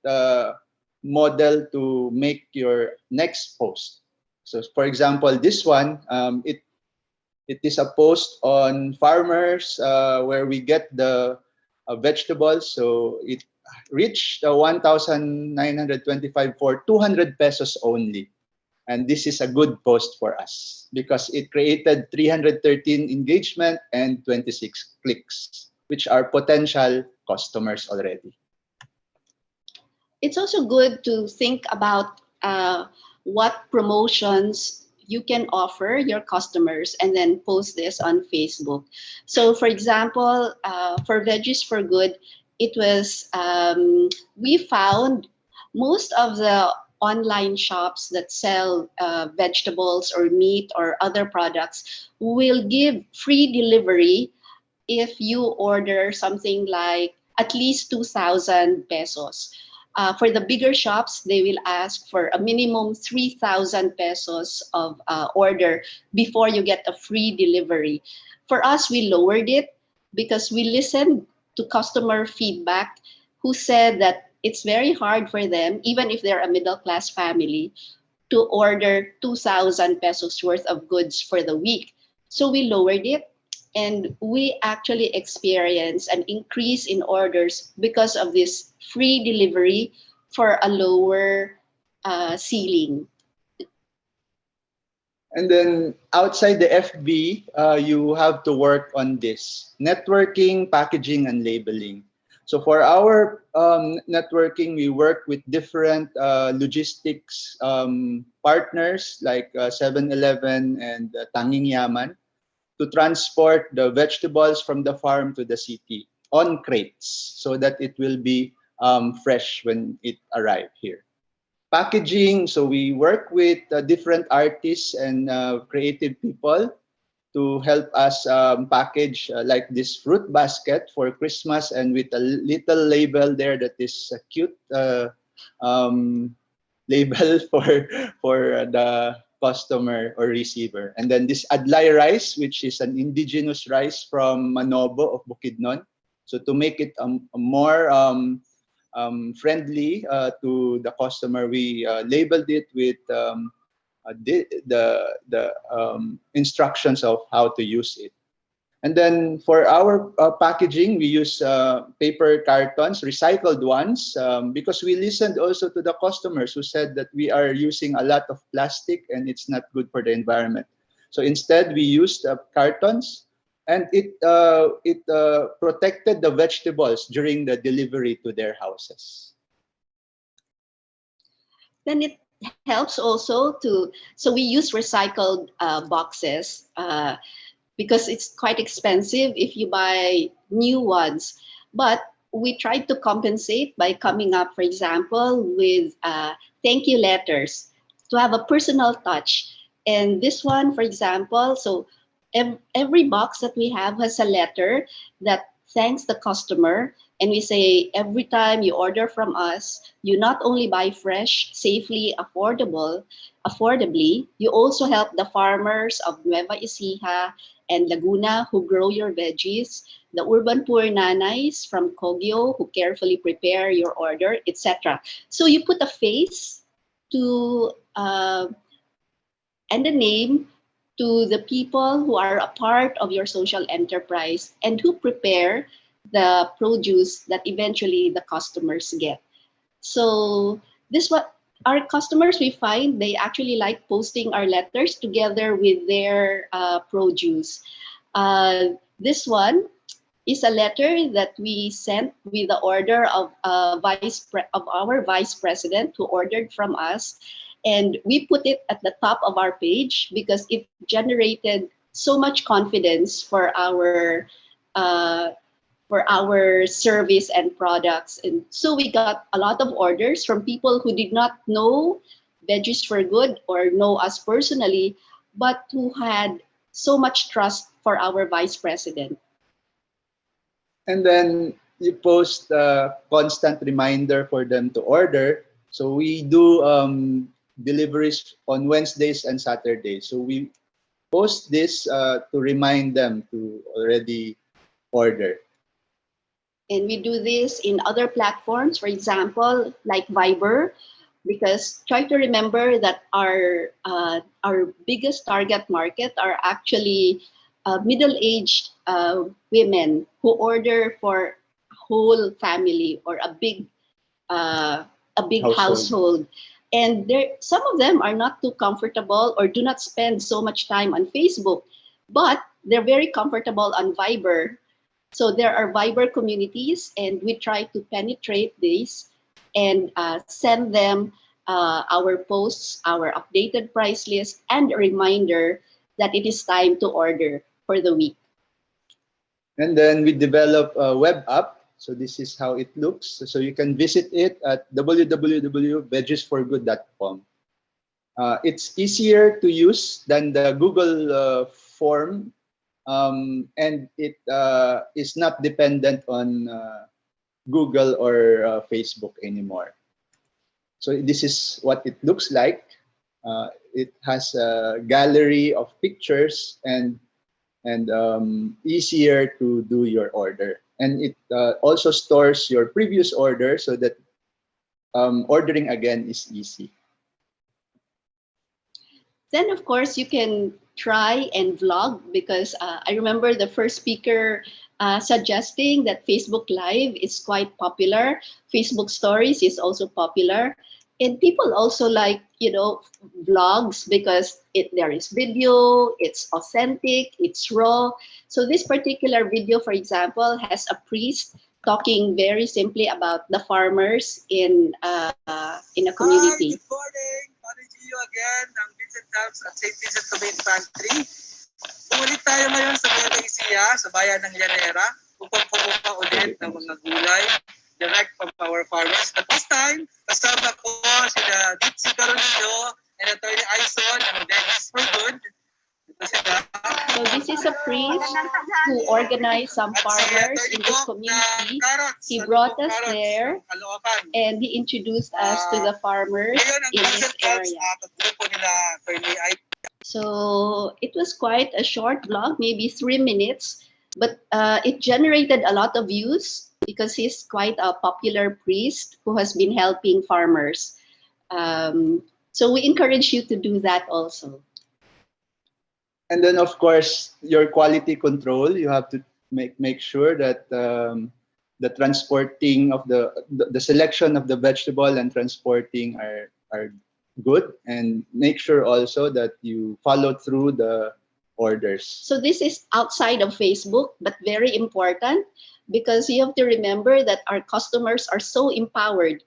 model to make your next post. So for example, this one, it is a post on farmers where we get the vegetables. So it reached 1,925 for 200 pesos only. And this is a good post for us because it created 313 engagement and 26 clicks, which are potential customers already. It's also good to think about what promotions you can offer your customers and then post this on Facebook. So for example, for Veggies for Good, it was, we found most of the online shops that sell vegetables or meat or other products will give free delivery if you order something like at least 2,000 pesos. For the bigger shops, they will ask for a minimum 3,000 pesos of order before you get a free delivery. For us, we lowered it because we listened to customer feedback who said that it's very hard for them, even if they're a middle class family, to order 2,000 pesos worth of goods for the week. So we lowered it, and we actually experienced an increase in orders because of this free delivery for a lower ceiling. And then outside the FB, you have to work on this networking, packaging, and labeling. So for our networking, we work with different logistics partners like 7-Eleven and Tanging Yaman to transport the vegetables from the farm to the city on crates so that it will be fresh when it arrives here. Packaging, so we work with different artists and creative people to help us package like this fruit basket for Christmas, and with a little label there that is a cute label for the customer or receiver. And then this adlay rice, which is an indigenous rice from Manobo of Bukidnon. So to make it a more friendly to the customer, we labeled it with the instructions of how to use it. And then for our packaging, we use paper cartons, recycled ones, because we listened also to the customers who said that we are using a lot of plastic and it's not good for the environment. So instead, we used cartons, and it protected the vegetables during the delivery to their houses. Then it helps also to, so we use recycled boxes because it's quite expensive if you buy new ones. But we tried to compensate by coming up, for example, with thank you letters to have a personal touch. And this one, for example, so every box that we have has a letter that thanks the customer. And we say, every time you order from us, you not only buy fresh, safely, affordably, you also help the farmers of Nueva Ecija and Laguna who grow your veggies, the urban poor nanays from Kogyo who carefully prepare your order, etc. So you put a face to and a name to the people who are a part of your social enterprise and who prepare the produce that eventually the customers get. So this what our customers, we find they actually like posting our letters together with their produce. This one, is a letter that we sent with the order of our vice president who ordered from us, and we put it at the top of our page because it generated so much confidence uh, for our service and products. And so we got a lot of orders from people who did not know Veggies for Good or know us personally, but who had so much trust for our vice president. And then you post a constant reminder for them to order. So we do deliveries on Wednesdays and Saturdays. So we post this to remind them to already order. And we do this in other platforms, for example, like Viber, because try to remember that our biggest target market are actually middle-aged women who order for a whole family or a big household. And some of them are not too comfortable or do not spend so much time on Facebook, but they're very comfortable on Viber. So there are Viber communities, and we try to penetrate these and send them our posts, our updated price list, and a reminder that it is time to order for the week. And then we develop a web app. So this is how it looks. So you can visit it at www.veggiesforgood.com. It's easier to use than the Google form, and it is not dependent on Google or Facebook anymore. So this is what it looks like. It has a gallery of pictures and easier to do your order. And it also stores your previous order so that ordering again is easy. Then, of course, you can try and vlog because I remember the first speaker suggesting that Facebook Live is quite popular. Facebook Stories is also popular. And people also like, vlogs because there is video, it's authentic, it's raw. So this particular video, for example, has a priest talking very simply about the farmers in a community. Hi, good morning. Morning to you again ng Vincent Camps at St. Vincent Community Pantry. Bumalik tayo ngayon sa Nueva Ecija, sa bayan ng Llanera, upang kumuha ulit ng mga gulay direct from our farmers. But this time, kasama ko sila Dipsy Carolino and Attorney Aison ng Veggies for Good. So this is a priest who organized some farmers in this community. He brought us there and he introduced us to the farmers in this area. So it was quite a short vlog, maybe 3 minutes, but it generated a lot of views because he's quite a popular priest who has been helping farmers. So we encourage you to do that also. And then, of course, your quality control. You have to make sure that the transporting of the selection of the vegetable and transporting are good, and make sure also that you follow through the orders. So this is outside of Facebook, but very important because you have to remember that our customers are so empowered.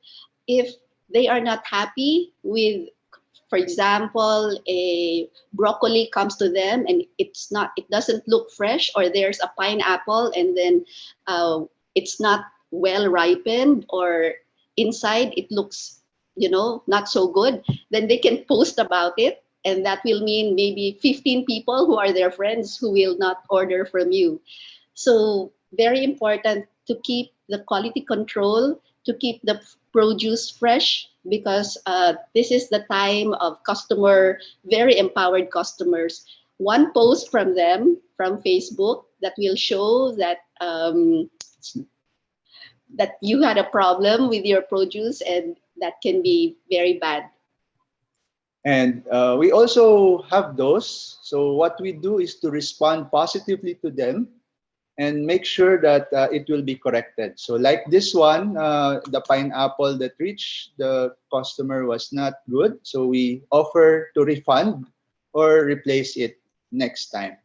If they are not happy with, for example, a broccoli comes to them and it doesn't look fresh, or there's a pineapple and then it's not well ripened, or inside it looks, not so good, then they can post about it. And that will mean maybe 15 people who are their friends who will not order from you. So very important to keep the quality control, to keep the produce fresh, because this is the time of very empowered customers. One post from them, from Facebook, that will show that that you had a problem with your produce, and that can be very bad. And we also have those. So what we do is to respond positively to them and make sure that it will be corrected. So like this one, the pineapple that reached the customer was not good. So we offer to refund or replace it next time.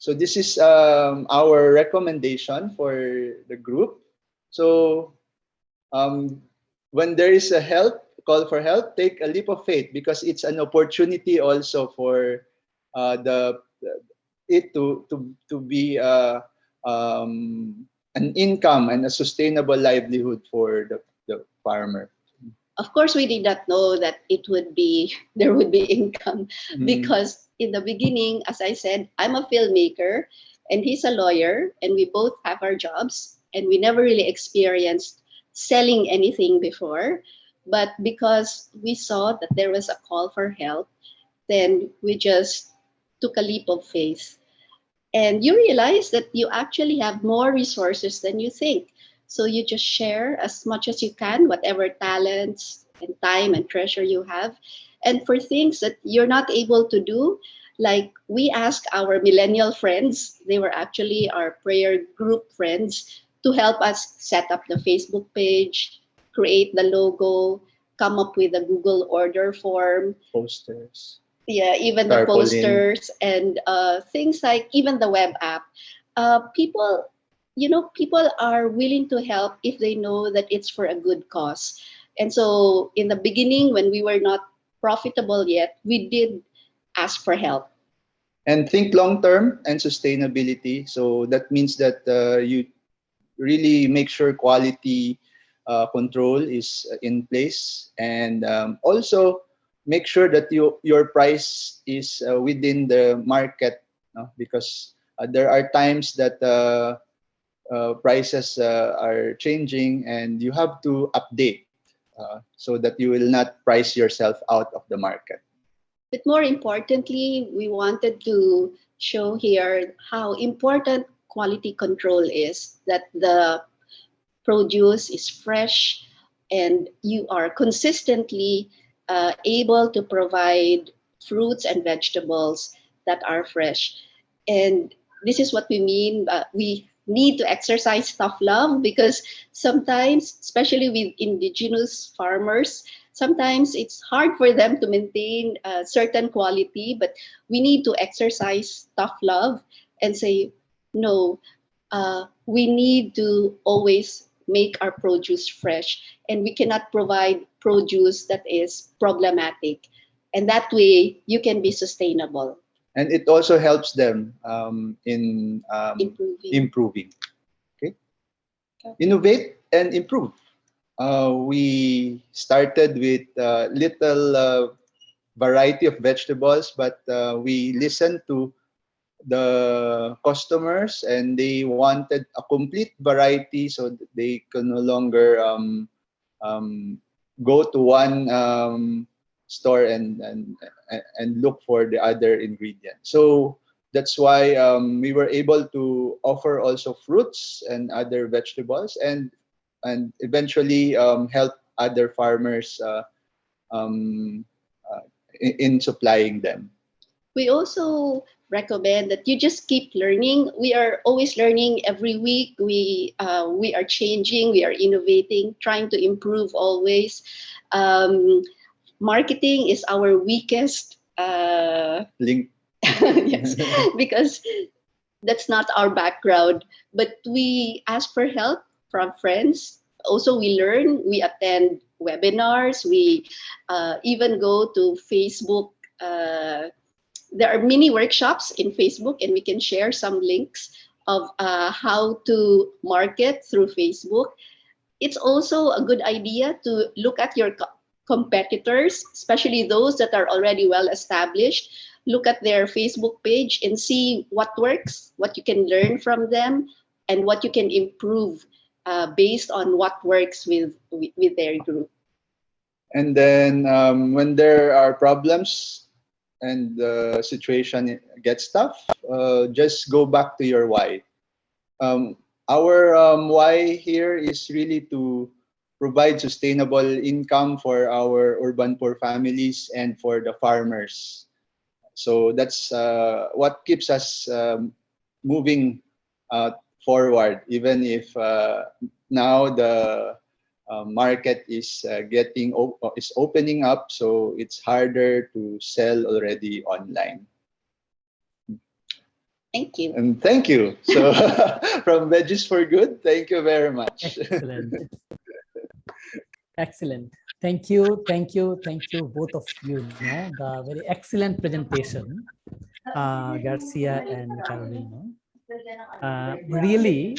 So this is our recommendation for the group. So when there is a call for help, take a leap of faith, because it's an opportunity also for it to be an income and a sustainable livelihood for the farmer. Of course, we did not know that it would be there would be income because in the beginning, as I said, I'm a filmmaker and he's a lawyer, and we both have our jobs, and we never really experienced selling anything before. But because we saw that there was a call for help, then we just took a leap of faith. And you realize that you actually have more resources than you think. So you just share as much as you can, whatever talents and time and treasure you have. And for things that you're not able to do, like we asked our millennial friends, they were actually our prayer group friends, to help us set up the Facebook page, create the logo, come up with a Google order form, Posters. yeah, even the Tarpaulin. posters and things like even the web app. People, people are willing to help if they know that it's for a good cause. And so in the beginning, when we were not profitable yet, we did ask for help. And think long term and sustainability. So that means that you really make sure quality control is in place, and also make sure that your price is within the market, because there are times that prices are changing, and you have to update so that you will not price yourself out of the market. But more importantly, we wanted to show here how important quality control is, that the produce is fresh and you are consistently able to provide fruits and vegetables that are fresh. And this is what we mean. We need to exercise tough love, because sometimes, especially with indigenous farmers, sometimes it's hard for them to maintain a certain quality, but we need to exercise tough love and say, no, we need to always make our produce fresh, and we cannot provide produce that is problematic. And that way you can be sustainable. And it also helps them in improving. Okay? Innovate and improve. We started with little variety of vegetables, but we listened to the customers, and they wanted a complete variety, so that they can no longer go to one store and look for the other ingredient. So that's why we were able to offer also fruits and other vegetables, and eventually help other farmers um, in supplying them. We also recommend that you just keep learning. We are always learning every week. We are changing, we are innovating, trying to improve always. Marketing is our weakest link. yes, because that's not our background. But we ask for help from friends. Also, we learn. We attend webinars. We even go to Facebook. There are mini workshops in Facebook, and we can share some links of how to market through Facebook. It's also a good idea to look at your competitors, especially those that are already well established. Look at their Facebook page and see what works, what you can learn from them, and what you can improve based on what works with their group. And then when there are problems and the situation gets tough, just go back to your why. Our why here is really to provide sustainable income for our urban poor families and for the farmers. So that's what keeps us moving forward, even if now the market is is opening up, so it's harder to sell already online. Thank you. And thank you. So from Veggies for Good, thank you very much. Excellent. Excellent. Thank you. Thank you. Thank you, both of you. No, the very excellent presentation, Garcia and Carolina. Really,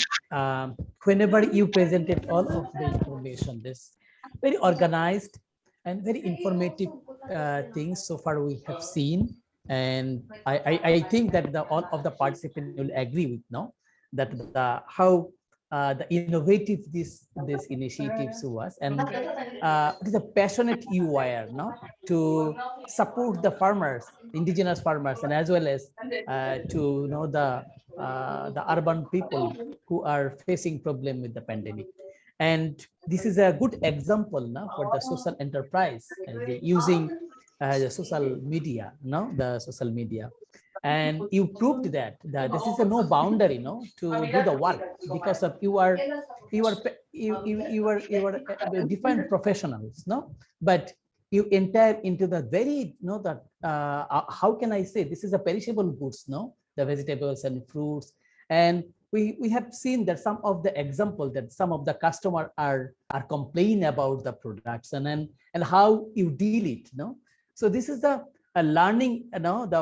whenever you presented all of the information, this very organized and very informative things so far we have seen. And I think that all of the participants will agree with now that how the innovative this initiatives was, and it is a passionate you were no to support the farmers, indigenous farmers, and as well as to know the urban people who are facing problem with the pandemic. And this is a good example now for the social enterprise using the social media, the social media. And you proved that this is a no boundary, to do the work, because of you are different professionals, but you enter into the very, that how can I say, this is a perishable goods, the vegetables and fruits. And we have seen that some of the example that some of the customer are complaining about the products and how you deal it, so this is the learning,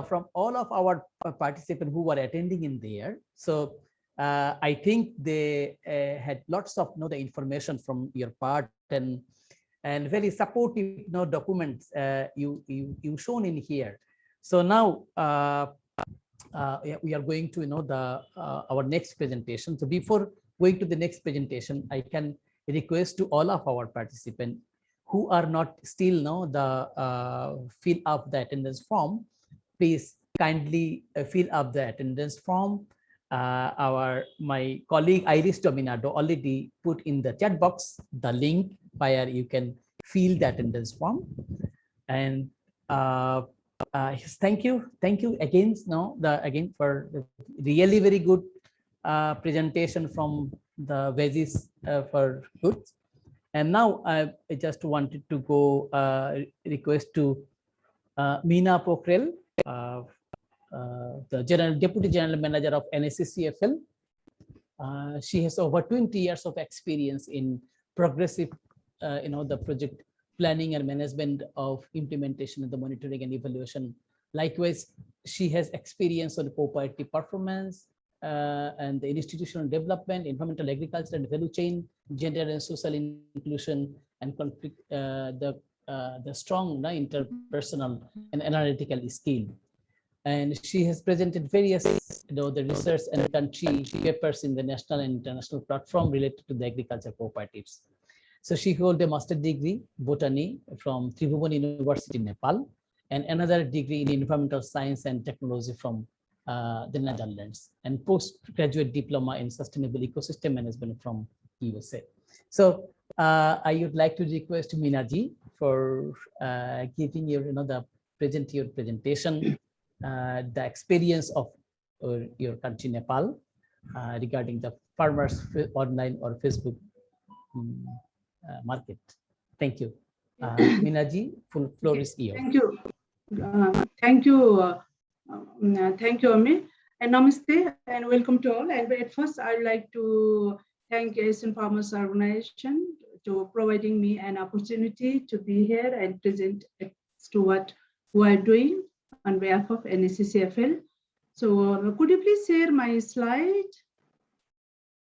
from all of our participants who were attending in there. So I think they had lots of the information from your part, and very supportive documents you shown in here. So now we are going to our next presentation. So before going to the next presentation, I can request to all of our participants who are not still fill up the attendance form, please kindly fill up the attendance form. My colleague Iris Dominado already put in the chat box the link where you can fill the attendance form. And thank you again, again for the really very good presentation from the Veggies for Good. And now I just wanted to go request to Meena Pokhrel, the Deputy General Manager of NSCCFL. She has over 20 years of experience in progressive, the project planning and management of implementation of the monitoring and evaluation. Likewise, she has experience on cooperative performance, and the institutional development, environmental agriculture and value chain, gender and social inclusion, and conflict, the strong interpersonal and analytical skill. And she has presented various the research and country papers in the national and international platform related to the agriculture cooperatives. So she holds a master's degree botany from Tribhuvan University, Nepal, and another degree in environmental science and technology from the Netherlands, and postgraduate diploma in sustainable ecosystem management from USA. So I would like to request Meena ji for giving your your presentation, the experience of your country Nepal regarding the farmers online or Facebook market. Thank you. Meena ji, full floor is yours. Thank you. Thank you. Thank you, Ami. And namaste and welcome to all. And at first, I'd like to thank Asian Farmers Organization to providing me an opportunity to be here and present to what we are doing on behalf of NSCCFL. So could you please share my slide,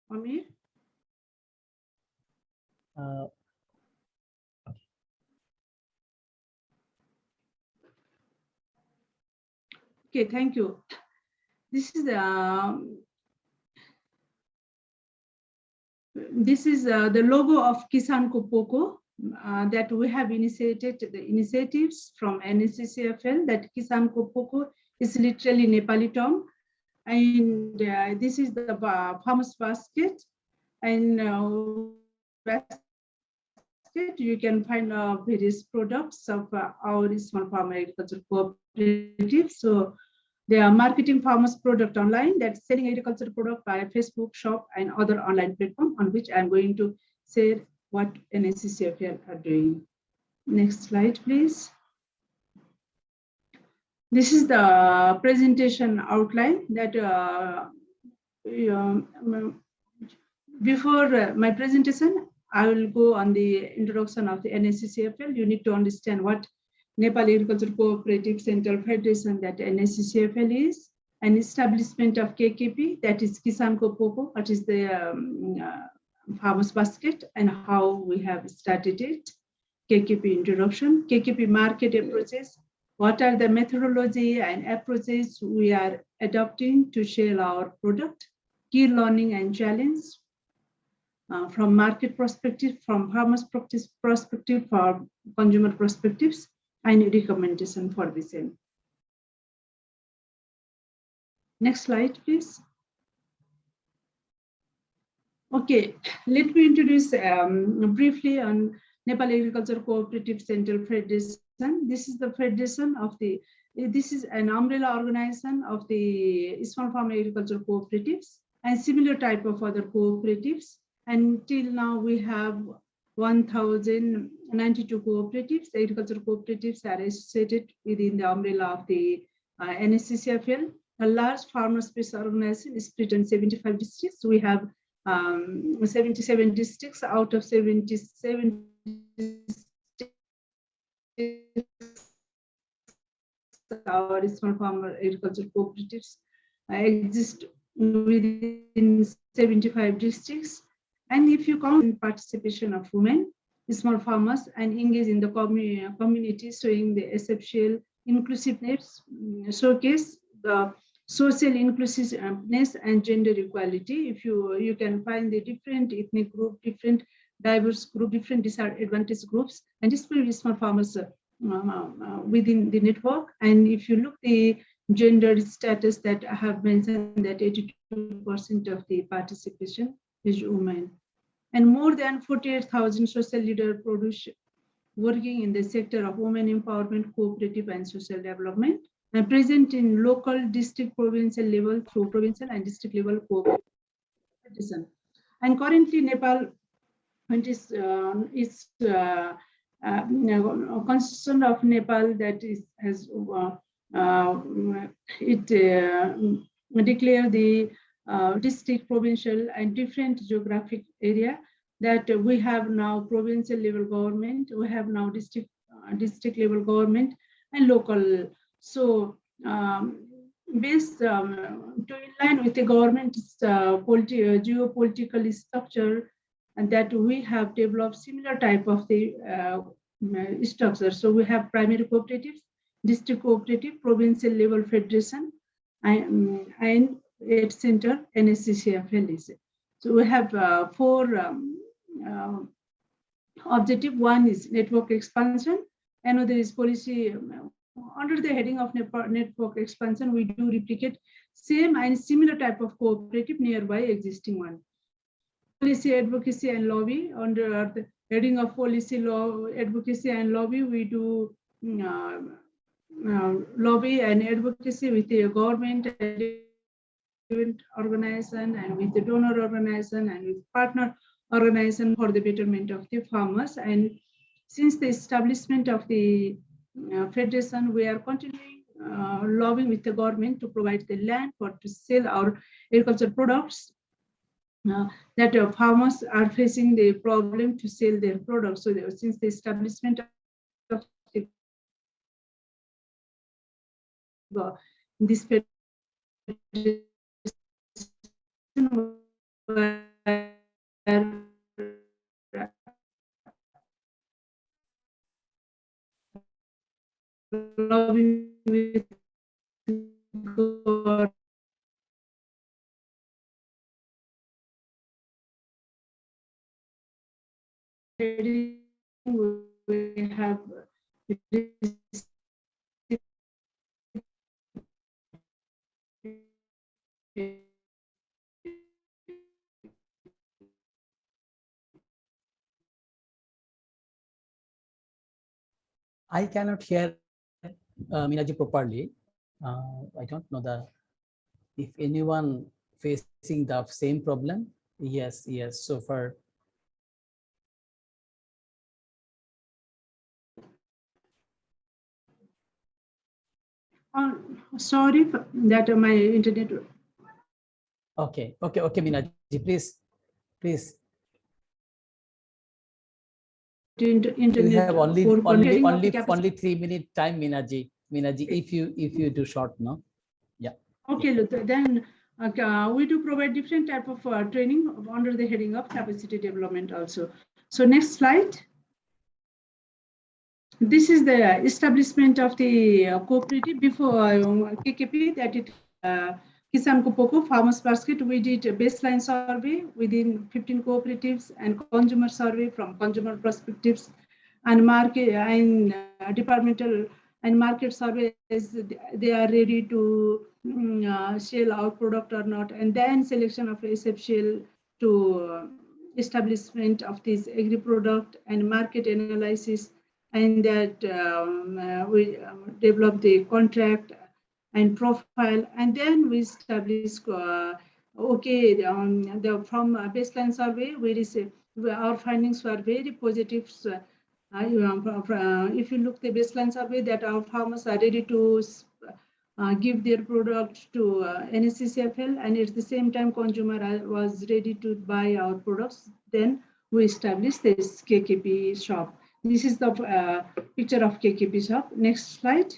Ami? Okay, thank you. This is the logo of Kisan Ko Poko that we have initiated the initiatives from NSCCFL. That Kisan Ko Poko is literally Nepali term, and this is the farmers basket, and you can find various products of our small farm agriculture cooperative. So they are marketing farmers product online, that's selling agricultural product via Facebook shop and other online platform, on which I'm going to share what NSCCFL are doing. Next slide, please. This is the presentation outline that before my presentation, I will go on the introduction of the NSCCFL. You need to understand what Nepal Agriculture Cooperative Central Federation, that NSCCFL is, an establishment of KKP, that is Kisanko Popo, what is the farmers basket, and how we have started it. KKP introduction, KKP market approaches, what are the methodology and approaches we are adopting to sell our product, key learning and challenge, from market perspective, from farmers perspective, from consumer perspectives, and recommendation for the same. Next slide, please. Okay, let me introduce briefly on Nepal Agriculture Cooperative Central Federation. This is the federation of the, this is an umbrella organization of the small farm agriculture cooperatives and similar type of other cooperatives. Until now, we have 1,092 cooperatives. Agriculture cooperatives are associated within the umbrella of the NSCCFL. A large farmer-based organization is split in 75 districts. We have 77 districts out of 77 our small farmer agriculture cooperatives exist within 75 districts. And if you count participation of women, small farmers, and engage in the community, showing the essential inclusiveness, showcase the social inclusiveness and gender equality. If you can find the different ethnic group, different diverse group, different disadvantaged groups, and display small farmers within the network. And if you look the gender status that I have mentioned, that 82% of the participation is women. And more than 48,000 social leader produce working in the sector of women empowerment, cooperative and social development, and present in local, district, provincial level through provincial and district level cooperative. And currently Nepal is constitution of Nepal that is has declare the district, provincial, and different geographic area, that we have now provincial level government, we have now district level government, and local. So based to in line with the government's geopolitical structure, and that we have developed similar type of the structure. So we have primary cooperatives, district cooperative, provincial level federation, and its center NSCCFL. So we have four objective. One is network expansion, another is policy. Under the heading of network expansion, we do replicate same and similar type of cooperative nearby existing one. Policy advocacy and lobby, under the heading of policy law advocacy and lobby, we do lobby and advocacy with the government organization and with the donor organization and with partner organization for the betterment of the farmers. And since the establishment of the federation, we are continuing lobbying with the government to provide the land for to sell our agricultural products. That farmers are facing the problem to sell their products. So since the establishment of this federation, lobbying with we have I cannot hear Minaji properly. I don't know if anyone facing the same problem. Yes, so far. Sorry that my internet. Okay, Minaji, please. Internet You have only for heading of the only capacity. 3-minute time, Minaji. If you do short, no? Yeah. Okay, look, then we do provide different type of training under the heading of capacity development also. So next slide. This is the establishment of the cooperative before KKP, that it Kisan Kupoko Farmers Basket. We did a baseline survey within 15 cooperatives and consumer survey from consumer perspectives, and market and departmental and market surveys. They are ready to sell our product or not, and then selection of SFCL to establishment of this agri product and market analysis, and that we develop the contract and profile, and then we establish okay, from baseline survey we receive our findings were very positive. If you look the baseline survey, that our farmers are ready to give their product to NSCCFL, and at the same time consumer was ready to buy our products, then we established this KKP shop. This is the picture of KKP shop. Next slide.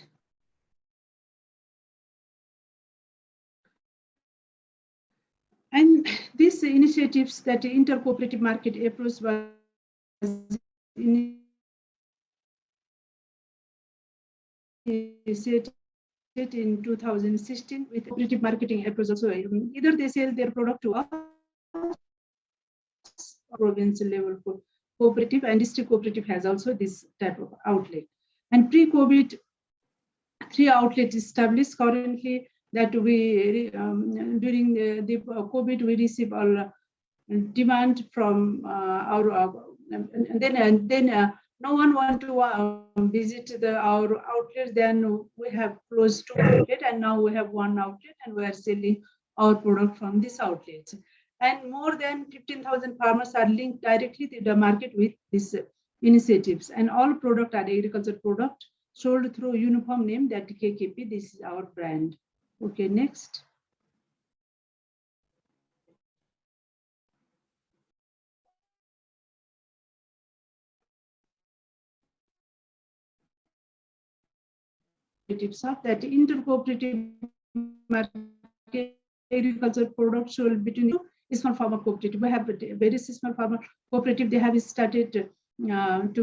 And these initiatives, that inter-cooperative market approach was initiated in 2016 with cooperative marketing approach also. Either they sell their product to us, provincial level cooperative, and district cooperative has also this type of outlet. And pre-COVID, 3 outlets established currently, that we during the COVID we receive all demand from our and then no one want to visit our outlet. Then we have closed 2 outlets, and now we have 1 outlet, and we are selling our product from this outlet. And more than 15,000 farmers are linked directly to the market with these initiatives, and all product are agriculture product sold through uniform name, that KKP. This is our brand. Okay, next. That inter-cooperative market agriculture products sold between small farmer cooperative. We have a very small farmer cooperative. They have started to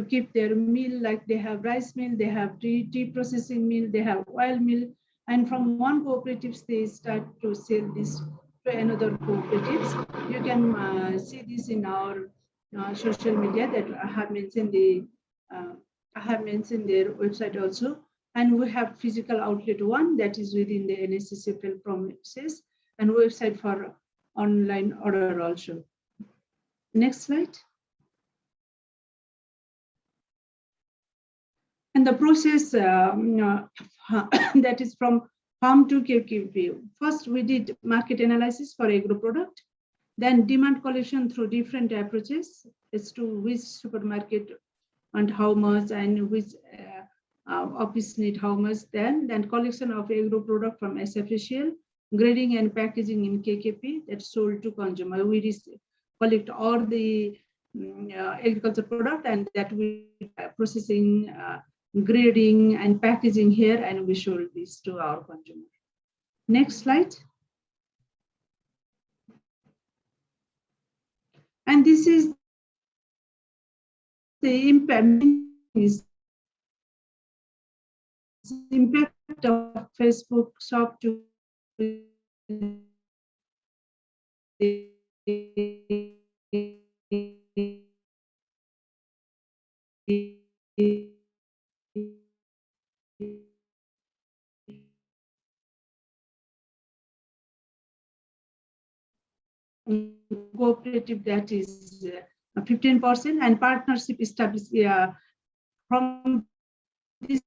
keep their mill, like they have rice mill, they have tea processing mill, they have oil mill, and from one cooperatives they start to sell this to another cooperatives. You can see this in our social media, that I have mentioned their website also. And we have physical outlet 1, that is within the NSCCFL promises, and website for online order also. Next slide. And the process that is from farm to KKP. First, we did market analysis for agro product, then demand collection through different approaches as to which supermarket and how much, and which office need how much. Then collection of agro product from SFCL, grading and packaging in KKP, that's sold to consumer. We collect all the agriculture product, and that we processing, grading and packaging here, and we show this to our consumer. Next slide. And this is the impact of Facebook shop to cooperative, that is 15%, and partnership established from this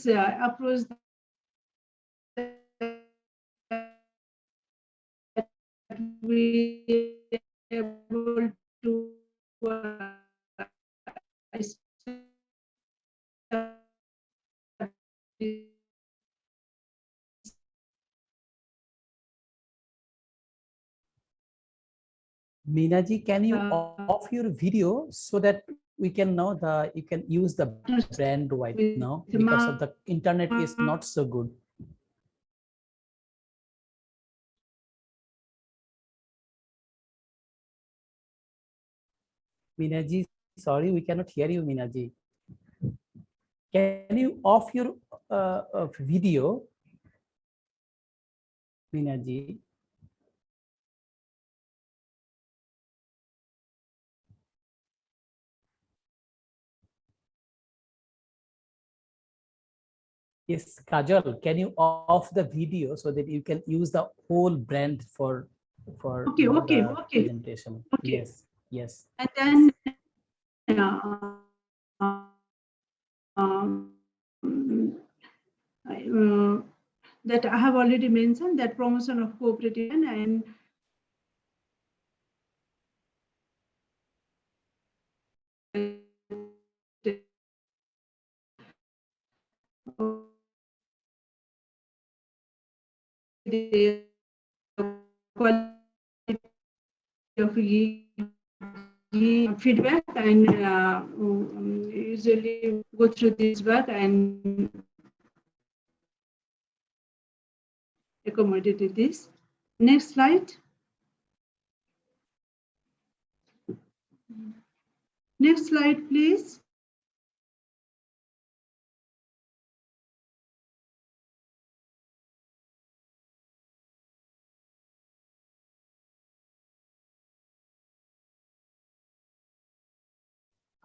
approach that we able to Minaji, can you off your video so that we can know you can use the brand right now because of the internet is not so good. Minaji, sorry, we cannot hear you, Minaji. Can you off your video, Minaji? Yes, Kajal, can you off the video so that you can use the whole brand for the presentation? Okay. Yes, yes. And then that I have already mentioned, that promotion of cooperative and the quality of feedback, and usually go through this back and accommodate this. Next slide. Next slide, please.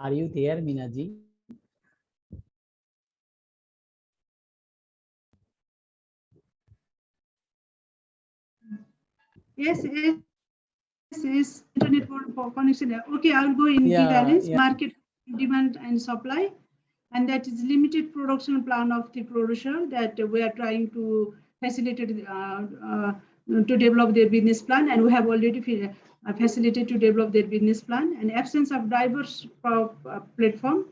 Are you there, Minaji? Yes, internet for connection. Okay, I will go in details. Market demand and supply, and that is limited production plan of the producer that we are trying to facilitate to develop their business plan, and we have already facilitated to develop their business plan. And absence of diverse platform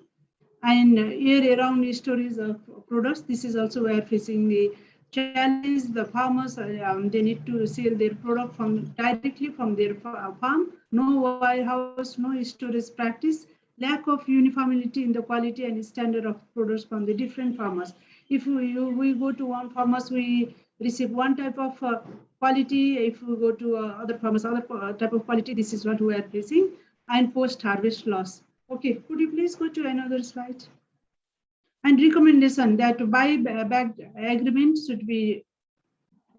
and year-round storage of products. This is also we are facing the challenge. The farmers they need to sell their product directly from their farm. No warehouse, no storage practice. Lack of uniformity in the quality and standard of products from the different farmers. If we go to one farmers, we receive one type of quality. If we go to other farmers, other type of quality. This is what we are facing. And post-harvest loss. Okay, could you please go to another slide? And recommendation that buyback agreement should be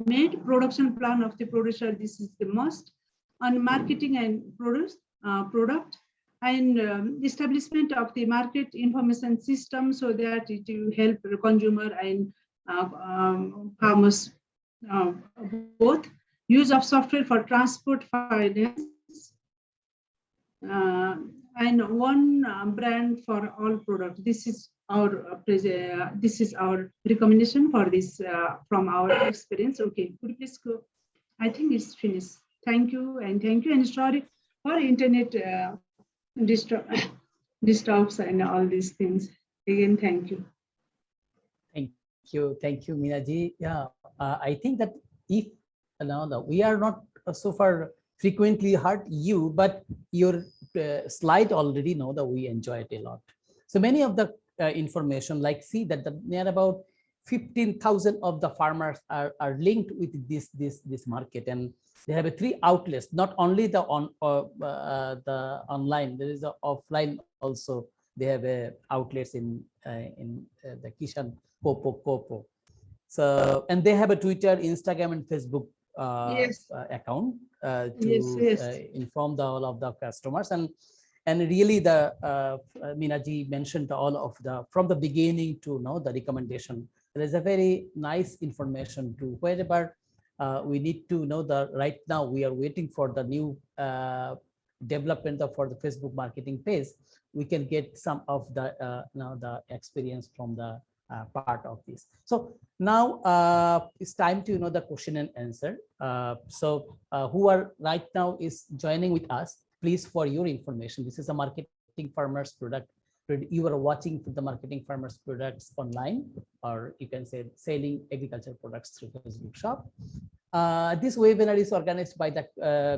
made. Production plan of the producer, this is the must. On marketing and product and establishment of the market information system so that it will help the consumer and farmers both. Use of software for transport finance. And one brand for all products. This is our recommendation for this from our experience. Okay, could you please go? I think it's finished. Thank you, and sorry for internet disturbs and all these things. Again, thank you. Thank you, Minaji. Yeah, I think that if we are not so far frequently heard you, but your slide already know that we enjoy it a lot. So many of the information, like see that near about 15,000 of the farmers are linked with this market, and they have 3 outlets. Not only the online, there is the offline also. They have outlets in the Kishan Kopo. So, and they have a Twitter, Instagram, and Facebook account to inform all of the customers. And really the Minaji mentioned all of the from the beginning to know the recommendation. There is a very nice information to wherever we need to know the right now we are waiting for the new development for the Facebook marketing page. We can get some of the now the experience from the part of this. So now it's time to the question and answer. So who are right now is joining with us, please, for your information, this is a marketing farmers product. You are watching the marketing farmers products online, or you can say selling agricultural products through Facebook shop. This webinar is organized by the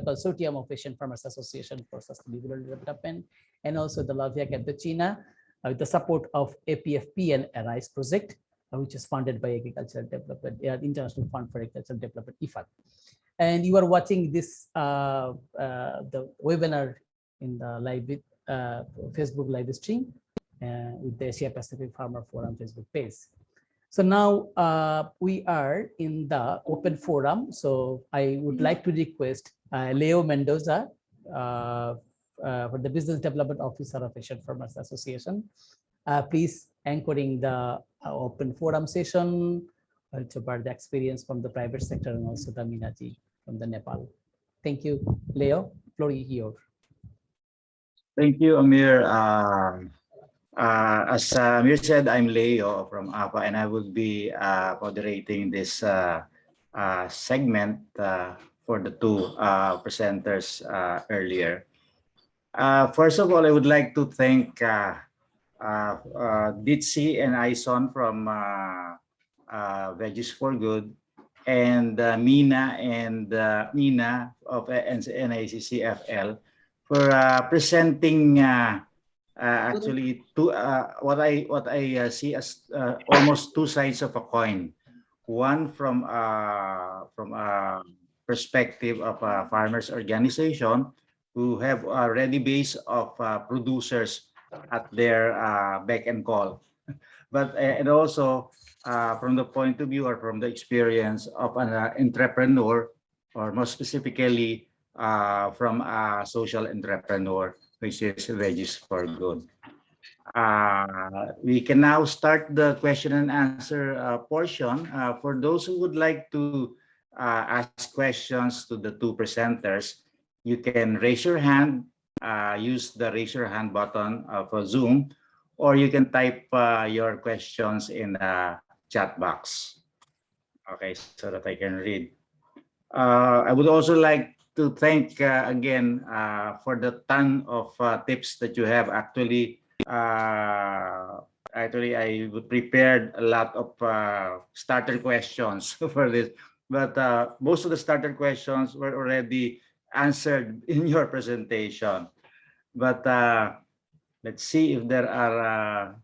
Consortium of Asian Farmers Association for Sustainable Development and also the La Via Campesina with the support of APFP and ARISE project, which is funded by Agricultural Development, International Fund for Agricultural Development, IFAD. And you are watching this the webinar in the live Facebook live stream with the Asia Pacific Farmer Forum Facebook page. So now we are in the open forum. So I would like to request Leo Mendoza for the Business Development Officer of Asian Farmers Association. Please anchoring the open forum session to about the experience from the private sector and also the Minaji from the Nepal. Thank you, Leo. Floor is yours. Thank you, Amir. As Amir said, I'm Leo from APA, and I will be moderating this segment for the two presenters earlier. First of all, I would like to thank Ditsi and Ison from Veggies for Good, and Mina and Nina of NICCFL for presenting actually what I see as almost two sides of a coin. One from a perspective of a farmers organization who have a ready base of producers at their beck and call, but and also from the point of view or from the experience of an entrepreneur, or more specifically from a social entrepreneur, which is Veggies for Good. We can now start the question and answer portion. For those who would like to ask questions to the two presenters, you can raise your hand, use the raise your hand button for Zoom, or you can type your questions in the chat box. Okay, so that I can read. I would also like to thank again for the ton of tips that you have. Actually, I prepared a lot of starter questions for this, but most of the starter questions were already answered in your presentation. But let's see if there are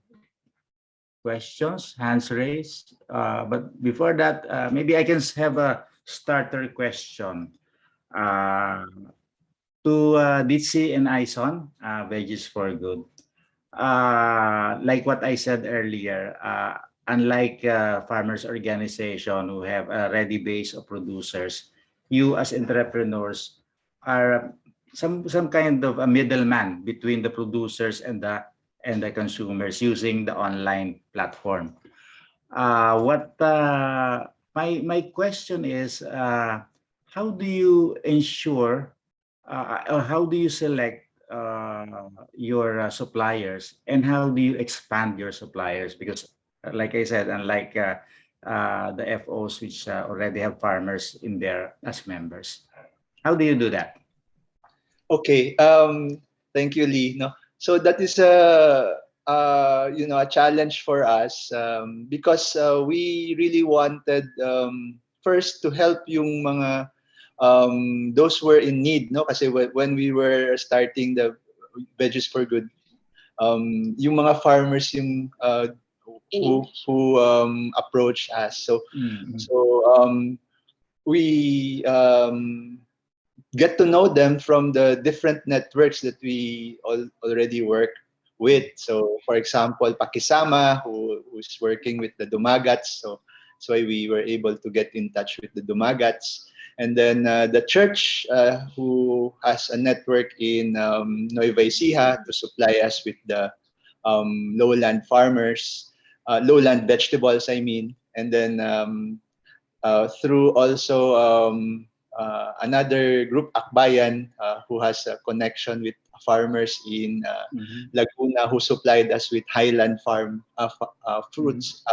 questions, hands raised. But before that, maybe I can have a starter question to Ditsi and Ison, Veggies for Good. Like what I said earlier, unlike farmers organization who have a ready base of producers, you as entrepreneurs are some kind of a middleman between the producers and the consumers using the online platform. My question is, how do you ensure or how do you select your suppliers, and how do you expand your suppliers? Because like I said, unlike the FOs which already have farmers in there as members, how do you do that? Okay, thank you, Lee. No, so that is a challenge for us because we really wanted first to help yung mga those who were in need, no? Kasi when we were starting the Veggies for Good, yung mga farmers yung who approached us. So we get to know them from the different networks that we already work with. So, for example, Pakisama, who's working with the Dumagats. So that's why we were able to get in touch with the Dumagats. And then the church, who has a network in Nueva Ecija to supply us with the lowland farmers, lowland vegetables, I mean. And then through also another group, Akbayan, who has a connection with farmers in Laguna, who supplied us with highland farm fruits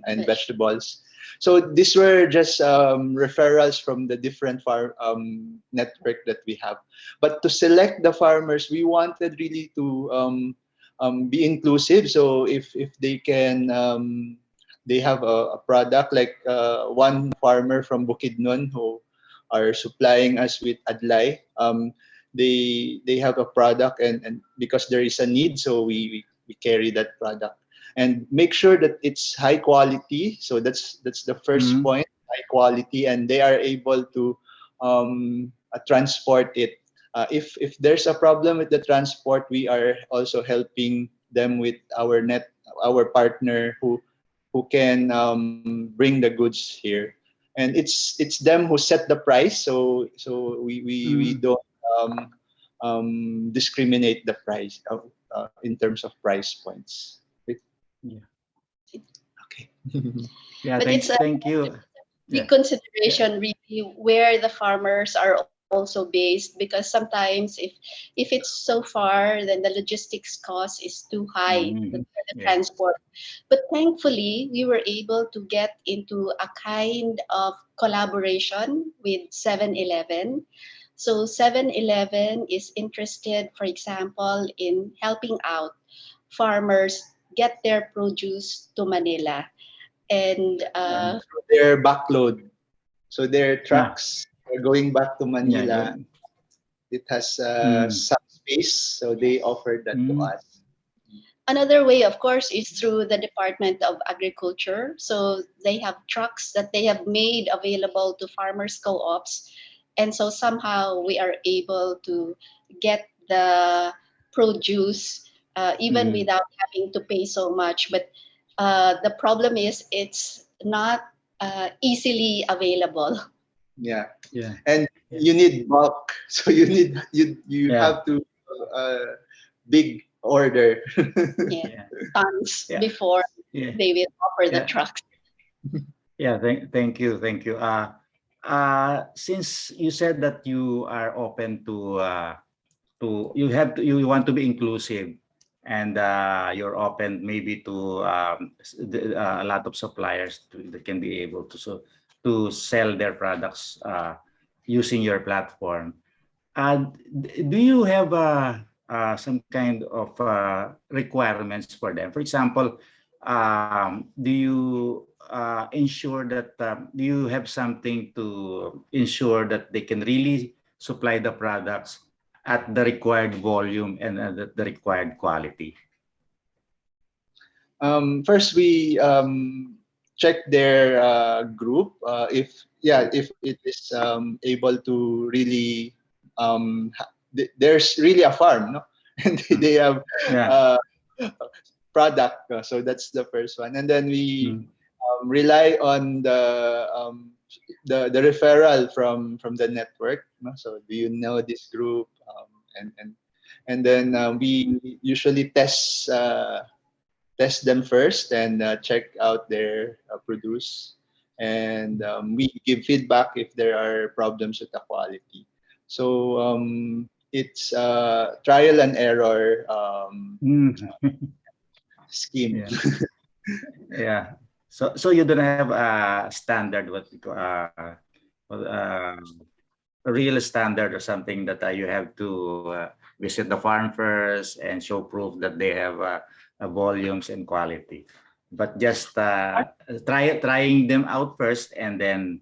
and vegetables. So these were just referrals from the different farm network that we have. But to select the farmers, we wanted really to be inclusive. So if they can, they have a product like one farmer from Bukidnon who are supplying us with adlay. They have a product, and because there is a need, so we carry that product and make sure that it's high quality. So that's the first point, high quality, and they are able to transport it. If there's a problem with the transport, we are also helping them with our partner who can bring the goods here, and it's them who set the price. So we don't discriminate the price in terms of price points. Yeah. Okay. Yeah. But it's a Thank you. big Yeah. consideration really where the farmers are also based, because sometimes if it's so far, then the logistics cost is too high for the Yeah. transport. But thankfully we were able to get into a kind of collaboration with 7-Eleven. So 7-Eleven is interested, for example, in helping out farmers get their produce to Manila. And Their backload, so their Yeah. trucks are going back to Yeah. Manila. It has some space, so they offered that to us. another way, of course, is through the Department of Agriculture. So they have trucks that they have made available to farmers co-ops. And so somehow we are able to get the produce even without having to pay so much. But the problem is it's not easily available. Yeah. Yeah. And you need bulk, so you have to big order. Yeah, tons Yeah. before Yeah. they will offer the Yeah. trucks. Yeah, thank you. Since you said that you are open to you want to be inclusive, and you're open maybe to a lot of suppliers that can be able to sell their products using your platform. Do you have some kind of requirements for them? For example, do you ensure that do you have something to ensure that they can really supply the products at the required volume and at the required quality? First, we check their group if it is able to really there's really a farm, no, and they have product. So that's the first one, and then we rely on the referral from the network. No? So do you know this group? And then we usually test them first and check out their produce, and we give feedback if there are problems with the quality. So it's trial and error scheme. Yeah. So you don't have a standard, uh, a real standard or something that you have to visit the farm first and show proof that they have volumes and quality, but just trying them out first and then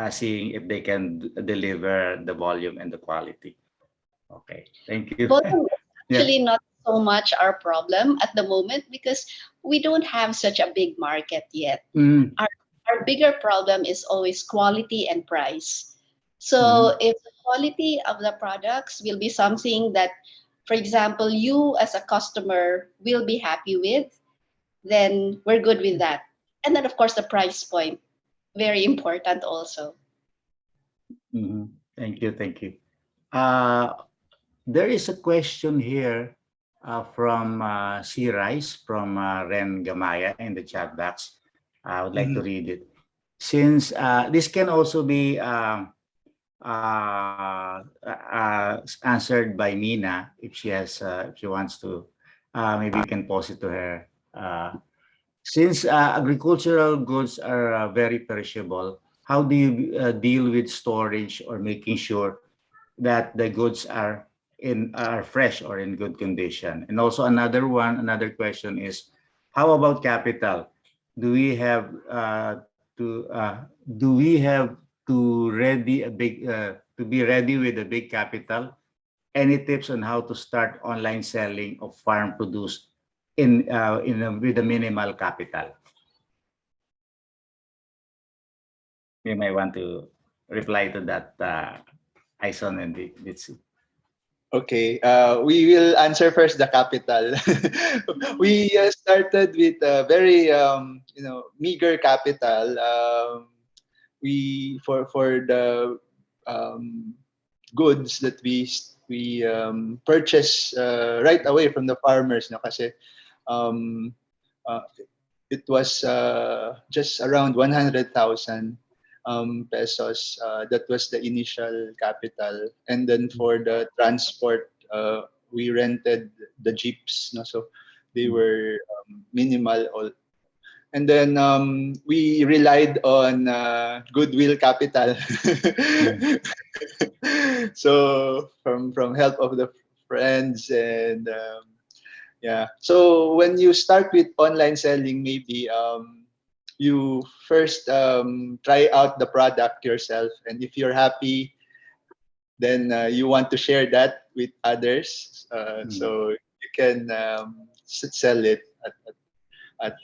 seeing if they can deliver the volume and the quality. Okay, thank you. Volume is actually not so much our problem at the moment because we don't have such a big market yet. Our bigger problem is always quality and price. So if the quality of the products will be something that, for example, you as a customer will be happy with, then we're good with that. And then, of course, the price point, very important also. Thank you. There is a question here from C. Rice from Ren Gamaya in the chat box. I would like to read it. Since this can also be answered by Mina if she wants to, maybe you can pose it to her. Since agricultural goods are very perishable, how do you deal with storage or making sure that the goods are fresh or in good condition? And also another question is, how about capital? Do we have to be ready with a big capital? Any tips on how to start online selling of farm produce with a minimal capital? You may want to reply to that, Ison and Ditsi. Okay, we will answer first the capital. We started with a very meager capital. We for the goods that we purchase right away from the farmers, no, kasi um, uh, it was just around 100,000 pesos. That was the initial capital, and then for the transport, we rented the jeeps. No? So they were minimal. And then we relied on goodwill capital. So from help of the friends and yeah. So when you start with online selling, maybe you first try out the product yourself, and if you're happy, then you want to share that with others. So you can sell it at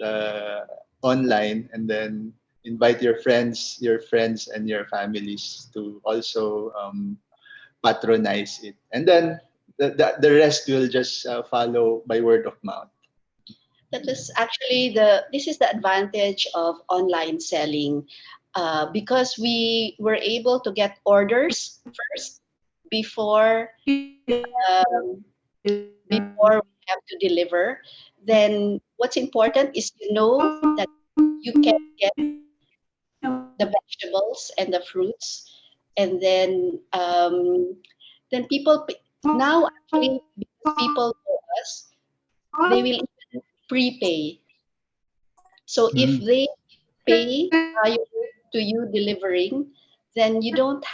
online, and then invite your friends and your families to also patronize it, and then the rest will just follow by word of mouth. That was actually this is the advantage of online selling, because we were able to get orders first before before we have to deliver. Then what's important is to know that you can get the vegetables and the fruits, and then people now actually, because people know us, they will even prepay. So if they pay prior to you delivering, then you don't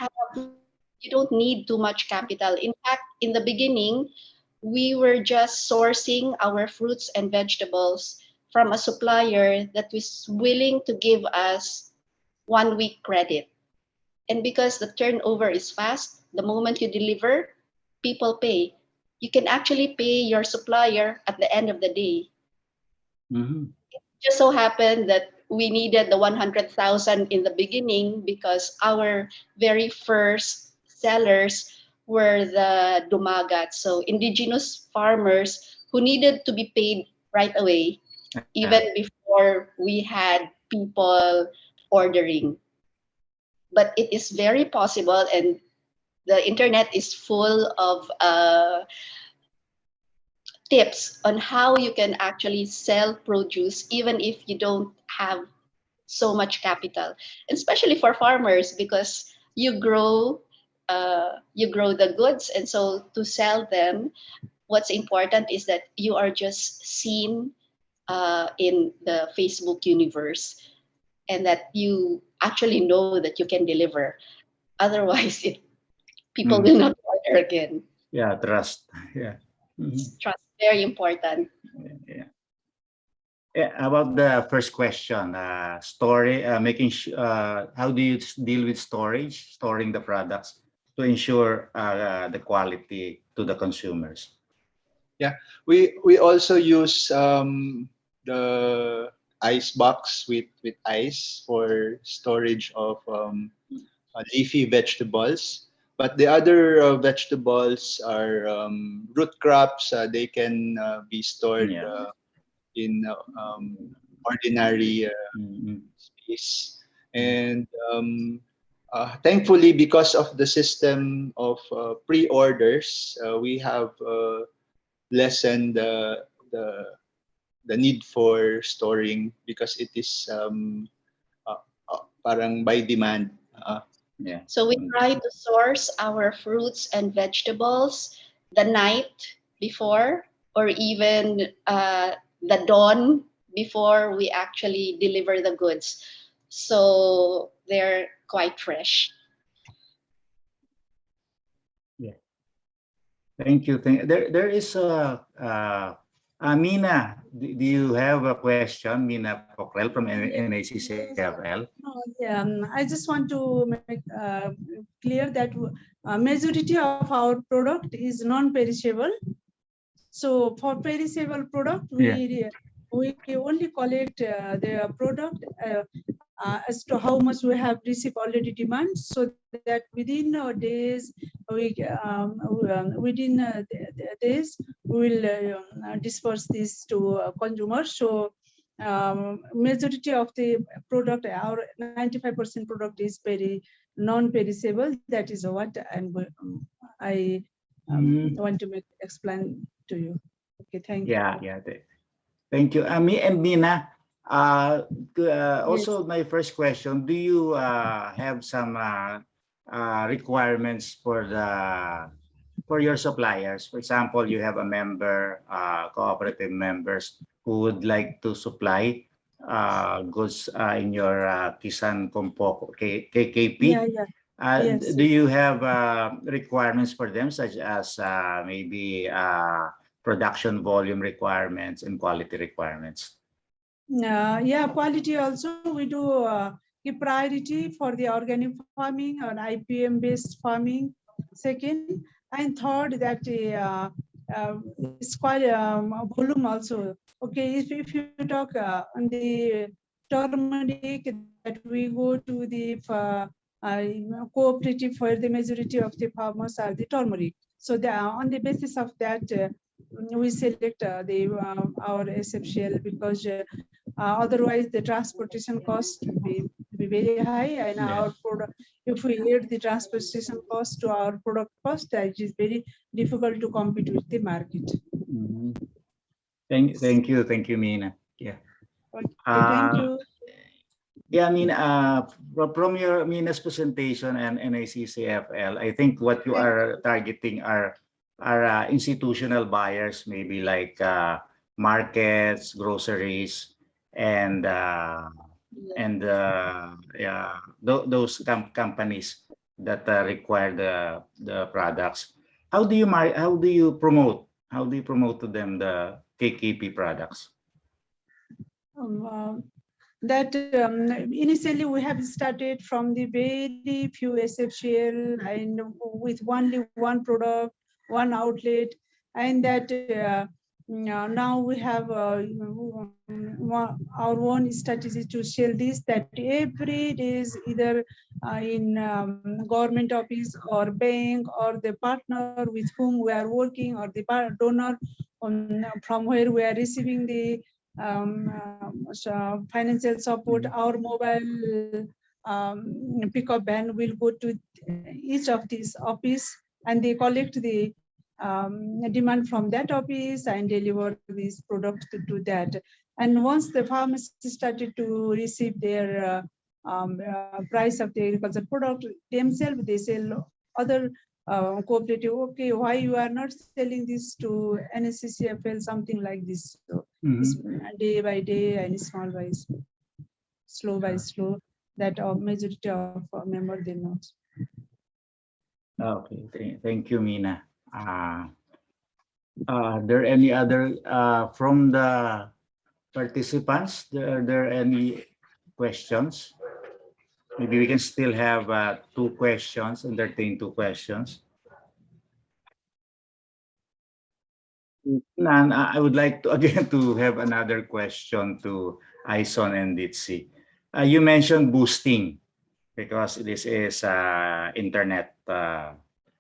need too much capital. In fact, in the beginning, we were just sourcing our fruits and vegetables from a supplier that was willing to give us 1 week credit. And because the turnover is fast, the moment you deliver, people pay. You can actually pay your supplier at the end of the day. Just so happened that we needed the 100,000 in the beginning because our very first sellers were the dumagat, so indigenous farmers who needed to be paid right away, even before we had people ordering. But it is very possible, and the internet is full of tips on how you can actually sell produce even if you don't have so much capital, especially for farmers, because you grow the goods, and so to sell them, what's important is that you are just seen in the Facebook universe, and that you actually know that you can deliver. Otherwise, people will not order again. Yeah, trust. Yeah. Trust, very important. Yeah. Yeah, about the first question, how do you deal with storing the products to ensure the quality to the consumers? Yeah, we also use the ice box with ice for storage of leafy vegetables. But the other vegetables are root crops. They can be stored in ordinary space. And thankfully, because of the system of pre-orders, we have lessened the need for storing, because it is parang by demand. So we try to source our fruits and vegetables the night before, or even the dawn before we actually deliver the goods. So they're quite fresh. Yeah. Thank you. There is Mina, do you have a question? Mina Pokrel from NACCFL. No, yeah, I just want to make clear that majority of our product is non-perishable. So for perishable product, we only collect the product as to how much we have received already demand, so that within days, within days, we will disperse this to consumers. So majority of the product, our 95% product is very non-perishable. That is what I want to explain to you. Okay, thank you. Yeah. Thank you. And Mina, also my first question, do you have some requirements for your suppliers? For example, you have a member, cooperative members who would like to supply goods in your Kisan Kompoko KKP. Yes. Do you have requirements for them, such as maybe production volume requirements and quality requirements? Yeah, quality also we do give priority for the organic farming or IPM based farming. Second and third, that it's quite volume also. Okay, if you talk on the turmeric, that we go to the cooperative, for the majority of the farmers are the turmeric. So on the basis of that, we select our SFCL, because otherwise the transportation cost will be very high, and our product, if we add the transportation cost to our product cost, it is very difficult to compete with the market. Thank you, Mina. Yeah. Okay, thank you. Yeah, I mean, from your Mina's presentation and NACCFL, I think what you are targeting are institutional buyers, maybe like markets, groceries, and those companies that require the products. How do you promote to them the KKP products? That initially we have started from the very few SFCL and with only one product, one outlet, and that now we have our own strategy to sell this, that every day is either in government office or bank or the partner with whom we are working, or the donor from where we are receiving the financial support. Our mobile pickup van will go to each of these office, and they collect the demand from that office and deliver these products to that. And once the farmers started to receive their price of the agricultural product themselves, they sell other cooperative. Okay, why you are not selling this to NSCCFL, something like this? So day by day and small by small, slow by slow, that majority of members they know. Okay, thank you, Mina. Are there any other from the participants? Are there any questions? Maybe we can still have two questions, entertain two questions. Nan, I would like to again to have another question to Ison and Ditsi. You mentioned boosting, because this is internet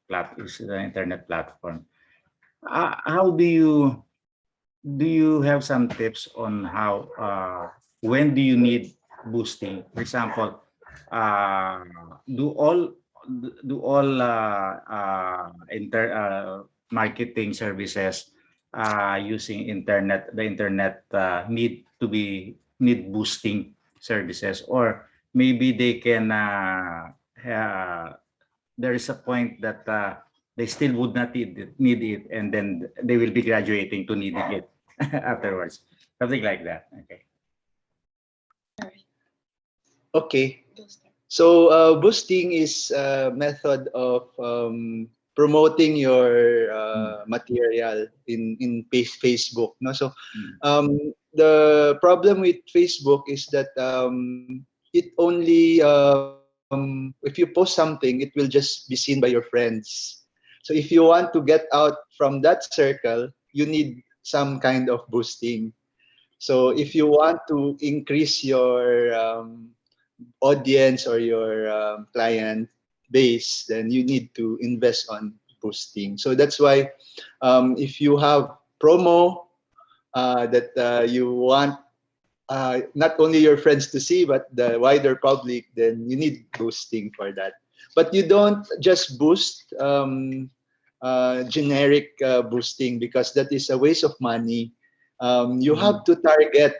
internet platform. How do you have some tips on how when do you need boosting? For example, do all marketing services using the internet need boosting services, or maybe they can there is a point that they still would not need it, and then they will be graduating to needing it afterwards, something like that. Okay. So boosting is a method of promoting your material in Facebook. No, so the problem with Facebook is that it only if you post something, it will just be seen by your friends. So if you want to get out from that circle, you need some kind of boosting. So if you want to increase your audience or your client base, then you need to invest on boosting. So that's why if you have promo that you want not only your friends to see, but the wider public, then you need boosting for that. But you don't just boost generic boosting, because that is a waste of money. You have to target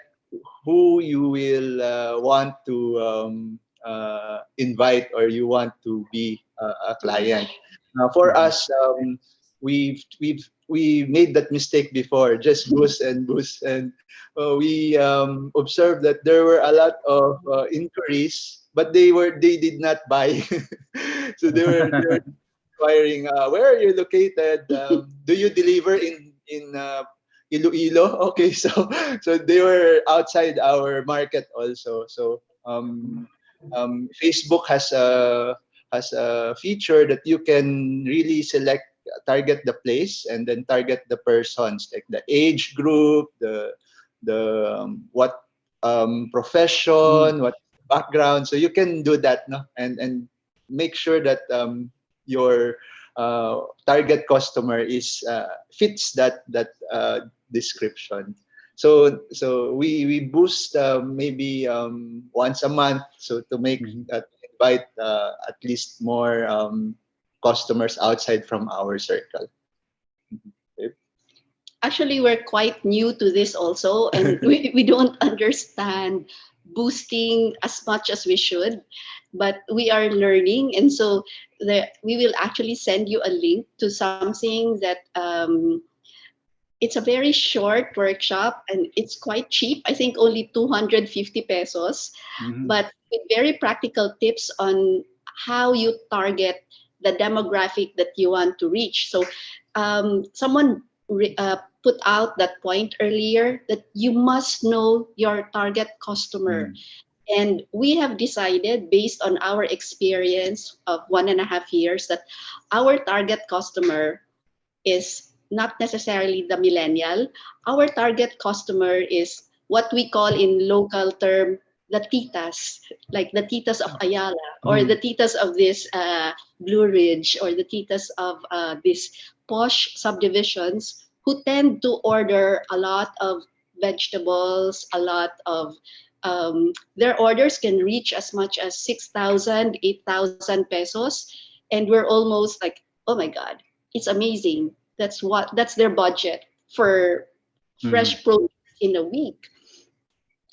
who you will want to invite, or you want to be a client. For us, we made that mistake before, just boost and boost, and we observed that there were a lot of inquiries, but they did not buy. So they were inquiring, where are you located? Do you deliver in Iloilo? Okay, so they were outside our market also. So Facebook has a feature that you can really select, target the place, and then target the persons, like the age group, the what profession, what background. So you can do that, no, and make sure that your target customer is fits that description. So we boost maybe once a month, so to make invite at least more customers outside from our circle. Actually, we're quite new to this also, and we don't understand boosting as much as we should, but we are learning. And so we will actually send you a link to something that it's a very short workshop, and it's quite cheap. I think only 250 pesos, but with very practical tips on how you target the demographic that you want to reach. So someone put out that point earlier, that you must know your target customer. And we have decided, based on our experience of 1.5 years, that our target customer is not necessarily the millennial. Our target customer is what we call in local term the titas, like the titas of Ayala, or the titas of this Blue Ridge, or the titas of these posh subdivisions, who tend to order a lot of vegetables, a lot of their orders can reach as much as 6,000, 8,000 pesos. And we're almost like, oh my God, it's amazing. That's their budget for fresh produce in a week.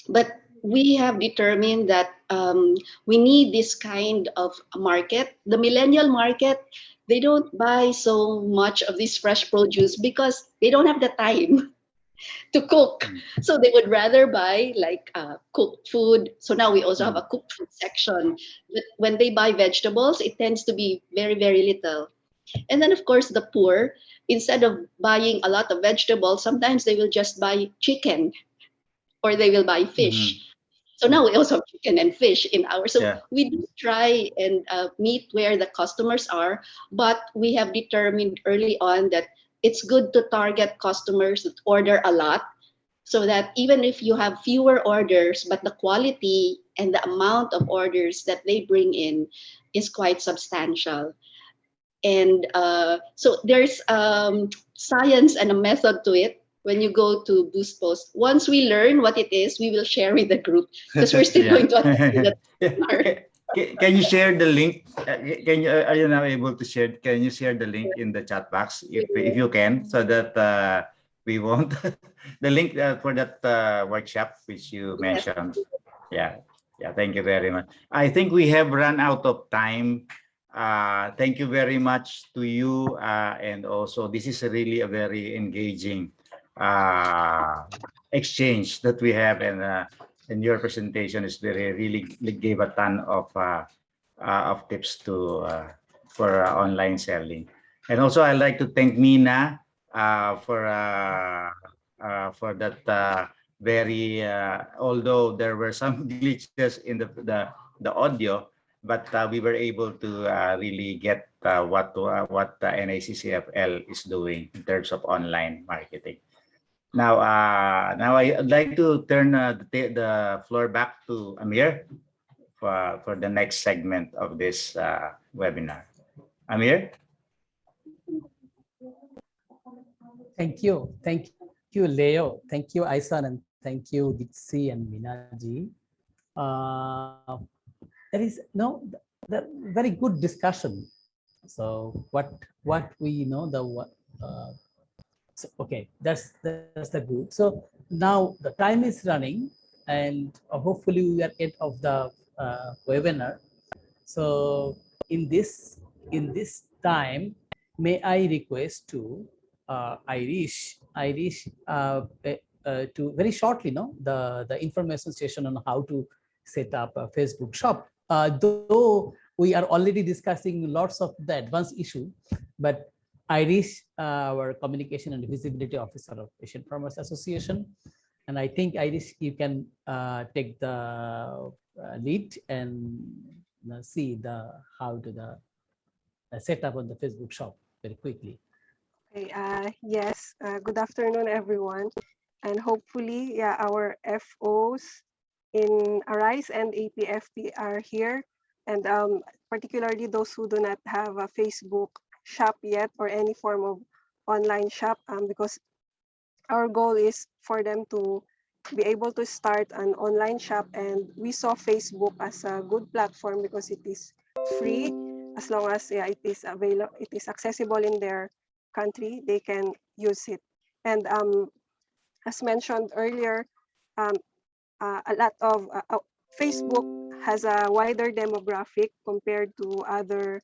But we have determined that we need this kind of market. The millennial market, they don't buy so much of this fresh produce because they don't have the time to cook. So they would rather buy like cooked food. So now we also have a cooked food section. But when they buy vegetables, it tends to be very, very little. And then, of course, the poor, instead of buying a lot of vegetables, sometimes they will just buy chicken, or they will buy fish. So now we also have chicken and fish in our. So we do try and meet where the customers are, but we have determined early on that it's good to target customers that order a lot, so that even if you have fewer orders, but the quality and the amount of orders that they bring in is quite substantial. And so there's science and a method to it. When you go to Boost Post, once we learn what it is, we will share with the group, because we're still going to Can you share the link? Can you are you now able to share? Can you share the link in the chat box if you can, so that we won't the link for that workshop which you mentioned? Yeah, thank you very much. I think we have run out of time. Thank you very much to you, and also this is really a very engaging exchange that we have, and your presentation is really gave a ton of tips to for online selling. And also, I'd like to thank Mina for that very, although there were some glitches in the audio, but we were able to really get what the NACCFL is doing in terms of online marketing. Now, I'd like to turn the floor back to Amir for the next segment of this webinar. Amir? Thank you, Leo. Thank you, Aisan, and thank you, Gitsi and Minaji. There is the very good discussion. So what we know so, okay, that's the good. So now the time is running, and hopefully we are end of the webinar. So in this time, may I request to Irish to very shortly the information session on how to set up a Facebook shop. Though we are already discussing lots of the advanced issue, but Irish, our communication and visibility officer of Asian Farmers Association, and I think Irish, you can take the lead and see how to the setup on the Facebook shop very quickly. Okay, yes, good afternoon, everyone. And hopefully, yeah, our FOs in Arise and APFP are here. And particularly those who do not have a Facebook shop yet or any form of online shop, because our goal is for them to be able to start an online shop. And we saw Facebook as a good platform because it is free, as long as it is available, it is accessible in their country, they can use it. And as mentioned earlier, a lot of Facebook has a wider demographic compared to other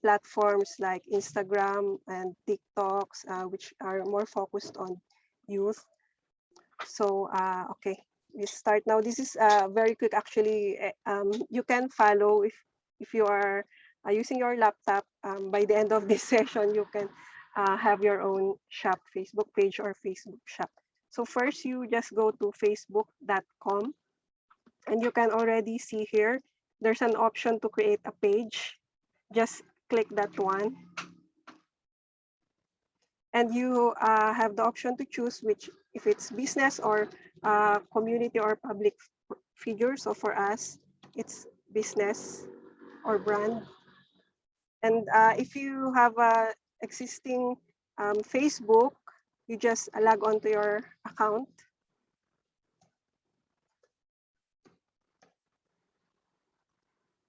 platforms like Instagram and TikToks, which are more focused on youth. So, okay, we start now. This is very quick, actually. You can follow if you are using your laptop. By the end of this session, you can have your own shop, Facebook page or Facebook shop. So first, you just go to facebook.com, and you can already see here, there's an option to create a page. Just click that one. And you have the option to choose which, if it's business or community or public figure. So for us, it's business or brand. And if you have a existing Facebook, you just log on to your account.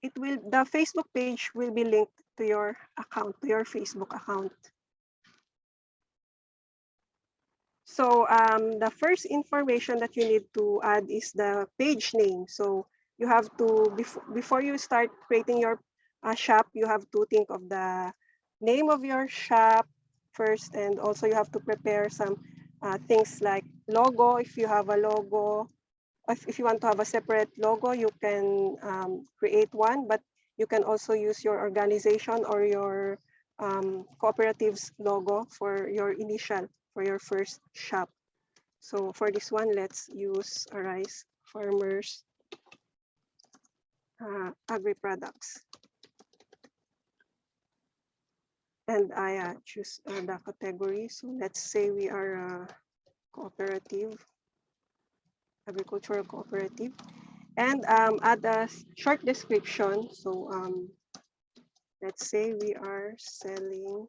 The Facebook page will be linked to your account, to your Facebook account. So the first information that you need to add is the page name. So you have to, before you start creating your shop, you have to think of the name of your shop first, and also you have to prepare some things like logo. If you have a logo, if you want to have a separate logo, you can create one, but you can also use your organization or your cooperative's logo for your initial, for your first shop. So for this one, let's use Arise Farmers Agri-Products. And I choose the category. So let's say we are a cooperative, agricultural cooperative. And add a short description. So let's say we are selling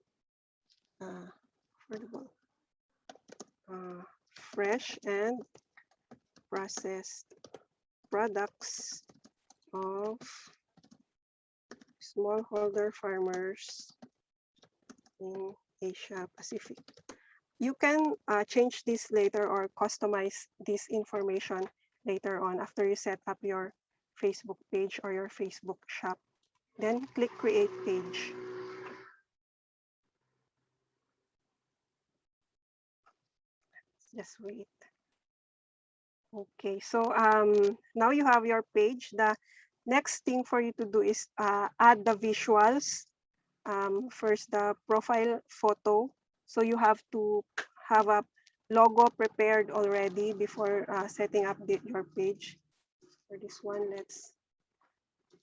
fresh and processed products of smallholder farmers in Asia Pacific. You can change this later or customize this information later on after you set up your Facebook page or your Facebook shop. Then click Create Page. Just wait. Okay, so now you have your page. The next thing for you to do is add the visuals first the profile photo. So you have to have a logo prepared already before setting up your page. For this one, let's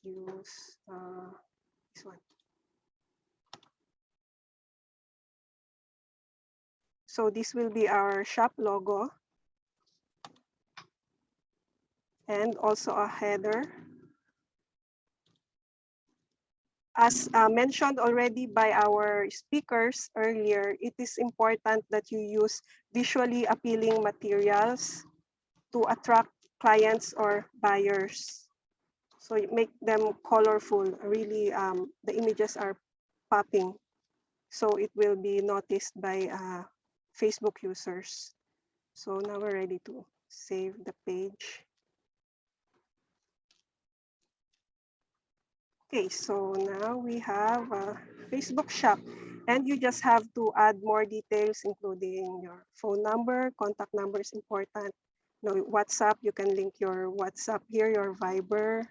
use this one. So this will be our shop logo and also a header. As mentioned already by our speakers earlier, it is important that you use visually appealing materials to attract clients or buyers. So you make them colorful, really the images are popping. So it will be noticed by Facebook users. So now we're ready to save the page. Okay, so now we have a Facebook shop and you just have to add more details, including your phone number, contact number is important. No, WhatsApp, you can link your WhatsApp here, your Viber.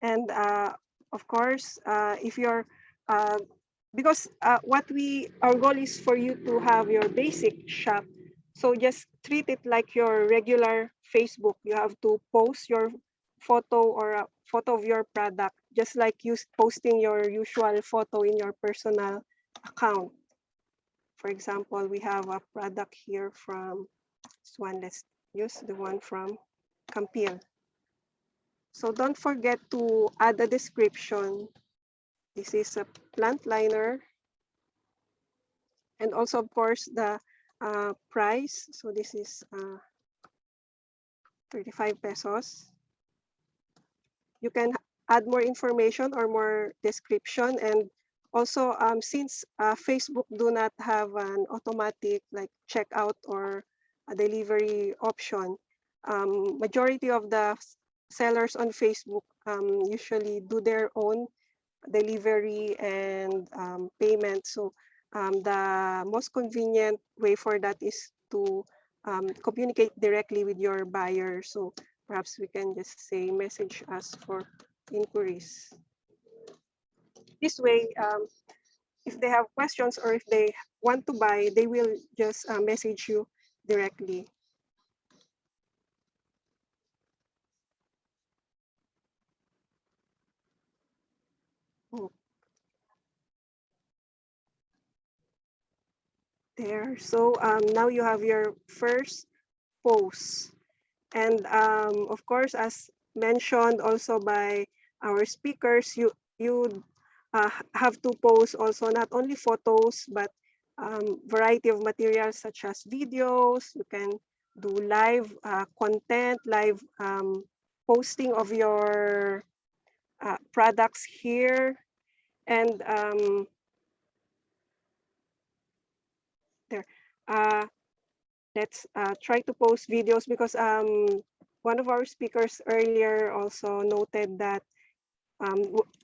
And of course, if you're, because our goal is for you to have your basic shop. So just treat it like your regular Facebook. You have to post your photo or a photo of your product, just like you posting your usual photo in your personal account. For example, we have a product here from this one. Let's use the one from Campil. So don't forget to add a description. This is a plant liner. And also, of course, the price. So this is 35 pesos. You can add more information or more description. And also, since Facebook do not have an automatic like checkout or a delivery option, majority of the sellers on Facebook usually do their own delivery and payment. So the most convenient way for that is to communicate directly with your buyer. So perhaps we can just say message us for inquiries. This way, if they have questions or if they want to buy, they will just message you directly. Oh. There. So now you have your first post. And of course, as mentioned also by our speakers, you have to post also not only photos, but variety of materials such as videos. You can do live content, live posting of your products here. And there. Let's try to post videos because one of our speakers earlier also noted that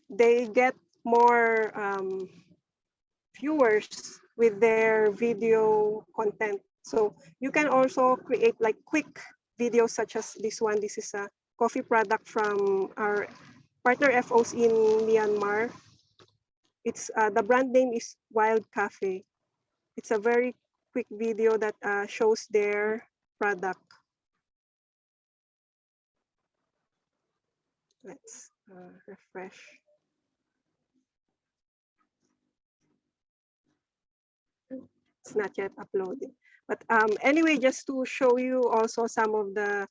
they get more viewers with their video content. So you can also create like quick videos such as this one. This is a coffee product from our partner FOs in Myanmar. It's the brand name is Wild Cafe. It's a very quick video that shows their product. Let's refresh. It's not yet uploaded. But anyway, just to show you also some of the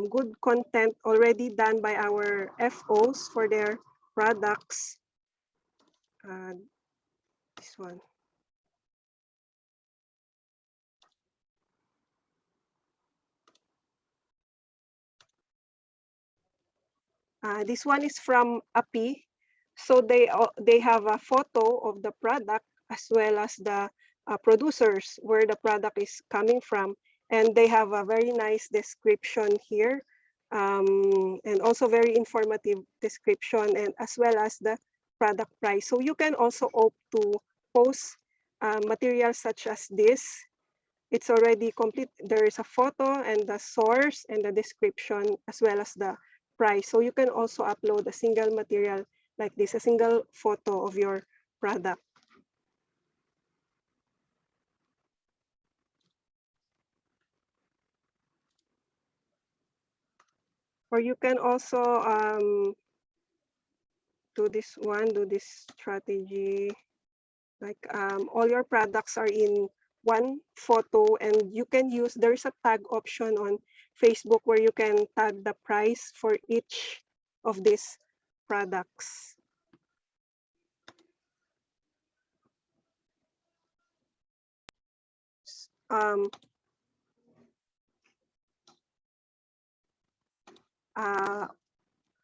good content already done by our FOs for their products. This one. This one is from API. So they have a photo of the product as well as the producers where the product is coming from. And they have a very nice description here and also very informative description and as well as the product price. So you can also opt to post materials such as this. It's already complete. There is a photo and the source and the description as well as the price. So you can also upload a single material like this, a single photo of your product. Or you can also do this strategy, like all your products are in one photo, and you can use, there's a tag option on Facebook where you can tag the price for each of these products. Um,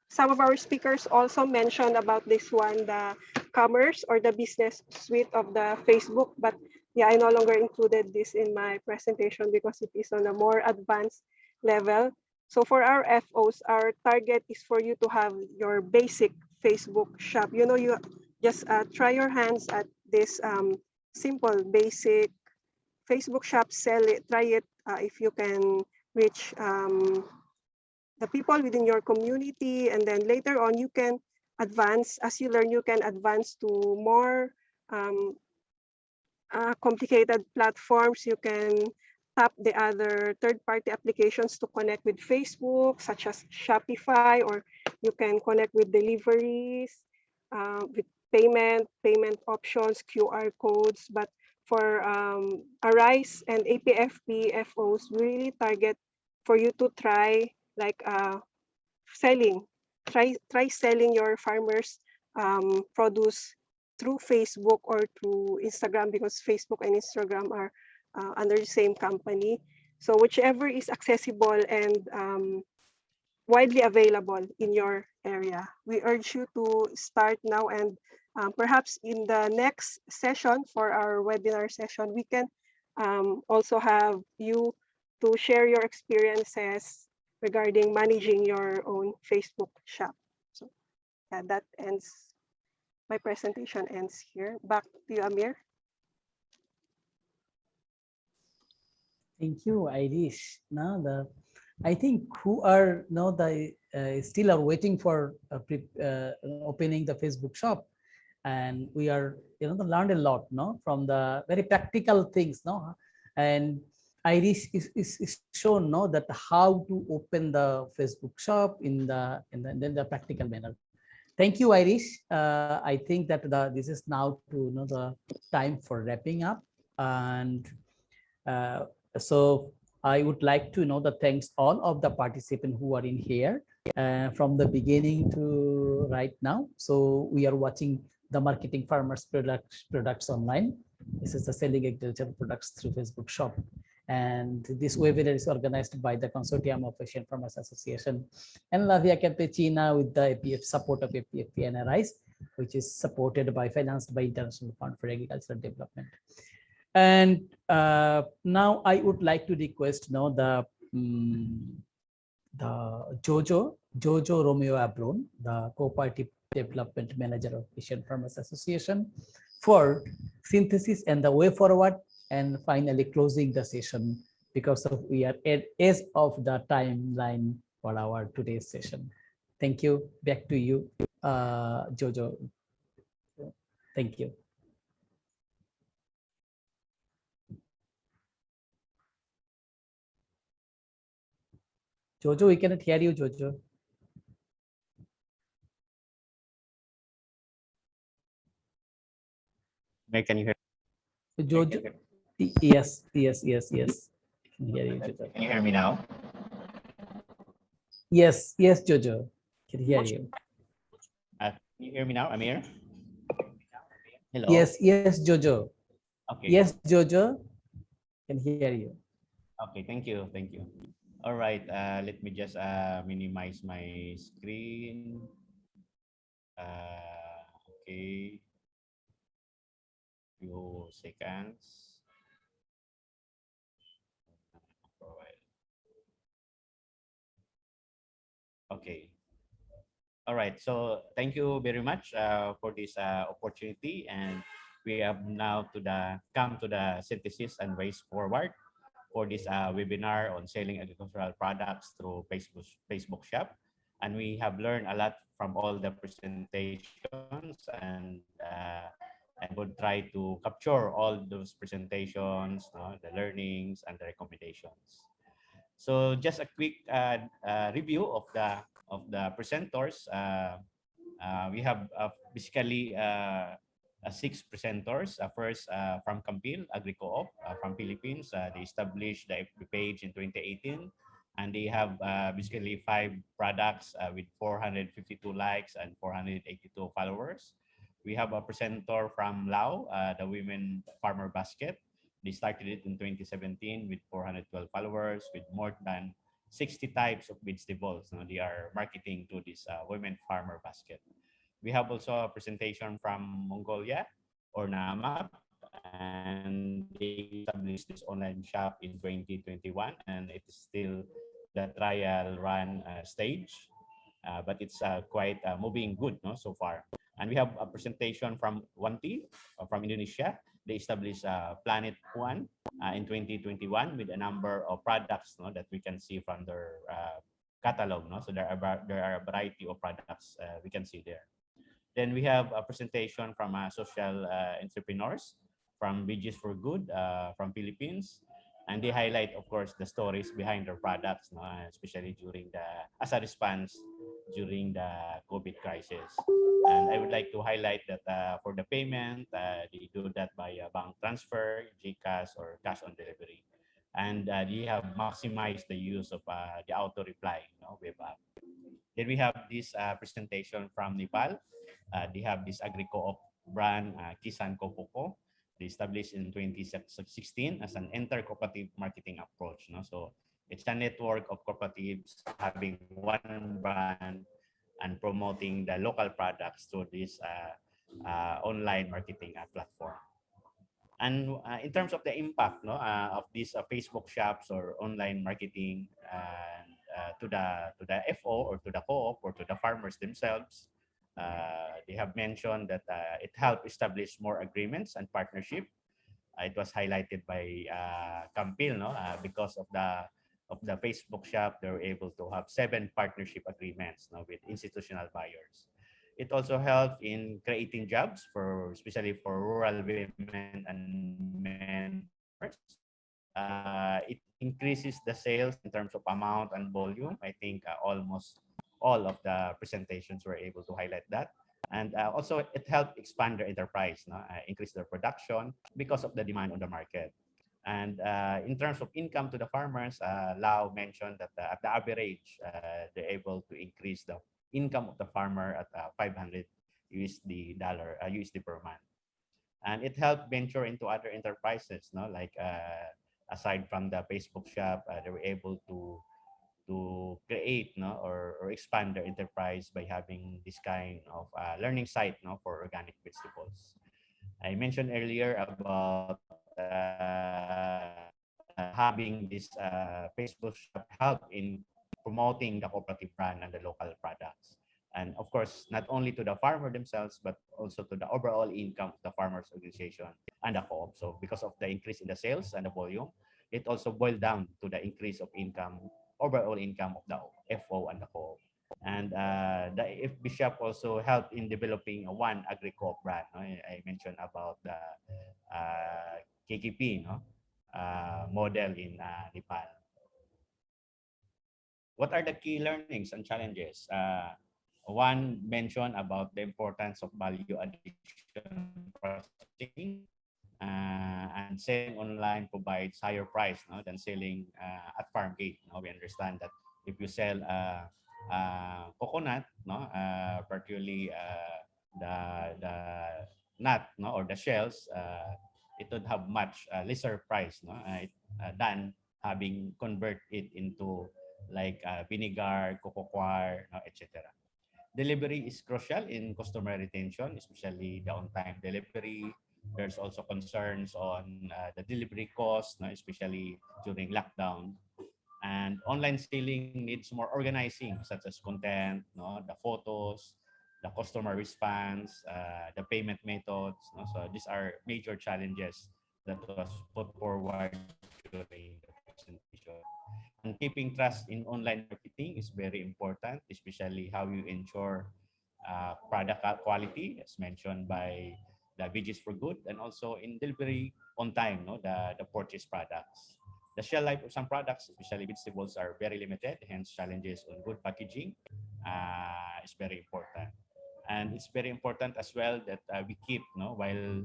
some of our speakers also mentioned about this one, the commerce or the business suite of the Facebook, but yeah, I no longer included this in my presentation because it is on a more advanced level. So for our FOs, our target is for you to have your basic Facebook shop. You know, you just try your hands at this simple, basic Facebook shop, sell it, try it. If you can reach the people within your community, and then later on you can advance, as you learn, you can advance to more complicated platforms. You can tap the other third-party applications to connect with Facebook, such as Shopify, or you can connect with deliveries, with payment options, QR codes. But for Arise and APFP FOs, we really target for you to try like selling, try selling your farmers produce through Facebook or through Instagram, because Facebook and Instagram are under the same company. So whichever is accessible and widely available in your area, we urge you to start now, and perhaps in the next session for our webinar session, we can also have you to share your experiences regarding managing your own Facebook shop. So yeah, that ends, my presentation ends here. Back to you, Amir. Thank you, Irish. Now I think who are now still are waiting for opening the Facebook shop, and we are learned a lot from the very practical things and Irish is shown that how to open the Facebook shop in the practical manner. Thank you, Irish. I think that this is now to the time for wrapping up, and so I would like to thanks all of the participants who are in here from the beginning to right now. So we are watching the marketing farmers products online. This is the selling agricultural products through Facebook shop. And this webinar is organized by the Consortium of Asian Farmers Association and La Via Campesina with the APF support of APFP and Arise, which is supported by, financed by International Fund for Agricultural Development. And now I would like to request the Jojo Romeo Abron, the Cooperative Development Manager of Asian Farmers Association, for synthesis and the way forward, and finally closing the session because we are at edge of the timeline for our today's session. Thank you. Back to you, Jojo. Thank you. Jojo, we cannot hear you, Jojo. Can you hear? Jojo, yes. I can hear you, Jojo. Can you hear me now? Yes, Jojo. Can hear you. Can you hear me now, Amir? Hello. Yes, Jojo. Okay. Yes, Jojo. Can hear you. Okay, thank you. All right, let me just minimize my screen. Okay. Few seconds. Okay. All right. So thank you very much for this opportunity, and we have now come to the synthesis and ways forward for this webinar on selling agricultural products through Facebook shop. And we have learned a lot from all the presentations, and would try to capture all those presentations, the learnings and the recommendations. So just a quick review of the presenters. We have basically six presenters. First, from Campil Agri-Co-op from Philippines. They established the FB page in 2018, and they have basically 5 products with 452 likes and 482 followers. We have a presenter from Lao, the Women Farmer Basket. They started it in 2017 with 412 followers, with more than 60 types of vegetables. They are marketing to this Women Farmer Basket. We have also a presentation from Mongolia or Namak, and they established this online shop in 2021, and it is still the trial run stage, but it's quite moving good, so far. And we have a presentation from Wanti from Indonesia. They established Planet One in 2021 with a number of products, that we can see from their catalog. So there are a variety of products we can see there. Then we have a presentation from social entrepreneurs from Bridges for Good from Philippines. And they highlight, of course, the stories behind their products, especially as a response during the COVID crisis. And I would like to highlight that for the payment, they do that by bank transfer, GCash, or cash on delivery. And they have maximized the use of the auto reply web app. Then we have this presentation from Nepal. They have this agri-co-op brand, Kisan Kopoko. They established in 2016 as an inter-cooperative marketing approach. So it's a network of cooperatives having one brand and promoting the local products through this online marketing platform. And in terms of the impact of these Facebook shops or online marketing to the FO or to the co-op or to the farmers themselves, they have mentioned that it helped establish more agreements and partnership. It was highlighted by Campil, because of the Facebook shop, they were able to have 7 partnership agreements with institutional buyers. It also helped in creating jobs especially for rural women and men farmers. It increases the sales in terms of amount and volume. I think almost all of the presentations were able to highlight that. And also it helped expand their enterprise, increase their production because of the demand on the market. And in terms of income to the farmers, Lau mentioned that at the average, they're able to increase the income of the farmer at 500 USD per month. And it helped venture into other enterprises, like aside from the Facebook shop, they were able to create or expand their enterprise by having this kind of learning site for organic vegetables. I mentioned earlier about having this Facebook shop help in promoting the cooperative brand and the local products. And of course, not only to the farmer themselves, but also to the overall income of the farmers organization and the co-op. So because of the increase in the sales and the volume, it also boiled down to the increase of income, overall income of the FO and the co-op. And the FB shop also helped in developing one agri-co-op brand. I mentioned about the KKP model in Nepal. What are the key learnings and challenges? One mentioned about the importance of value addition processing, and selling online provides higher price than selling at farm gate. We understand that if you sell coconut, particularly the nut or the shells, it would have much lesser price than having convert it into like vinegar, cocoa coir, etc. Delivery is crucial in customer retention, especially the on-time delivery. There's also concerns on the delivery cost, especially during lockdown. And online selling needs more organizing, such as content, the photos, the customer response, the payment methods. So these are major challenges that was put forward during the presentation. And keeping trust in online marketing is very important, especially how you ensure product quality, as mentioned by the Veggies for Good, and also in delivery on time, no, the purchased products. The shelf life of some products, especially vegetables, are very limited, hence challenges on good packaging is very important. And it's very important as well that we keep, no, while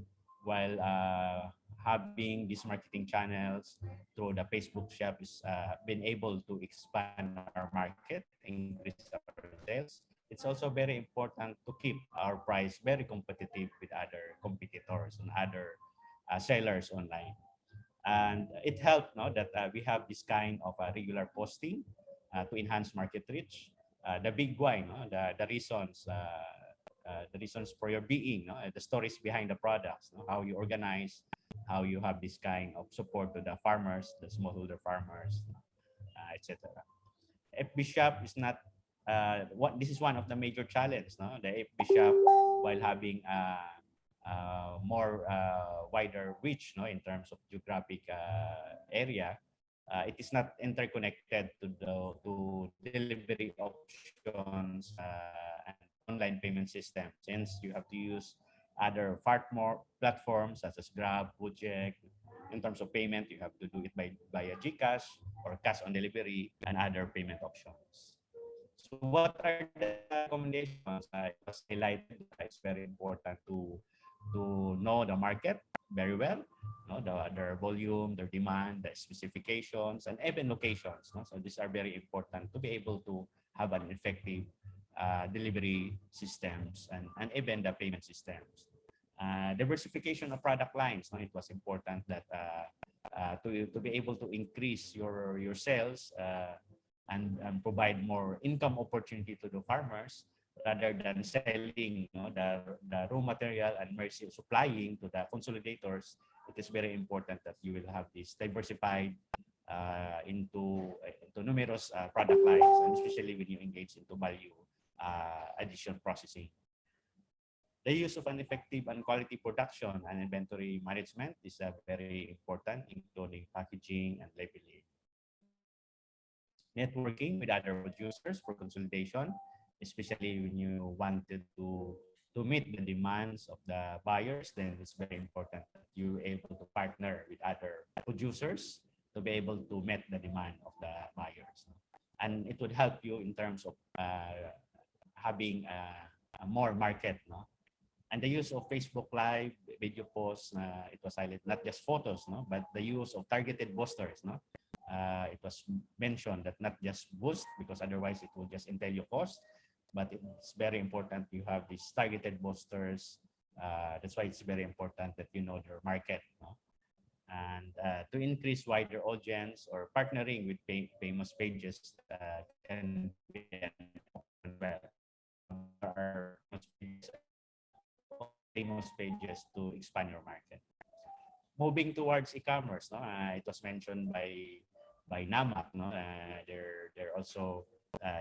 having these marketing channels through the Facebook shop is been able to expand our market, increase our sales. It's also very important to keep our price very competitive with other competitors and other sellers online. And it helped, no, that we have this kind of regular posting to enhance market reach. The big why, no, the reasons for your being, no, the stories behind the products, no, how you organize, how you have this kind of support to the farmers, the smallholder farmers, etc. FB shop is not what this is one of the major challenges, no, the FB shop, while having more wider reach, no, in terms of geographic area, it is not interconnected to the delivery options and online payment system, since you have to use other more platforms such as Grab, Gojek. In terms of payment, you have to do it via GCash or cash on delivery and other payment options. So what are the recommendations? It was highlighted. It's very important to know the market very well, no, their volume, their demand, the specifications, and even locations. No? So these are very important to be able to have an effective delivery systems and even the payment systems. Diversification of product lines. No? It was important that to be able to increase your sales and provide more income opportunity to the farmers rather than selling, you know, the raw material and mercy supplying to the consolidators. It is very important that you will have this diversified into numerous product lines, and especially when you engage into value addition processing. The use of an effective and quality production and inventory management is very important, including packaging and labeling. Networking with other producers for consolidation, especially when you wanted to meet the demands of the buyers, then it's very important that you're able to partner with other producers to be able to meet the demand of the buyers. And it would help you in terms of having a more market, no? And the use of Facebook Live, video posts, it was highlighted, not just photos, no, but the use of targeted boosters, no. It was mentioned that not just boost, because otherwise it will just entail your cost, but it's very important you have these targeted boosters. That's why it's very important that you know your market, no? And to increase wider audience or partnering with famous pages can be an option well. There are famous pages to expand your market. Moving towards e-commerce, no, it was mentioned by NAMAC, no, they're also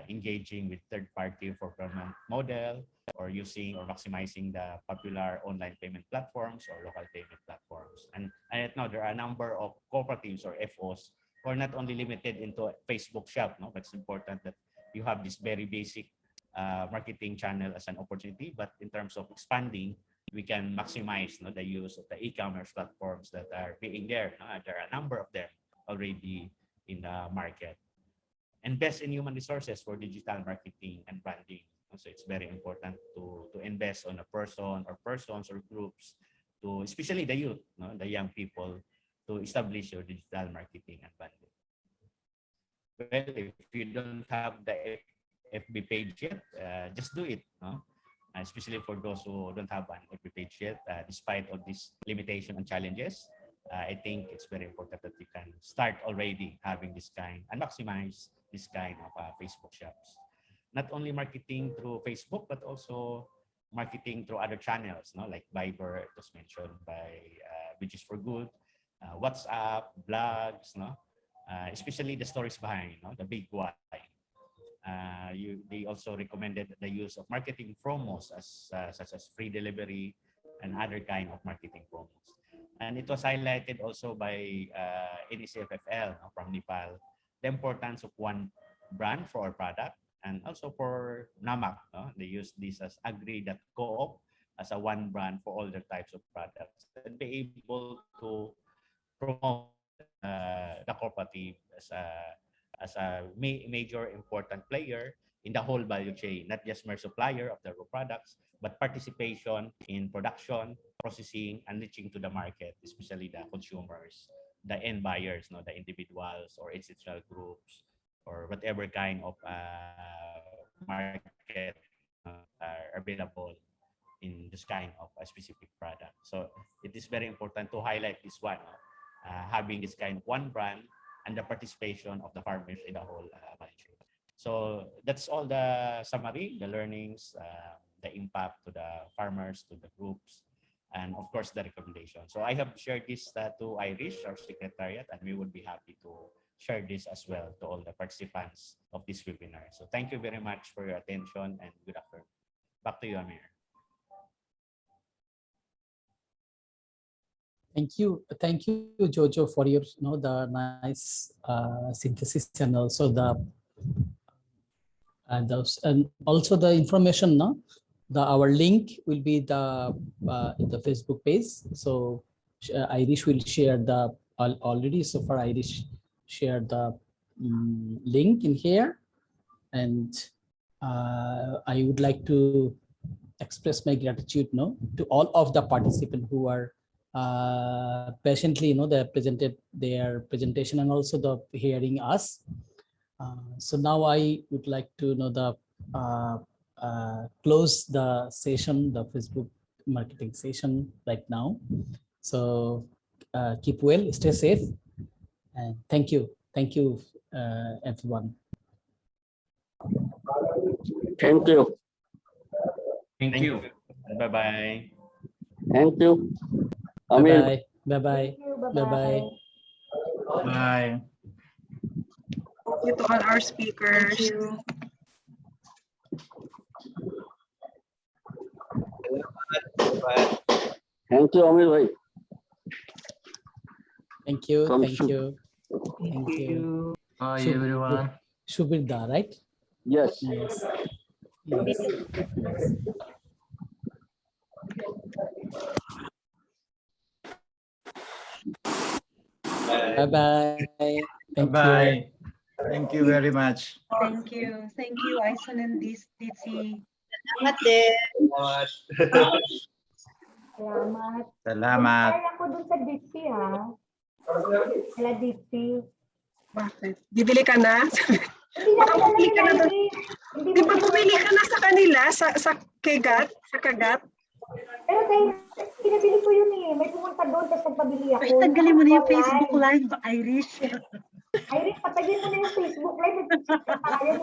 engaging with third-party fulfillment model, or using or maximizing the popular online payment platforms or local payment platforms. And right now there are a number of cooperatives or FOs who are not only limited into Facebook shop, no, but it's important that you have this very basic marketing channel as an opportunity, but in terms of expanding, we can maximize, no, the use of the e-commerce platforms that are being there. No? There are a number of them already in the market. Invest in human resources for digital marketing and branding. So it's very important to invest on a person or persons or groups, to especially the youth, no, the young people, to establish your digital marketing and branding. Well, if you don't have the FB page yet, just do it, no? Especially for those who don't have an FB page yet, despite of these limitations and challenges, I think it's very important that you can start already having this kind and maximize this kind of Facebook shops. Not only marketing through Facebook, but also marketing through other channels, no, like Viber, it was mentioned by Veggies for Good, WhatsApp, blogs, no, especially the stories behind, no, the big why. They also recommended the use of marketing promos such as free delivery and other kind of marketing promos. And it was highlighted also by NECFFL, no, from Nepal, the importance of one brand for our product, and also for NAMAC, no? They use this as agree.coop as a one brand for all their types of products, and be able to promote the cooperative as a major important player in the whole value chain, not just mere supplier of the raw products, but participation in production, processing, and reaching to the market, especially the consumers, the end buyers, no, the individuals or institutional groups, or whatever kind of market are available in this kind of a specific product. So it is very important to highlight this one, having this kind of one brand and the participation of the farmers in the whole value chain. So that's all the summary, the learnings, the impact to the farmers, to the groups, and of course the recommendation. So I have shared this to Irish, our secretariat, and we would be happy to share this as well to all the participants of this webinar. So thank you very much for your attention and good afternoon. Back to you, Amir. Thank you, Jojo, for your the nice synthesis, and also and also the information. No, our link will be the in the Facebook page. So Irish will share the already. So far, Irish shared the link in here, and I would like to express my gratitude, to all of the participants who are patiently, they presented their presentation and also the hearing us. So now I would like to close the session, the Facebook marketing session right now. So keep well, stay safe, and thank you everyone. Thank you. Thank you. Bye-bye. Thank you. Bye-bye. Bye-bye. Bye-bye. Bye. Thank you to all our speakers. Thank you, Amir bhai. Thank you. Come Thank you. Thank you. Bye, everyone. Shubirda, right? Yes. Yes. Yes. Yes. Bye-bye. Thank Bye. you. Thank you very much. Thank you. Thank you, Aison and Ditsy. Salamat din. Salamat. Salamat. Kaya ako dun sa Ditsy, ha? Sila Ditsy. Bakit? Bibili ka na? Hindi Baka na bumili ka na doon. Hindi Di ba bumili ka na sa kanila, sa kagat? Sa kagat? Pero dahil pinabili ko yun eh. May pumunta doon tapos nagpabili ako. Ay, tanggalin mo na yung Facebook Live, Irish. Irish, patayin mo na yung Facebook Live. Nag-check ka tayo.